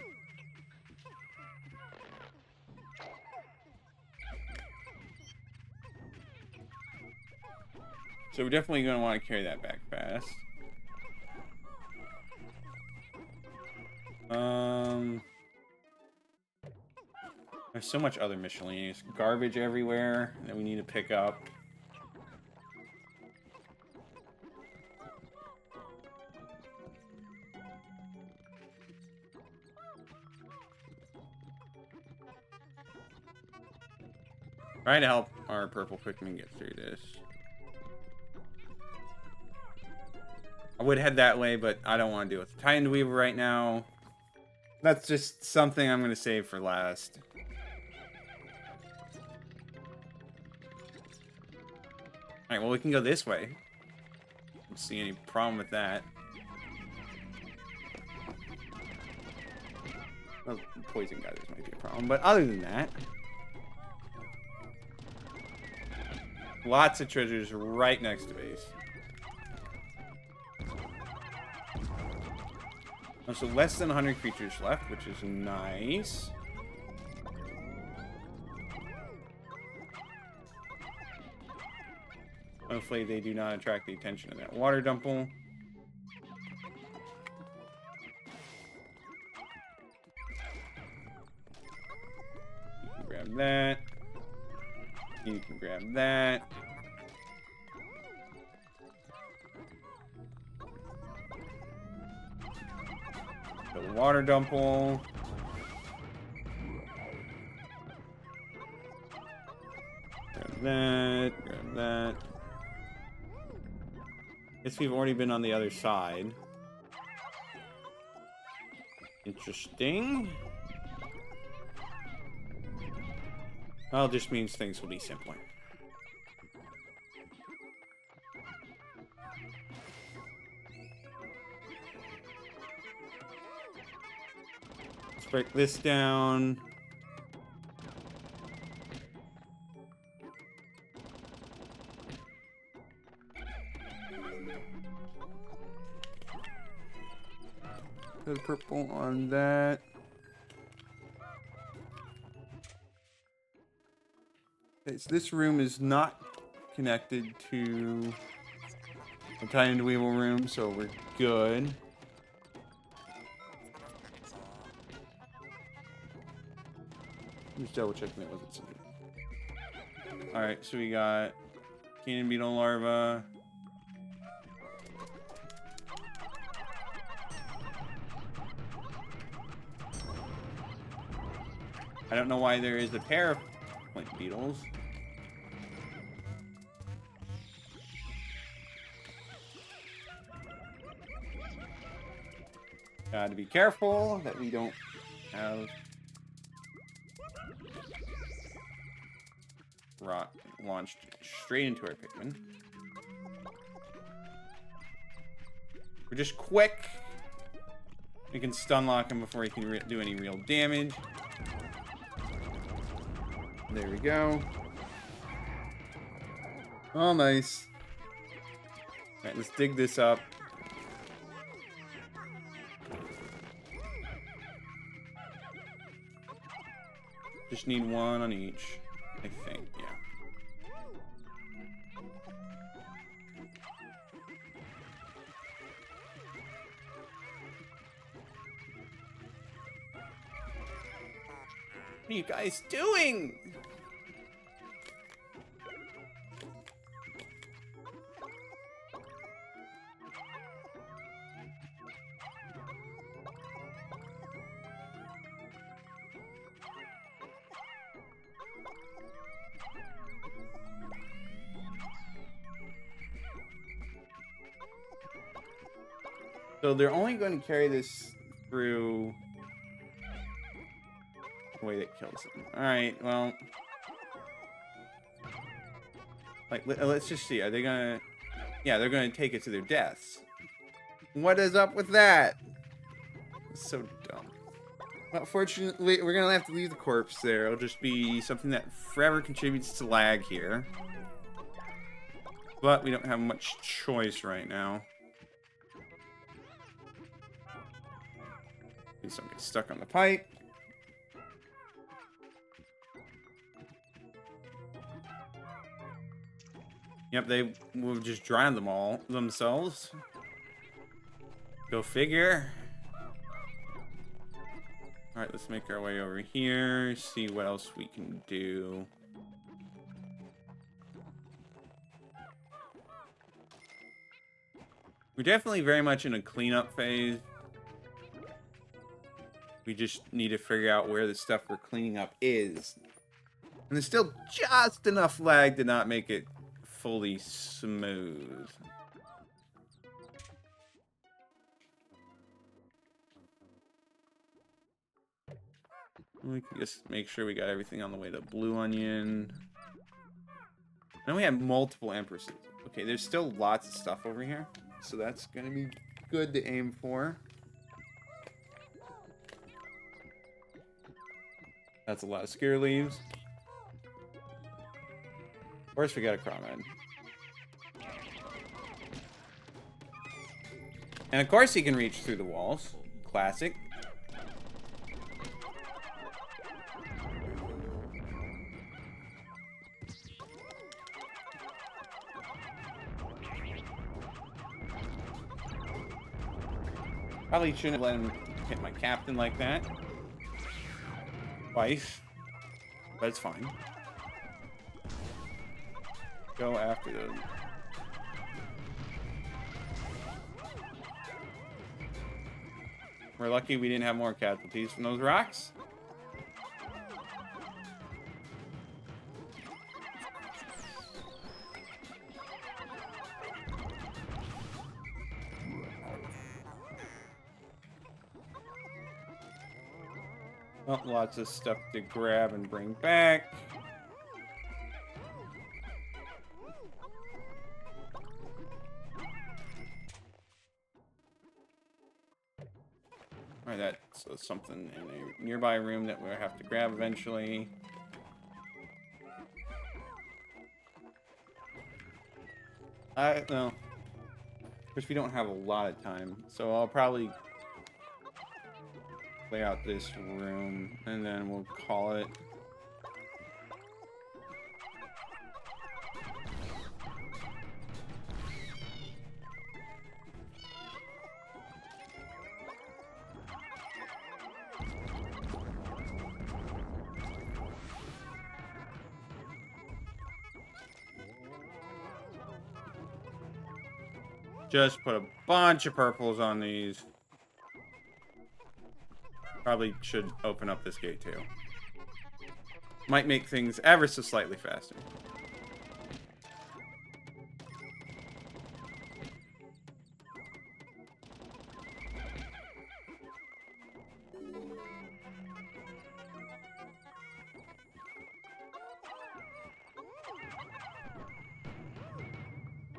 So we're definitely going to want to carry that back fast. There's so much other miscellaneous garbage everywhere that we need to pick up. Try to help our purple Pikmin get through this. I would head that way, but I don't want to deal with the Titan Weaver right now. That's just something I'm going to save for last. Alright, well, we can go this way. Don't see any problem with that. Well, poison gathers might be a problem, but other than that... Lots of treasures right next to base. Oh, so less than 100 creatures left, which is nice. Hopefully they do not attract the attention of that water dumple. You can grab that. You can grab that. The water dumple. Grab that. Grab that. Guess we've already been on the other side. Interesting. Well, it just means things will be simpler. Let's break this down. The purple on that. Okay, so this room is not connected to the Titan Weevil room, so we're good. Just double checking it wasn't something. Alright, so we got cannon beetle larva. I don't know why there is a pair of flint beetles. Gotta be careful that we don't have rock launched straight into our Pikmin. We're just quick. We can stun lock him before he can do any real damage. There we go. Oh, nice. Alright, let's dig this up. Just need one on each, I think, yeah. What are you guys doing? So they're only going to carry this through the way that kills them. Alright, well... Like, let's just see. Are they gonna... Yeah, they're gonna take it to their deaths. What is up with that? It's so dumb. Well, fortunately, we're gonna have to leave the corpse there. It'll just be something that forever contributes to lag here. But we don't have much choice right now. Please don't get stuck on the pipe. Yep, they will just drown them all themselves. Go figure. All right, let's make our way over here. See what else we can do. We're definitely very much in a cleanup phase. We just need to figure out where the stuff we're cleaning up is. And there's still just enough lag to not make it fully smooth. We can just make sure we got everything on the way to Blue Onion. And we have multiple Empresses. Okay, there's still lots of stuff over here. So that's going to be good to aim for. That's a lot of Scare Leaves. Of course, we got a Crawmad. And of course, he can reach through the walls. Classic. Probably shouldn't have let him hit my captain like that. Twice. But it's fine. Go after those. We're lucky we didn't have more casualties from those rocks. Oh, lots of stuff to grab and bring back. Alright, that's something in a nearby room that we'll have to grab eventually. No. Of course, we don't have a lot of time, so I'll probably lay out this room, and then we'll call it. Just put a bunch of purples on these. Probably should open up this gate too. Might make things ever so slightly faster.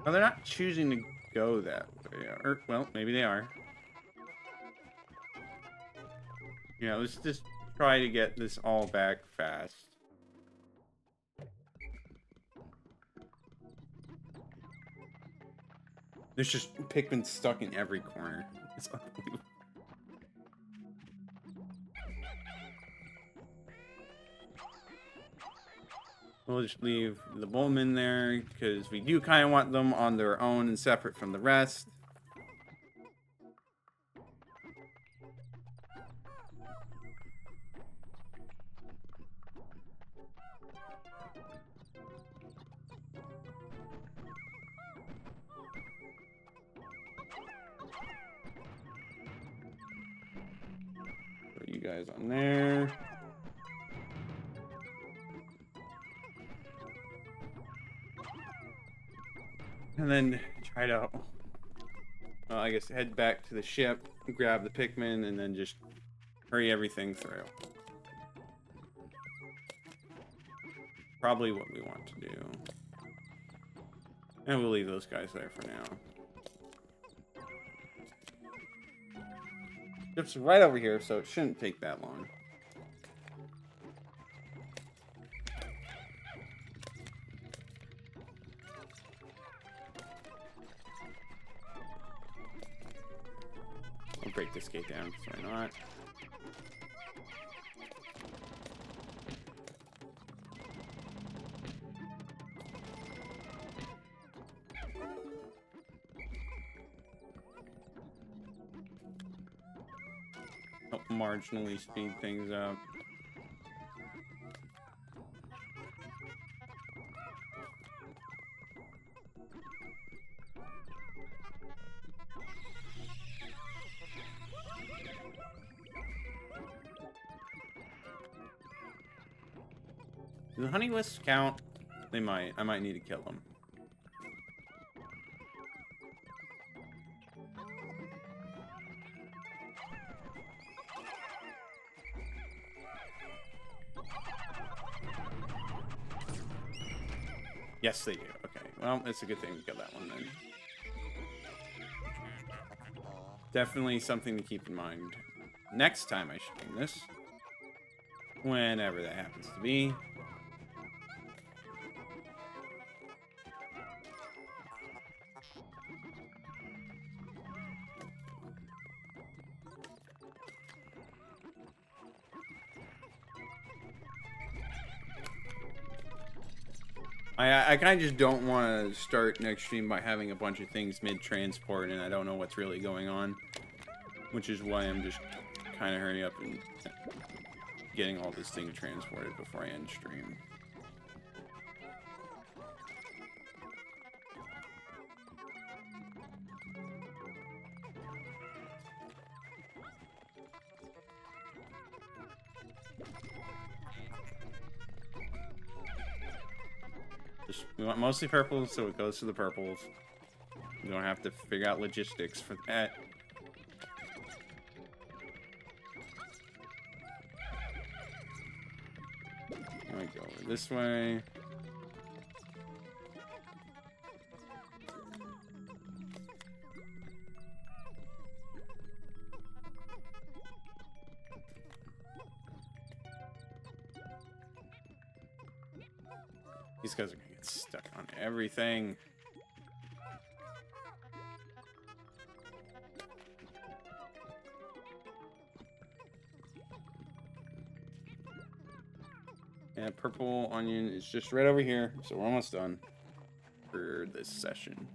Oh, they're not choosing to go that way. Or, well, maybe they are. Yeah, let's just try to get this all back fast. There's just Pikmin stuck in every corner. It's unbelievable. We'll just leave the Bowman there, because we do kind of want them on their own and separate from the rest. Put you guys on there. And then try to, I guess, head back to the ship, grab the Pikmin, and then just hurry everything through. Probably what we want to do. And we'll leave those guys there for now. Ship's right over here, so it shouldn't take that long. I'll break this gate down, so why not? Help marginally speed things up. Do the honey wisps count? They might. I might need to kill them. Yes, they do. Okay. Well, it's a good thing to kill that one then. Definitely something to keep in mind. Next time I stream this. Whenever that happens to be. I kind of just don't want to start next stream by having a bunch of things mid-transport and I don't know what's really going on. Which is why I'm just kind of hurrying up and getting all this thing transported before I end stream. We want mostly purples, so it goes to the purples. We don't have to figure out logistics for that. I might go over this way. These guys are gonna get stuck on everything. And purple onion is just right over here, so we're almost done for this session.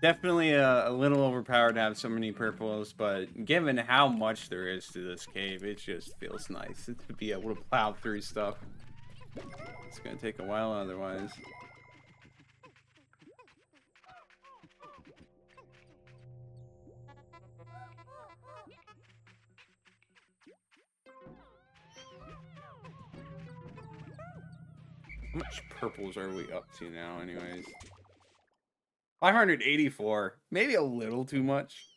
Definitely a little overpowered to have so many purples, but given how much there is to this cave, it just feels nice to be able to plow through stuff. It's gonna take a while otherwise. How much purples are we up to now, anyways? 584. Maybe a little too much.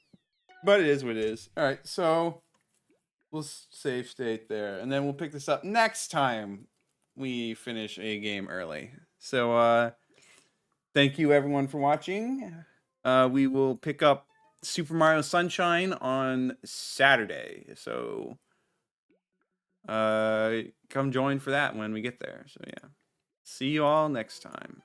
But it is what it is. Alright, so we'll save state there. And then we'll pick this up next time we finish a game early. So, thank you everyone for watching. We will pick up Super Mario Sunshine on Saturday. So, come join for that when we get there. So, yeah. See you all next time.